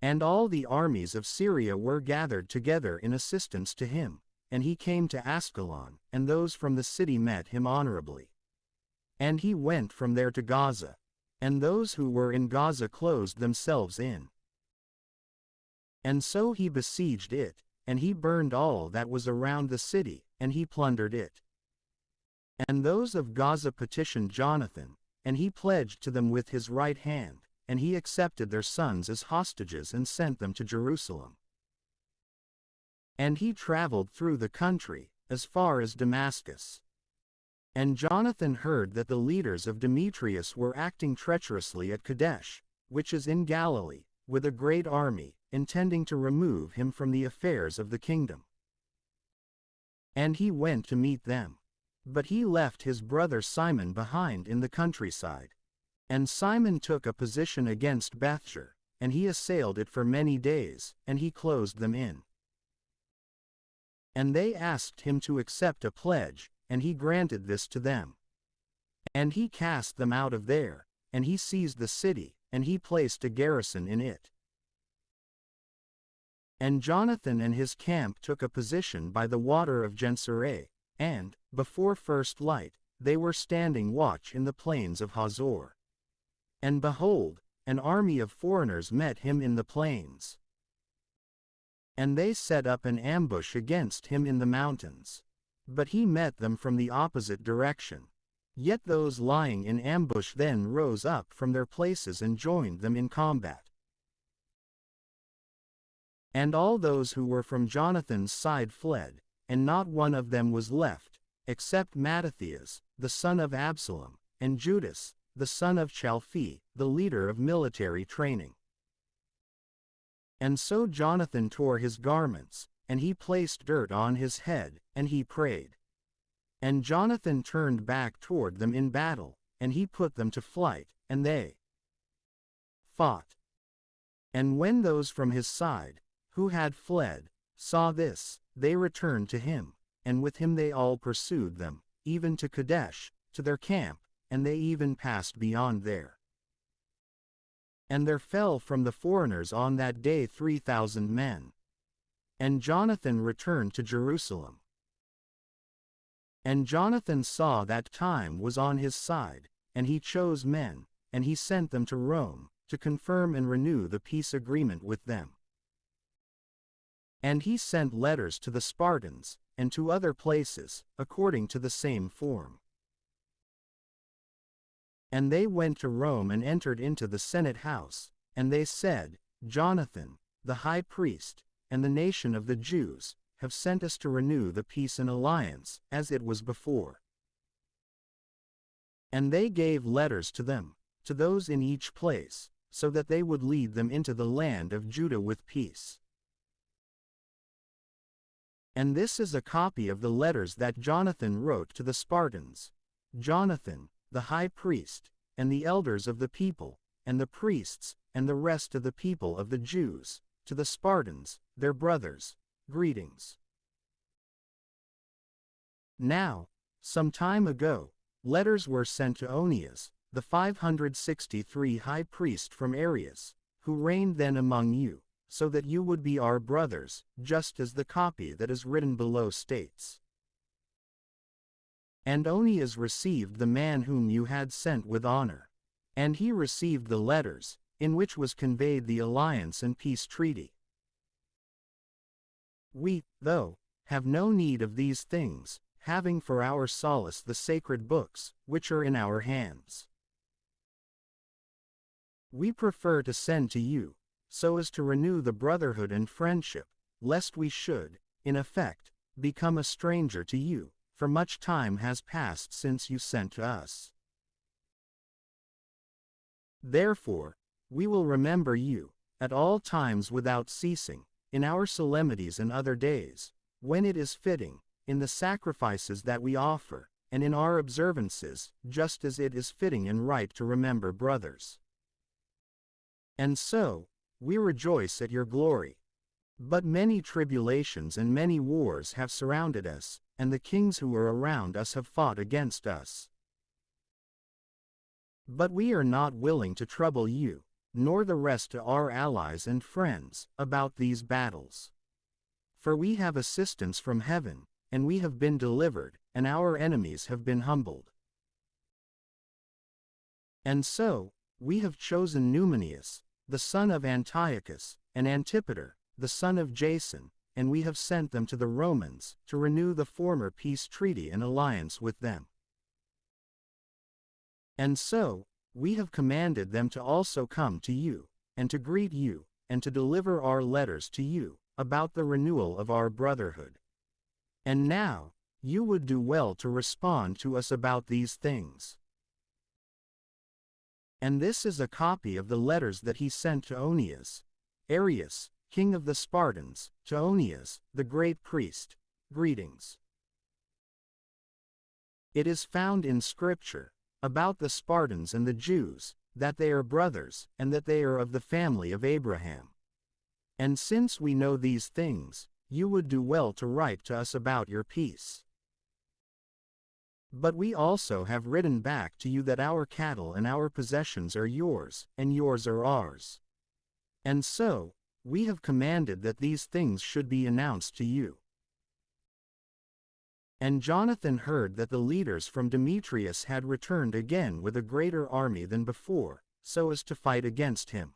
And all the armies of Syria were gathered together in assistance to him, and he came to Ascalon, and those from the city met him honorably. And he went from there to Gaza, and those who were in Gaza closed themselves in. And so he besieged it, and he burned all that was around the city, and he plundered it. And those of Gaza petitioned Jonathan, and he pledged to them with his right hand, and he accepted their sons as hostages and sent them to Jerusalem. And he traveled through the country, as far as Damascus. And Jonathan heard that the leaders of Demetrius were acting treacherously at Kadesh, which is in Galilee, with a great army, intending to remove him from the affairs of the kingdom. And he went to meet them. But he left his brother Simon behind in the countryside. And Simon took a position against Bethshur, and he assailed it for many days, and he closed them in. And they asked him to accept a pledge, and he granted this to them. And he cast them out of there, and he seized the city, and he placed a garrison in it. And Jonathan and his camp took a position by the water of Gennesaret, and, before first light, they were standing watch in the plains of Hazor. And behold, an army of foreigners met him in the plains. And they set up an ambush against him in the mountains. But he met them from the opposite direction. Yet those lying in ambush then rose up from their places and joined them in combat. And all those who were from Jonathan's side fled, and not one of them was left, except Mattathias, the son of Absalom, and Judas, the son of Chalphi, the leader of military training. And so Jonathan tore his garments, and he placed dirt on his head, and he prayed. And Jonathan turned back toward them in battle, and he put them to flight, and they fought. And when those from his side, who had fled, saw this, they returned to him, and with him they all pursued them, even to Kadesh, to their camp, and they even passed beyond there. And there fell from the foreigners on that day 3,000 men. And Jonathan returned to Jerusalem. And Jonathan saw that time was on his side, and he chose men, and he sent them to Rome, to confirm and renew the peace agreement with them. And he sent letters to the Spartans, and to other places, according to the same form. And they went to Rome and entered into the Senate house, and they said, Jonathan, the high priest, and the nation of the Jews, have sent us to renew the peace and alliance, as it was before. And they gave letters to them, to those in each place, so that they would lead them into the land of Judah with peace. And this is a copy of the letters that Jonathan wrote to the Spartans. Jonathan, the high priest, and the elders of the people, and the priests, and the rest of the people of the Jews, to the Spartans, their brothers, greetings. Now, some time ago, letters were sent to Onias, the 563 high priest from Arius, who reigned then among you, so that you would be our brothers, just as the copy that is written below states. And Onias received the man whom you had sent with honor. And he received the letters, in which was conveyed the alliance and peace treaty. We, though, have no need of these things, having for our solace the sacred books, which are in our hands. We prefer to send to you, so as to renew the brotherhood and friendship, lest we should, in effect, become a stranger to you, for much time has passed since you sent to us. Therefore, we will remember you, at all times without ceasing, in our solemnities and other days, when it is fitting, in the sacrifices that we offer, and in our observances, just as it is fitting and right to remember brothers. And so, we rejoice at your glory. But many tribulations and many wars have surrounded us, and the kings who are around us have fought against us. But we are not willing to trouble you, nor the rest of our allies and friends, about these battles. For we have assistance from heaven, and we have been delivered, and our enemies have been humbled. And so, we have chosen Numenius, the son of Antiochus, and Antipater, the son of Jason, and we have sent them to the Romans, to renew the former peace treaty and alliance with them. And so, we have commanded them to also come to you, and to greet you, and to deliver our letters to you, about the renewal of our brotherhood. And now, you would do well to respond to us about these things. And this is a copy of the letters that he sent to Onias, Arius, king of the Spartans, to Onias, the great priest, greetings. It is found in Scripture, about the Spartans and the Jews, that they are brothers, and that they are of the family of Abraham. And since we know these things, you would do well to write to us about your peace. But we also have written back to you that our cattle and our possessions are yours, and yours are ours. And so, we have commanded that these things should be announced to you. And Jonathan heard that the leaders from Demetrius had returned again with a greater army than before, so as to fight against him.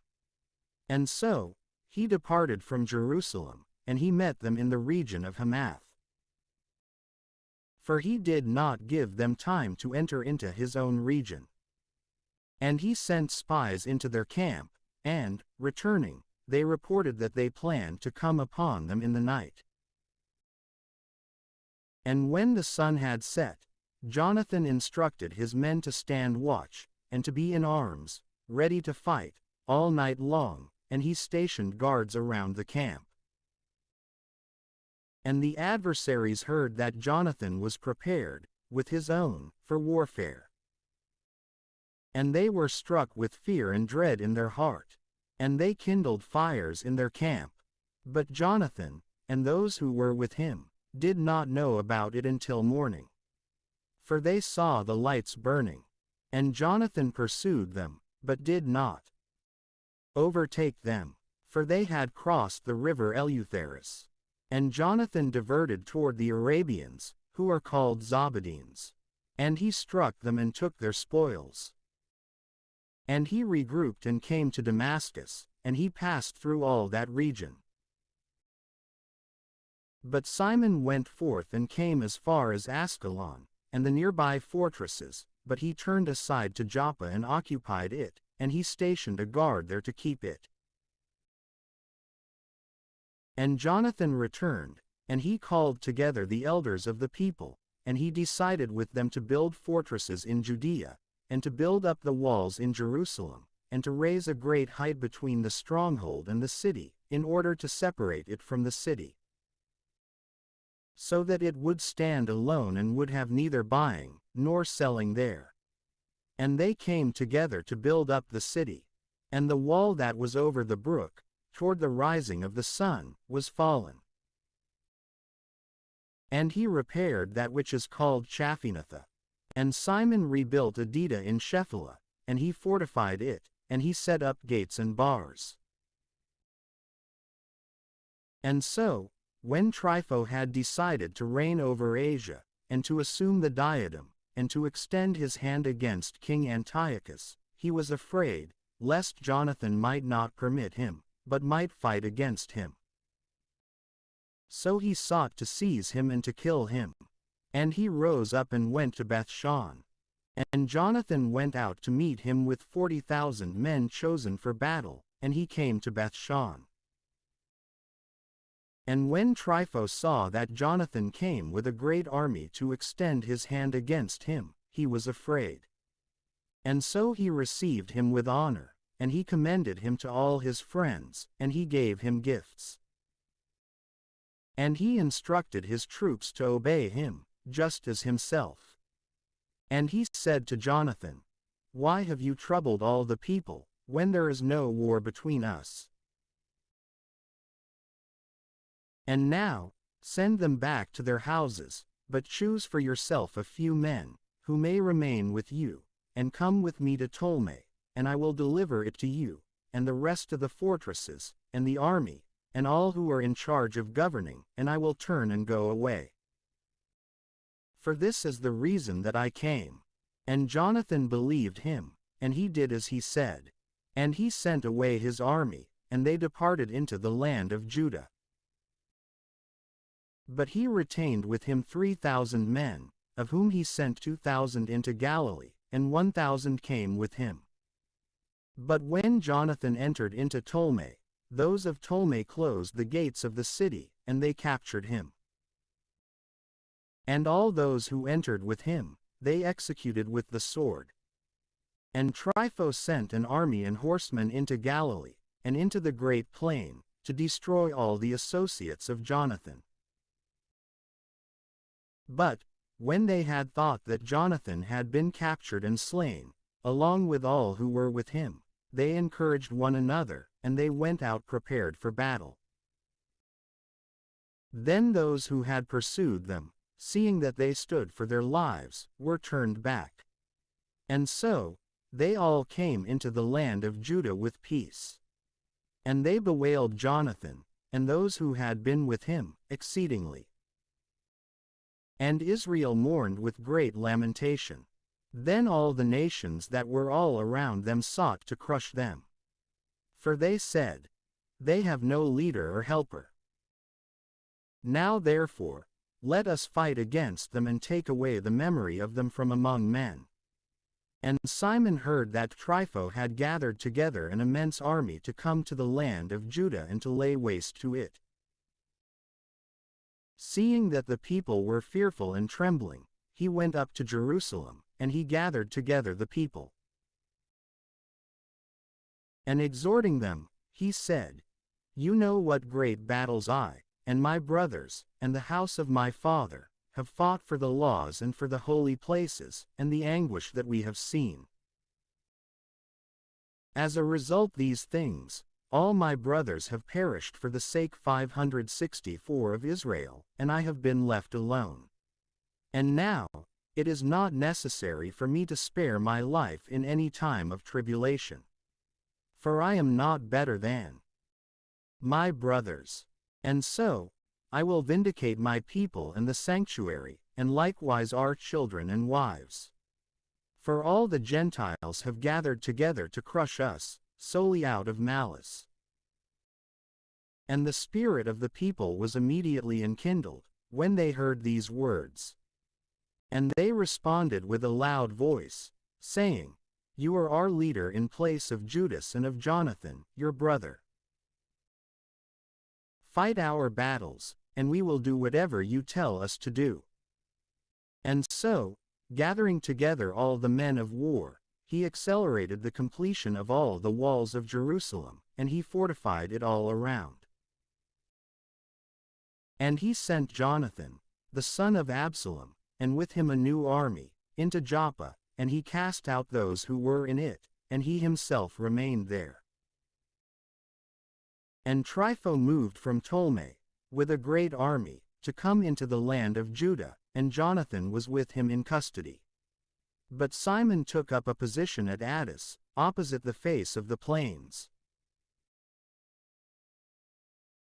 And so, he departed from Jerusalem, and he met them in the region of Hamath. For he did not give them time to enter into his own region. And he sent spies into their camp, and, returning, they reported that they planned to come upon them in the night. And when the sun had set, Jonathan instructed his men to stand watch, and to be in arms, ready to fight, all night long, and he stationed guards around the camp. And the adversaries heard that Jonathan was prepared, with his own, for warfare. And they were struck with fear and dread in their heart, and they kindled fires in their camp. But Jonathan, and those who were with him, did not know about it until morning. For they saw the lights burning. And Jonathan pursued them, but did not overtake them, for they had crossed the river Eleutherus. And Jonathan diverted toward the Arabians, who are called Zabadeans. And he struck them and took their spoils. And he regrouped and came to Damascus, and he passed through all that region. But Simon went forth and came as far as Ascalon, and the nearby fortresses, but he turned aside to Joppa and occupied it, and he stationed a guard there to keep it. And Jonathan returned, and he called together the elders of the people, and he decided with them to build fortresses in Judea, and to build up the walls in Jerusalem, and to raise a great height between the stronghold and the city, in order to separate it from the city, so that it would stand alone and would have neither buying nor selling there. And they came together to build up the city. And the wall that was over the brook, toward the rising of the sun, was fallen. And he repaired that which is called Chaphinatha. And Simon rebuilt Adida in Shephelah, and he fortified it, and he set up gates and bars. And so, when Trypho had decided to reign over Asia, and to assume the diadem, and to extend his hand against King Antiochus, he was afraid, lest Jonathan might not permit him, but might fight against him. So he sought to seize him and to kill him. And he rose up and went to Bethshan. And Jonathan went out to meet him with 40,000 men chosen for battle, and he came to Bethshan. And when Trypho saw that Jonathan came with a great army to extend his hand against him, he was afraid. And so he received him with honor, and he commended him to all his friends, and he gave him gifts. And he instructed his troops to obey him, just as himself. And he said to Jonathan, "Why have you troubled all the people, when there is no war between us? And now, send them back to their houses, but choose for yourself a few men, who may remain with you, and come with me to Ptolemy, and I will deliver it to you, and the rest of the fortresses, and the army, and all who are in charge of governing, and I will turn and go away. For this is the reason that I came." And Jonathan believed him, and he did as he said. And he sent away his army, and they departed into the land of Judah. But he retained with him 3,000 men, of whom he sent 2,000 into Galilee, and 1,000 came with him. But when Jonathan entered into Ptolemy, those of Ptolemy closed the gates of the city, and they captured him. And all those who entered with him, they executed with the sword. And Trypho sent an army and horsemen into Galilee, and into the great plain, to destroy all the associates of Jonathan. But, when they had thought that Jonathan had been captured and slain, along with all who were with him, they encouraged one another, and they went out prepared for battle. Then those who had pursued them, seeing that they stood for their lives, were turned back. And so, they all came into the land of Judah with peace. And they bewailed Jonathan, and those who had been with him, exceedingly. And Israel mourned with great lamentation. Then all the nations that were all around them sought to crush them. For they said, "They have no leader or helper. Now therefore, let us fight against them and take away the memory of them from among men." And Simon heard that Trypho had gathered together an immense army to come to the land of Judah and to lay waste to it. Seeing that the people were fearful and trembling, he went up to Jerusalem, and he gathered together the people. And exhorting them, he said, "You know what great battles I, and my brothers, and the house of my father, have fought for the laws and for the holy places, and the anguish that we have seen. As a result these things, all my brothers have perished for the sake 564 of Israel, and I have been left alone. And now, it is not necessary for me to spare my life in any time of tribulation. For I am not better than my brothers. And so, I will vindicate my people and the sanctuary, and likewise our children and wives. For all the Gentiles have gathered together to crush us, solely out of malice. And the spirit of the people was immediately enkindled, when they heard these words. And they responded with a loud voice, saying, You are our leader in place of Judas and of Jonathan, your brother. Fight our battles, and we will do whatever you tell us to do. And so, gathering together all the men of war, he accelerated the completion of all the walls of Jerusalem, and he fortified it all around. And he sent Jonathan, the son of Absalom, and with him a new army, into Joppa, and he cast out those who were in it, and he himself remained there. And Trypho moved from Ptolemy, with a great army, to come into the land of Judah, and Jonathan was with him in custody. But Simon took up a position at Addis, opposite the face of the plains.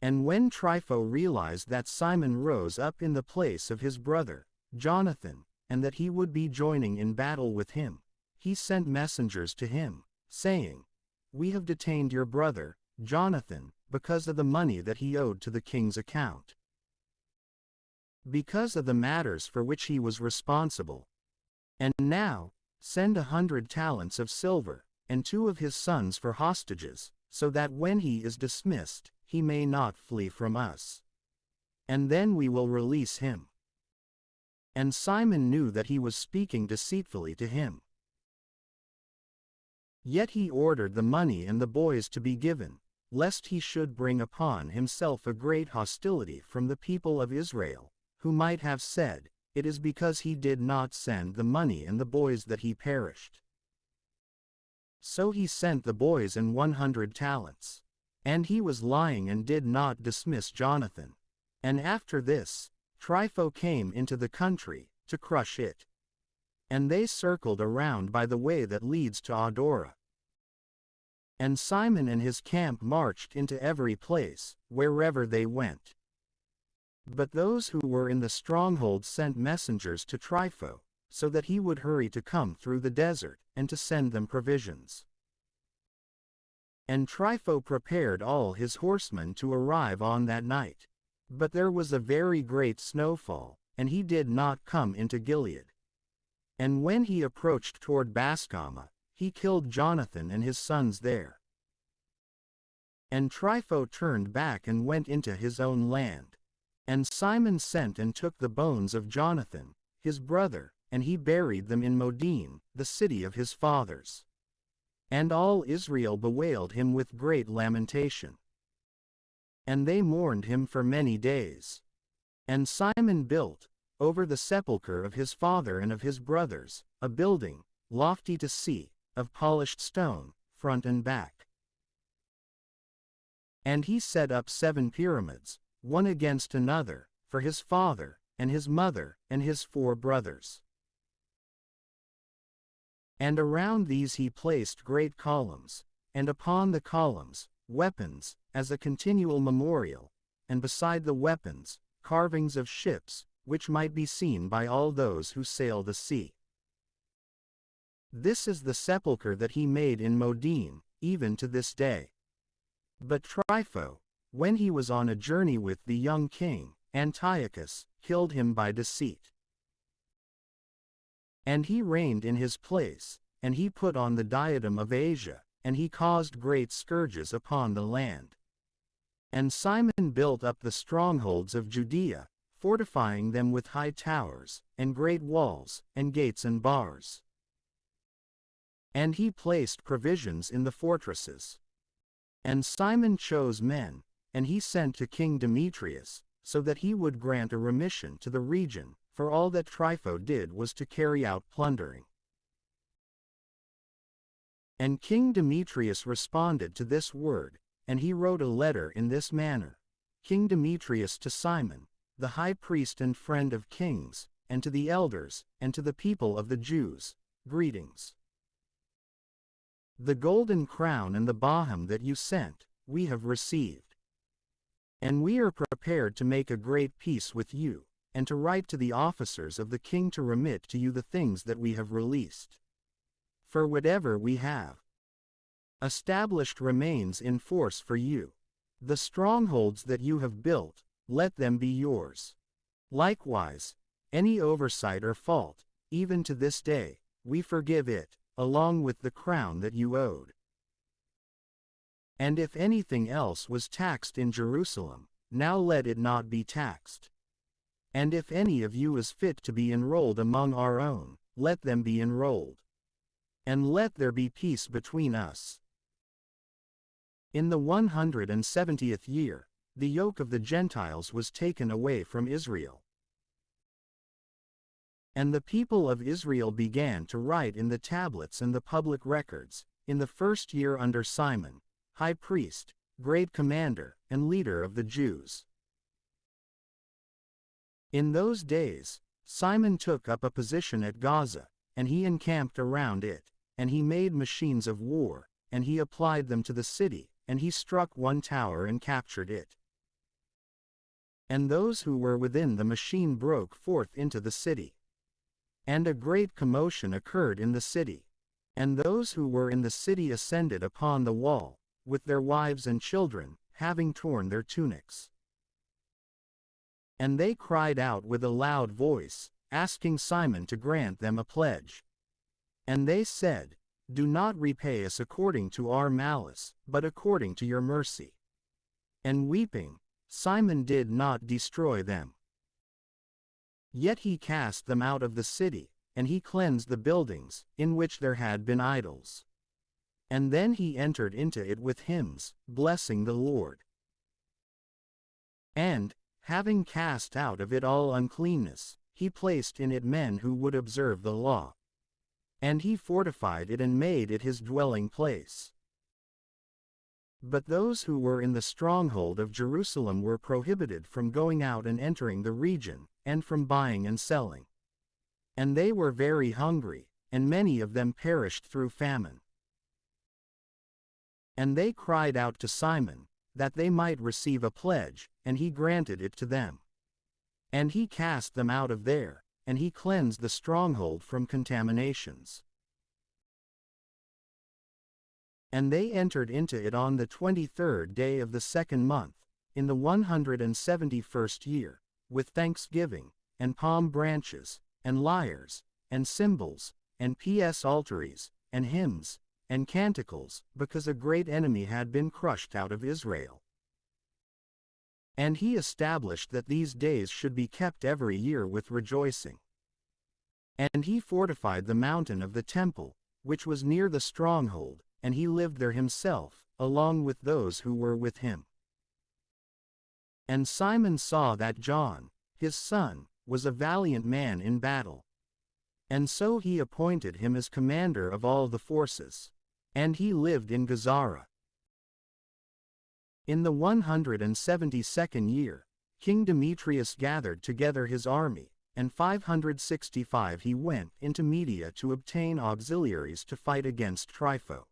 And when Trypho realized that Simon rose up in the place of his brother, Jonathan, and that he would be joining in battle with him, he sent messengers to him, saying, We have detained your brother, Jonathan, because of the money that he owed to the king's account. Because of the matters for which he was responsible. And now, send 100 talents of silver, and 2 of his sons for hostages, so that when he is dismissed, he may not flee from us. And then we will release him. And Simon knew that he was speaking deceitfully to him. Yet he ordered the money and the boys to be given, lest he should bring upon himself a great hostility from the people of Israel, who might have said, It is because he did not send the money and the boys that he perished. So he sent the boys and 100 talents. And he was lying and did not dismiss Jonathan. And after this, Trypho came into the country, to crush it. And they circled around by the way that leads to Adora. And Simon and his camp marched into every place, wherever they went. But those who were in the stronghold sent messengers to Trypho, so that he would hurry to come through the desert, and to send them provisions. And Trypho prepared all his horsemen to arrive on that night. But there was a very great snowfall, and he did not come into Gilead. And when he approached toward Bascama, he killed Jonathan and his sons there. And Trypho turned back and went into his own land. And Simon sent and took the bones of Jonathan, his brother, and he buried them in Modin, the city of his fathers. And all Israel bewailed him with great lamentation. And they mourned him for many days. And Simon built, over the sepulchre of his father and of his brothers, a building, lofty to see, of polished stone, front and back. And he set up 7 pyramids, one against another, for his father, and his mother, and his 4 brothers. And around these he placed great columns, and upon the columns, weapons, as a continual memorial, and beside the weapons, carvings of ships, which might be seen by all those who sail the sea. This is the sepulchre that he made in Modin, even to this day. But Trypho, when he was on a journey with the young king, Antiochus, killed him by deceit. And he reigned in his place, and he put on the diadem of Asia, and he caused great scourges upon the land. And Simon built up the strongholds of Judea, fortifying them with high towers, and great walls, and gates and bars. And he placed provisions in the fortresses. And Simon chose men, and he sent to King Demetrius, so that he would grant a remission to the region, for all that Trypho did was to carry out plundering. And King Demetrius responded to this word, and he wrote a letter in this manner: King Demetrius to Simon, the high priest and friend of kings, and to the elders, and to the people of the Jews, greetings. The golden crown and the baham that you sent, we have received. And we are prepared to make a great peace with you, and to write to the officers of the king to remit to you the things that we have released. For whatever we have established remains in force for you. The strongholds that you have built, let them be yours. Likewise, any oversight or fault, even to this day, we forgive it, along with the crown that you owed. And if anything else was taxed in Jerusalem, now let it not be taxed. And if any of you is fit to be enrolled among our own, let them be enrolled. And let there be peace between us. In the 170th year, the yoke of the Gentiles was taken away from Israel. And the people of Israel began to write in the tablets and the public records, in the first year under Simon, high priest, great commander, and leader of the Jews. In those days, Simon took up a position at Gaza, and he encamped around it, and he made machines of war, and he applied them to the city, and he struck one tower and captured it. And those who were within the machine broke forth into the city. And a great commotion occurred in the city. And those who were in the city ascended upon the wall, with their wives and children, having torn their tunics. And they cried out with a loud voice, asking Simon to grant them a pledge. And they said, Do not repay us according to our malice, but according to your mercy. And weeping, Simon did not destroy them. Yet he cast them out of the city, and he cleansed the buildings, in which there had been idols. And then he entered into it with hymns, blessing the Lord. And, having cast out of it all uncleanness, he placed in it men who would observe the law. And he fortified it and made it his dwelling place. But those who were in the stronghold of Jerusalem were prohibited from going out and entering the region, and from buying and selling. And they were very hungry, and many of them perished through famine. And they cried out to Simon, that they might receive a pledge, and he granted it to them. And he cast them out of there, and he cleansed the stronghold from contaminations. And they entered into it on the 23rd day of the second month, in the 171st year, with thanksgiving, and palm branches, and lyres, and cymbals, and psalteries, and hymns, and canticles, because a great enemy had been crushed out of Israel. And he established that these days should be kept every year with rejoicing. And he fortified the mountain of the temple, which was near the stronghold, and he lived there himself, along with those who were with him. And Simon saw that John, his son, was a valiant man in battle. And so he appointed him as commander of all the forces. And he lived in Gazara. In the 172nd year, King Demetrius gathered together his army, and 565 he went into Media to obtain auxiliaries to fight against Trypho.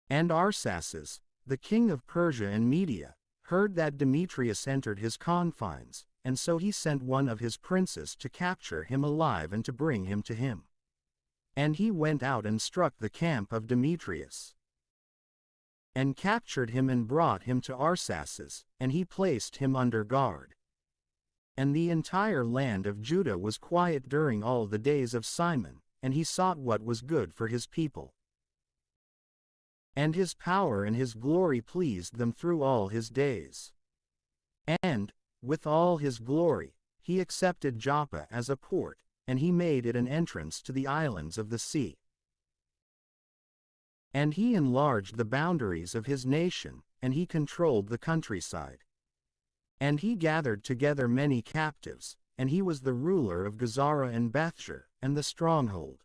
And Arsaces, the king of Persia and Media, heard that Demetrius entered his confines, and so he sent one of his princes to capture him alive and to bring him to him. And he went out and struck the camp of Demetrius, and captured him and brought him to Arsaces, and he placed him under guard. And the entire land of Judah was quiet during all the days of Simon, and he sought what was good for his people. And his power and his glory pleased them through all his days. And, with all his glory, he accepted Joppa as a port, and he made it an entrance to the islands of the sea. And he enlarged the boundaries of his nation, and he controlled the countryside. And he gathered together many captives, and he was the ruler of Gazara and Bethshur, and the stronghold.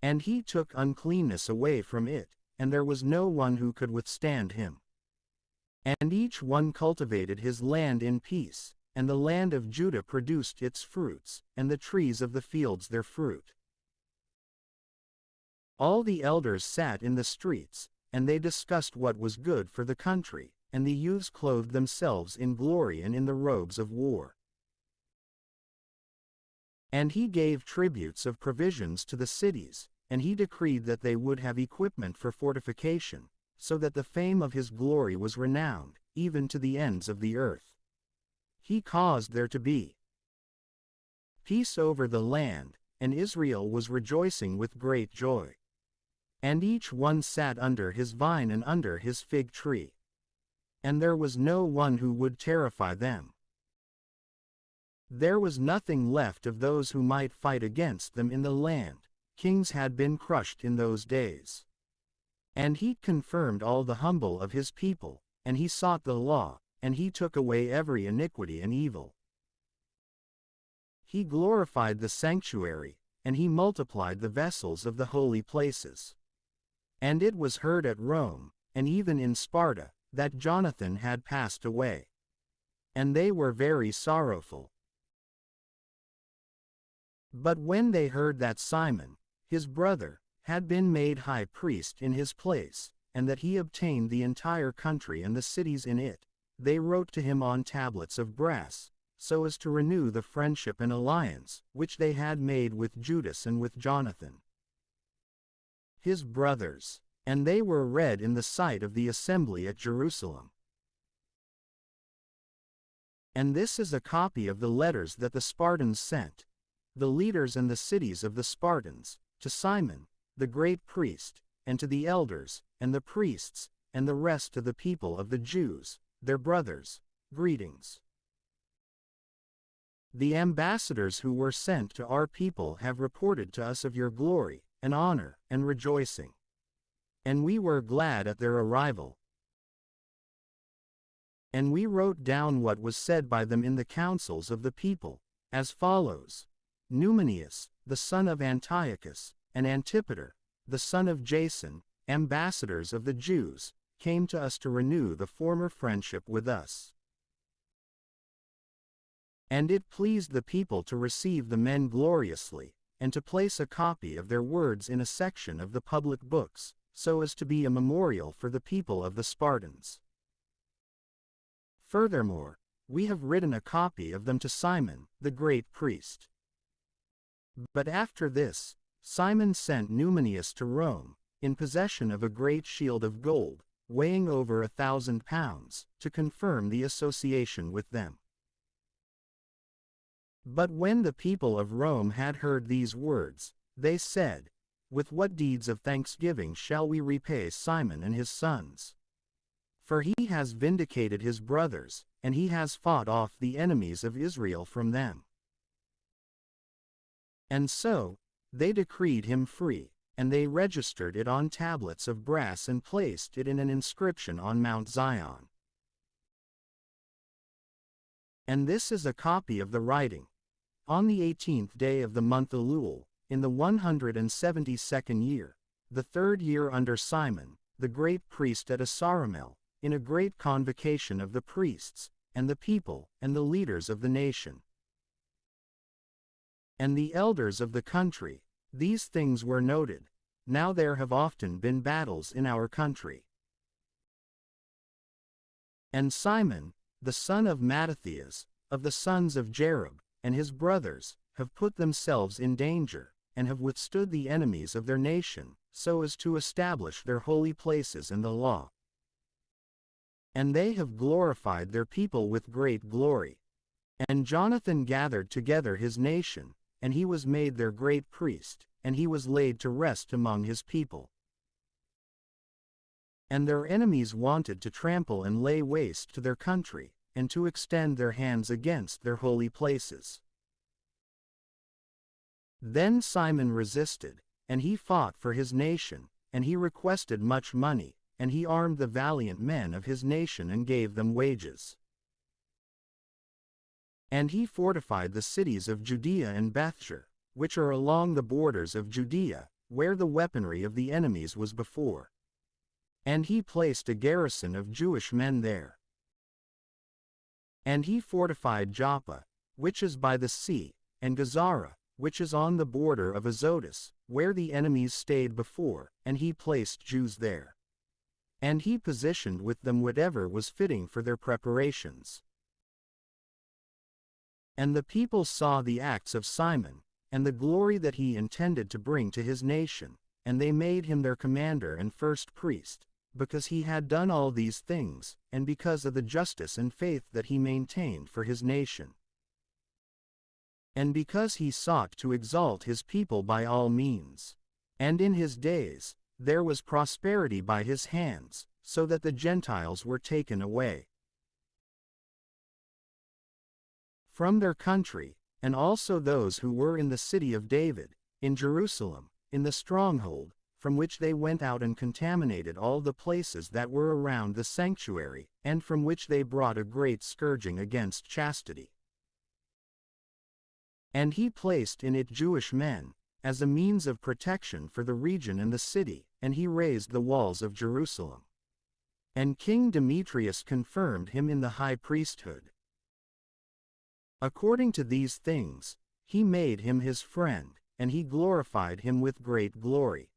And he took uncleanness away from it, and there was no one who could withstand him. And each one cultivated his land in peace, and the land of Judah produced its fruits, and the trees of the fields their fruit. All the elders sat in the streets, and they discussed what was good for the country, and the youths clothed themselves in glory and in the robes of war. And he gave tributes of provisions to the cities, and he decreed that they would have equipment for fortification, so that the fame of his glory was renowned, even to the ends of the earth. He caused there to be peace over the land, and Israel was rejoicing with great joy. And each one sat under his vine and under his fig tree. And there was no one who would terrify them. There was nothing left of those who might fight against them in the land. Kings had been crushed in those days. And he confirmed all the humble of his people, and he sought the law, and he took away every iniquity and evil. He glorified the sanctuary, and he multiplied the vessels of the holy places. And it was heard at Rome, and even in Sparta, that Jonathan had passed away. And they were very sorrowful. But when they heard that Simon, his brother, had been made high priest in his place, and that he obtained the entire country and the cities in it, they wrote to him on tablets of brass, so as to renew the friendship and alliance, which they had made with Judas and with Jonathan, his brothers, and they were read in the sight of the assembly at Jerusalem. And this is a copy of the letters that the Spartans sent, the leaders and the cities of the Spartans, to Simon, the great priest, and to the elders, and the priests, and the rest of the people of the Jews, their brothers, greetings. The ambassadors who were sent to our people have reported to us of your glory, and honor, and rejoicing. And we were glad at their arrival. And we wrote down what was said by them in the councils of the people, as follows. Numenius, the son of Antiochus, and Antipater, the son of Jason, ambassadors of the Jews, came to us to renew the former friendship with us. And it pleased the people to receive the men gloriously, and to place a copy of their words in a section of the public books, so as to be a memorial for the people of the Spartans. Furthermore, we have written a copy of them to Simon, the great priest. But after this, Simon sent Numenius to Rome, in possession of a great shield of gold, weighing over 1,000 pounds, to confirm the association with them. But when the people of Rome had heard these words, they said, with what deeds of thanksgiving shall we repay Simon and his sons? For he has vindicated his brothers, and he has fought off the enemies of Israel from them. And so, they decreed him free, and they registered it on tablets of brass and placed it in an inscription on Mount Zion. And this is a copy of the writing. On the 18th day of the month Elul, in the 172nd year, the 3rd year under Simon, the great priest at Asaramel, in a great convocation of the priests, and the people, and the leaders of the nation, and the elders of the country, these things were noted. Now there have often been battles in our country. And Simon, the son of Mattathias, of the sons of Jerub, and his brothers, have put themselves in danger, and have withstood the enemies of their nation, so as to establish their holy places in the law. And they have glorified their people with great glory. And Jonathan gathered together his nation, and he was made their great priest, and he was laid to rest among his people. And their enemies wanted to trample and lay waste to their country, and to extend their hands against their holy places. Then Simon resisted, and he fought for his nation, and he requested much money, and he armed the valiant men of his nation and gave them wages. And he fortified the cities of Judea and Bethshur, which are along the borders of Judea, where the weaponry of the enemies was before. And he placed a garrison of Jewish men there. And he fortified Joppa, which is by the sea, and Gazara, which is on the border of Azotus, where the enemies stayed before, and he placed Jews there. And he positioned with them whatever was fitting for their preparations. And the people saw the acts of Simon, and the glory that he intended to bring to his nation, and they made him their commander and first priest, because he had done all these things, and because of the justice and faith that he maintained for his nation. And because he sought to exalt his people by all means. And in his days, there was prosperity by his hands, so that the Gentiles were taken away from their country, and also those who were in the city of David, in Jerusalem, in the stronghold, from which they went out and contaminated all the places that were around the sanctuary, and from which they brought a great scourging against chastity. And he placed in it Jewish men, as a means of protection for the region and the city, and he raised the walls of Jerusalem. And King Demetrius confirmed him in the high priesthood. According to these things, he made him his friend, and he glorified him with great glory.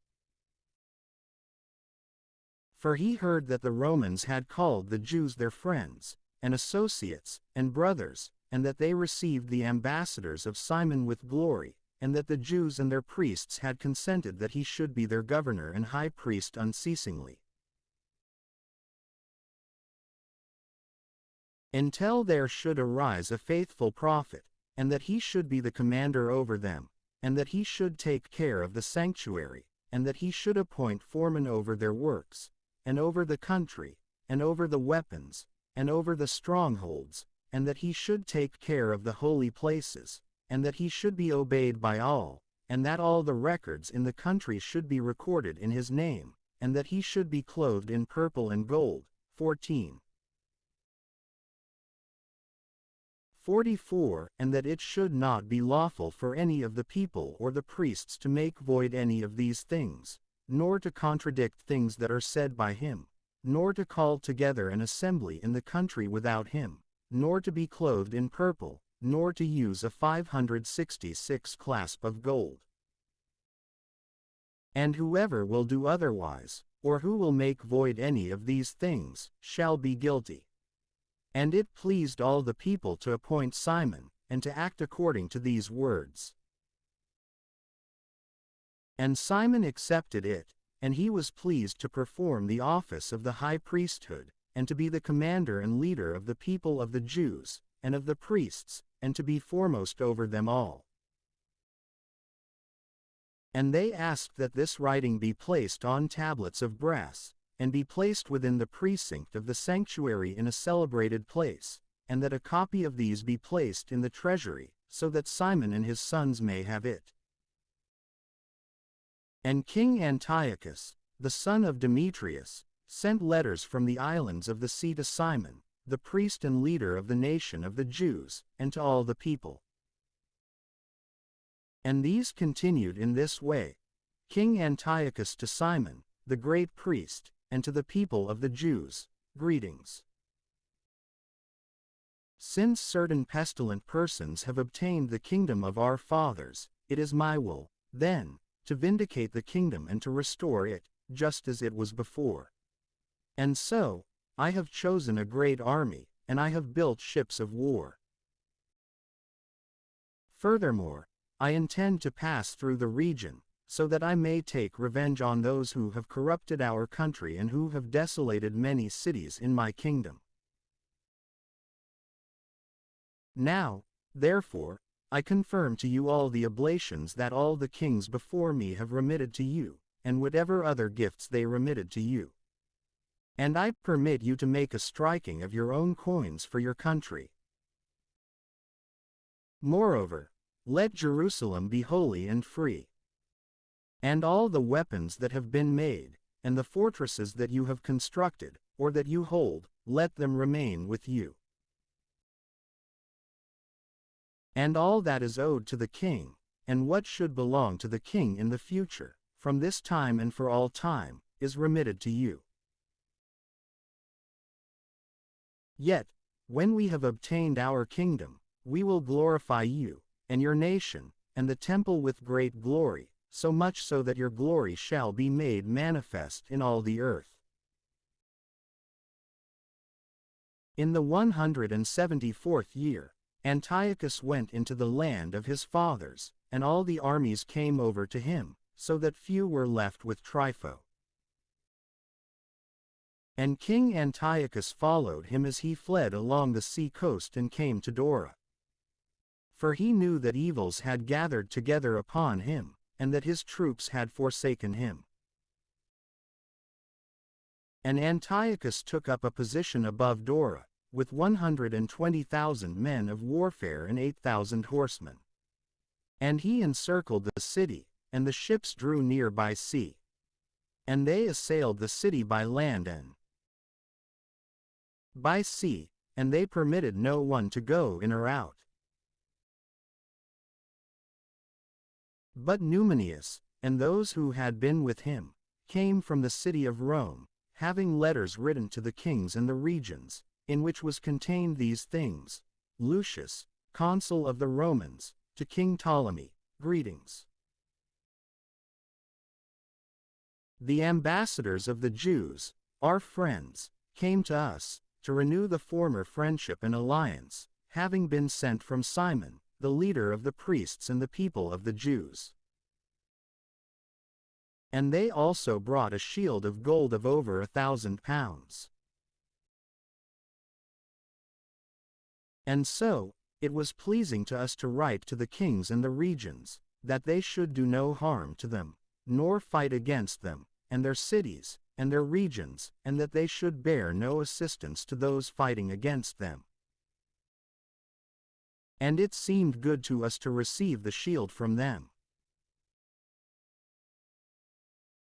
For he heard that the Romans had called the Jews their friends, and associates, and brothers, and that they received the ambassadors of Simon with glory, and that the Jews and their priests had consented that he should be their governor and high priest unceasingly, until there should arise a faithful prophet, and that he should be the commander over them, and that he should take care of the sanctuary, and that he should appoint foremen over their works, and over the country, and over the weapons, and over the strongholds, and that he should take care of the holy places, and that he should be obeyed by all, and that all the records in the country should be recorded in his name, and that he should be clothed in purple and gold. 44 And that it should not be lawful for any of the people or the priests to make void any of these things, nor to contradict things that are said by him, nor to call together an assembly in the country without him, nor to be clothed in purple, nor to use a 566 clasp of gold. And whoever will do otherwise, or who will make void any of these things, shall be guilty. And it pleased all the people to appoint Simon, and to act according to these words. And Simon accepted it, and he was pleased to perform the office of the high priesthood, and to be the commander and leader of the people of the Jews, and of the priests, and to be foremost over them all. And they asked that this writing be placed on tablets of brass, and be placed within the precinct of the sanctuary in a celebrated place, and that a copy of these be placed in the treasury, so that Simon and his sons may have it. And King Antiochus, the son of Demetrius, sent letters from the islands of the sea to Simon, the priest and leader of the nation of the Jews, and to all the people. And these continued in this way: King Antiochus to Simon, the great priest, and to the people of the Jews, greetings. Since certain pestilent persons have obtained the kingdom of our fathers, it is my will, then, to vindicate the kingdom and to restore it, just as it was before. And so, I have chosen a great army, and I have built ships of war. Furthermore, I intend to pass through the region, so that I may take revenge on those who have corrupted our country and who have desolated many cities in my kingdom. Now, therefore, I confirm to you all the oblations that all the kings before me have remitted to you, and whatever other gifts they remitted to you. And I permit you to make a striking of your own coins for your country. Moreover, let Jerusalem be holy and free. And all the weapons that have been made, and the fortresses that you have constructed, or that you hold, let them remain with you. And all that is owed to the king, and what should belong to the king in the future, from this time and for all time, is remitted to you. Yet, when we have obtained our kingdom, we will glorify you, and your nation, and the temple with great glory, so much so that your glory shall be made manifest in all the earth. In the 174th year, Antiochus went into the land of his fathers, and all the armies came over to him, so that few were left with Trypho. And King Antiochus followed him as he fled along the sea coast and came to Dora. For he knew that evils had gathered together upon him, and that his troops had forsaken him. And Antiochus took up a position above Dora, with 120,000 men of warfare and 8,000 horsemen. And he encircled the city, and the ships drew near by sea. And they assailed the city by land and by sea, and they permitted no one to go in or out. But Numenius, and those who had been with him, came from the city of Rome, having letters written to the kings in the regions, in which was contained these things: Lucius, consul of the Romans, to King Ptolemy, greetings. The ambassadors of the Jews, our friends, came to us, to renew the former friendship and alliance, having been sent from Simon, the leader of the priests and the people of the Jews. And they also brought a shield of gold of over 1,000 pounds. And so, it was pleasing to us to write to the kings in the regions, that they should do no harm to them, nor fight against them, and their cities, and their regions, and that they should bear no assistance to those fighting against them. And it seemed good to us to receive the shield from them.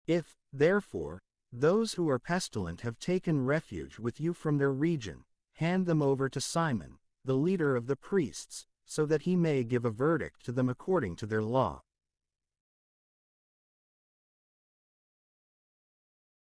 If, therefore, those who are pestilent have taken refuge with you from their region, hand them over to Simon, the leader of the priests, so that he may give a verdict to them according to their law.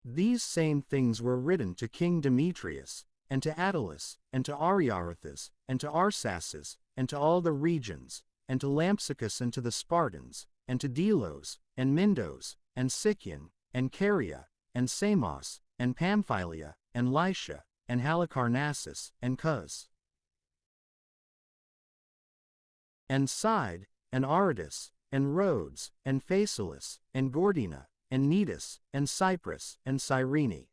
These same things were written to King Demetrius, and to Attalus, and to Ariarathes, and to Arsaces, and to all the regions, and to Lampsacus, and to the Spartans, and to Delos, and Mindos, and Sicyon, and Caria, and Samos, and Pamphylia, and Lycia, and Halicarnassus, and Cus, and Side, and Aradus, and Rhodes, and Phasaelis, and Gordina, and Cnidus, and Cyprus, and Cyrene.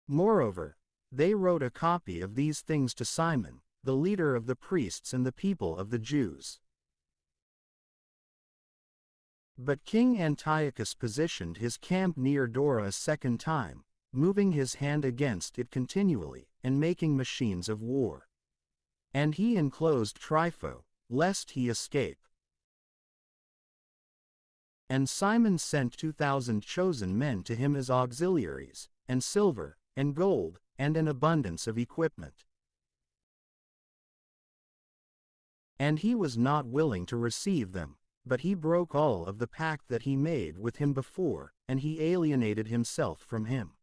Moreover, they wrote a copy of these things to Simon, the leader of the priests and the people of the Jews. But King Antiochus positioned his camp near Dora a second time, moving his hand against it continually, and making machines of war. And he enclosed Trypho, lest he escape. And Simon sent 2,000 chosen men to him as auxiliaries, and silver, and gold, and an abundance of equipment. And he was not willing to receive them, but he broke all of the pact that he made with him before, and he alienated himself from him.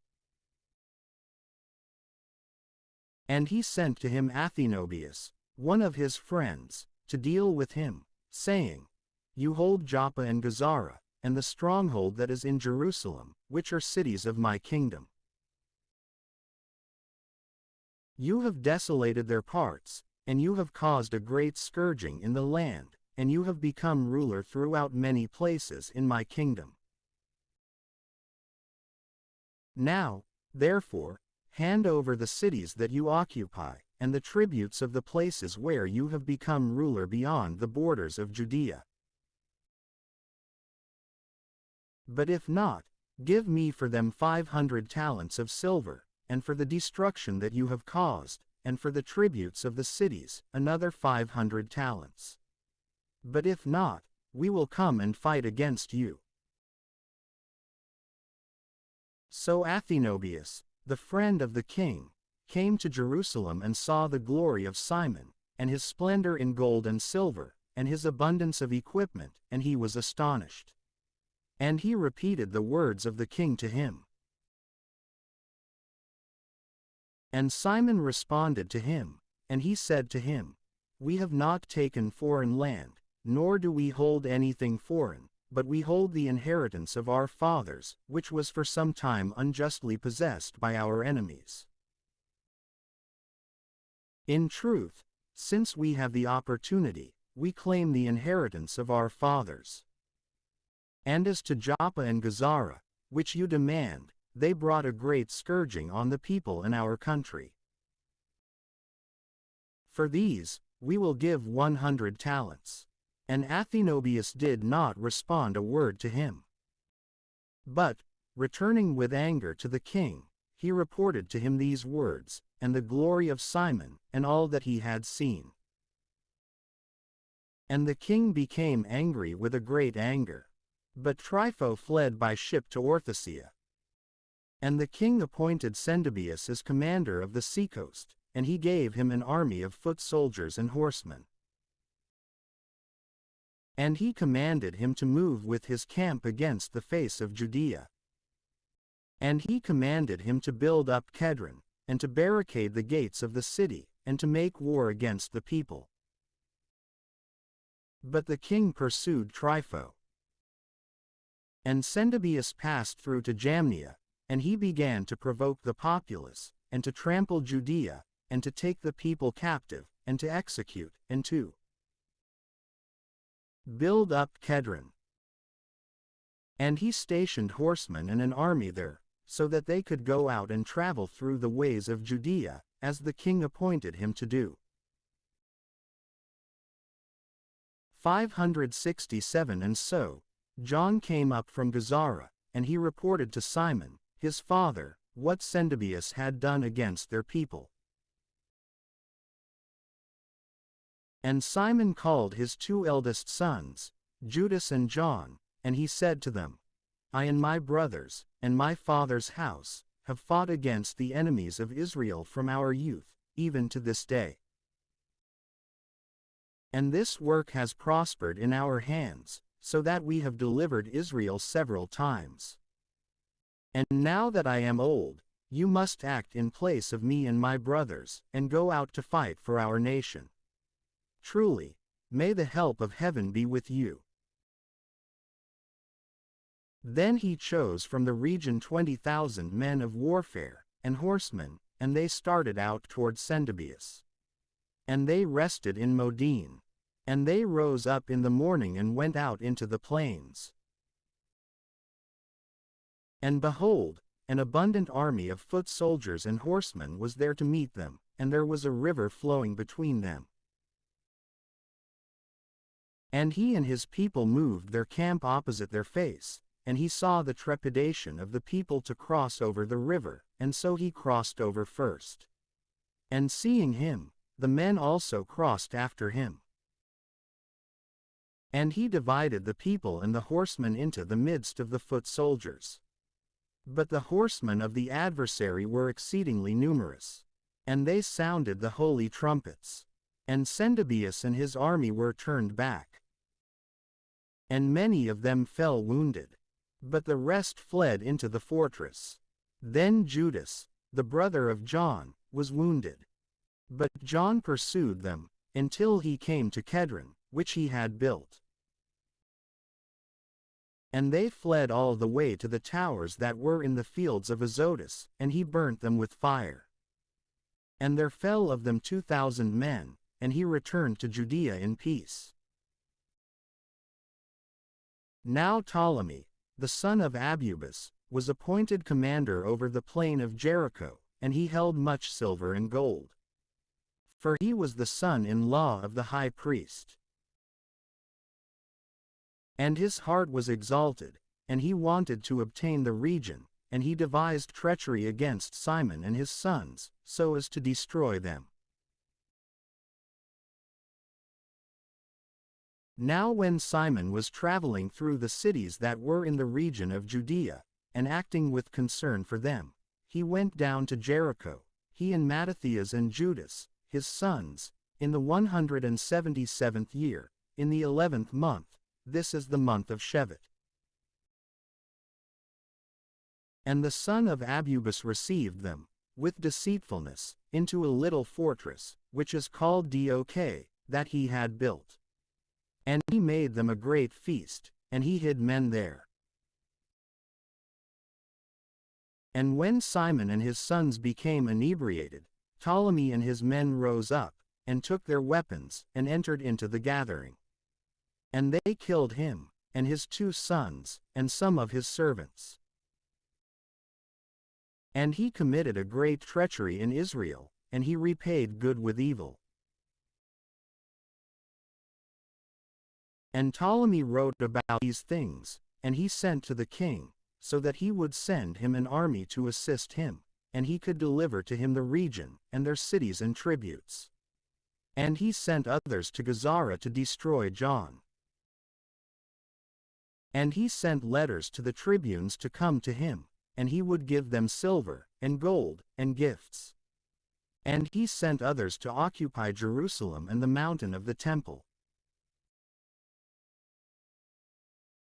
And he sent to him Athenobius, one of his friends, to deal with him, saying, You hold Joppa and Gazara, and the stronghold that is in Jerusalem, which are cities of my kingdom. You have desolated their parts, and you have caused a great scourging in the land, and you have become ruler throughout many places in my kingdom. Now, therefore, hand over the cities that you occupy, and the tributes of the places where you have become ruler beyond the borders of Judea. But if not, give me for them 500 talents of silver, and for the destruction that you have caused, and for the tributes of the cities, another 500 talents. But if not, we will come and fight against you. So Athenobius, the friend of the king, came to Jerusalem and saw the glory of Simon, and his splendor in gold and silver, and his abundance of equipment, and he was astonished. And he repeated the words of the king to him. And Simon responded to him, and he said to him, We have not taken foreign land, nor do we hold anything foreign, but we hold the inheritance of our fathers, which was for some time unjustly possessed by our enemies. In truth, Since we have the opportunity, we claim the inheritance of our fathers. And as to Joppa and Gazara, which you demand, they brought a great scourging on the people in our country. For these, we will give 100 talents. And Athenobius did not respond a word to him. But, returning with anger to the king, he reported to him these words, and the glory of Simon, and all that he had seen. And the king became angry with a great anger. But Trypho fled by ship to Orthacia. And the king appointed Sendibius as commander of the seacoast, and he gave him an army of foot soldiers and horsemen. And he commanded him to move with his camp against the face of Judea. And he commanded him to build up Kedron, and to barricade the gates of the city, and to make war against the people. But the king pursued Trypho. And Sendibius passed through to Jamnia, and he began to provoke the populace, and to trample Judea, and to take the people captive, and to execute, and to build up Kedron. And he stationed horsemen and an army there, so that they could go out and travel through the ways of Judea, as the king appointed him to do. 567 And so, John came up from Gazara, and he reported to Simon, his father, what Sendibius had done against their people. And Simon called his 2 eldest sons, Judas and John, and he said to them, I and my brothers, and my father's house, have fought against the enemies of Israel from our youth, even to this day. And this work has prospered in our hands, so that we have delivered Israel several times. And now that I am old, you must act in place of me and my brothers, and go out to fight for our nation. Truly, may the help of heaven be with you. Then he chose from the region 20,000 men of warfare, and horsemen, and they started out toward Sendibius. And they rested in Modin. And they rose up in the morning and went out into the plains. And behold, an abundant army of foot soldiers and horsemen was there to meet them, and there was a river flowing between them. And he and his people moved their camp opposite their face, and he saw the trepidation of the people to cross over the river, and so he crossed over first. And seeing him, the men also crossed after him. And he divided the people and the horsemen into the midst of the foot soldiers. But the horsemen of the adversary were exceedingly numerous. And they sounded the holy trumpets. And Sendibius and his army were turned back. And many of them fell wounded. But the rest fled into the fortress. Then Judas, the brother of John, was wounded. But John pursued them, until he came to Kedron, which he had built. And they fled all the way to the towers that were in the fields of Azotus, and he burnt them with fire. And there fell of them 2,000 men, and he returned to Judea in peace. Now Ptolemy, the son of Abubus, was appointed commander over the plain of Jericho, and he held much silver and gold. For he was the son-in-law of the high priest. And his heart was exalted, and he wanted to obtain the region, and he devised treachery against Simon and his sons, so as to destroy them. Now when Simon was traveling through the cities that were in the region of Judea, and acting with concern for them, he went down to Jericho, he and Mattathias and Judas, his sons, in the 177th year, in the 11th month, this is the month of Shevat. And the son of Abubus received them, with deceitfulness, into a little fortress, which is called Dok, that he had built. And he made them a great feast, and he hid men there. And when Simon and his sons became inebriated, Ptolemy and his men rose up, and took their weapons, and entered into the gathering. And they killed him, and his 2 sons, and some of his servants. And he committed a great treachery in Israel, and he repaid good with evil. And Ptolemy wrote about these things, and he sent to the king, so that he would send him an army to assist him, and he could deliver to him the region, and their cities and tributes. And he sent others to Gazara to destroy John. And he sent letters to the tribunes to come to him, and he would give them silver, and gold, and gifts. And he sent others to occupy Jerusalem and the mountain of the temple.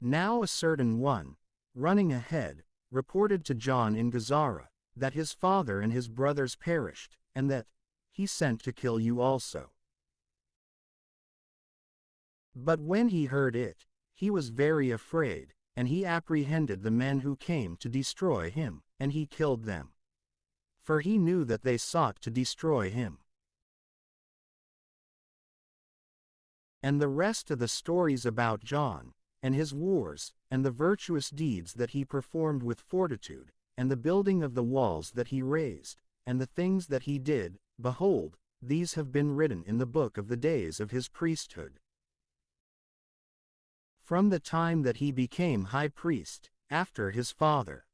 Now a certain one, running ahead, reported to John in Gazara, that his father and his brothers perished, and that he sent to kill you also. But when he heard it, he was very afraid, and he apprehended the men who came to destroy him, and he killed them. For he knew that they sought to destroy him. And the rest of the stories about John, and his wars, and the virtuous deeds that he performed with fortitude, and the building of the walls that he raised, and the things that he did, behold, these have been written in the book of the days of his priesthood. From the time that he became high priest, after his father.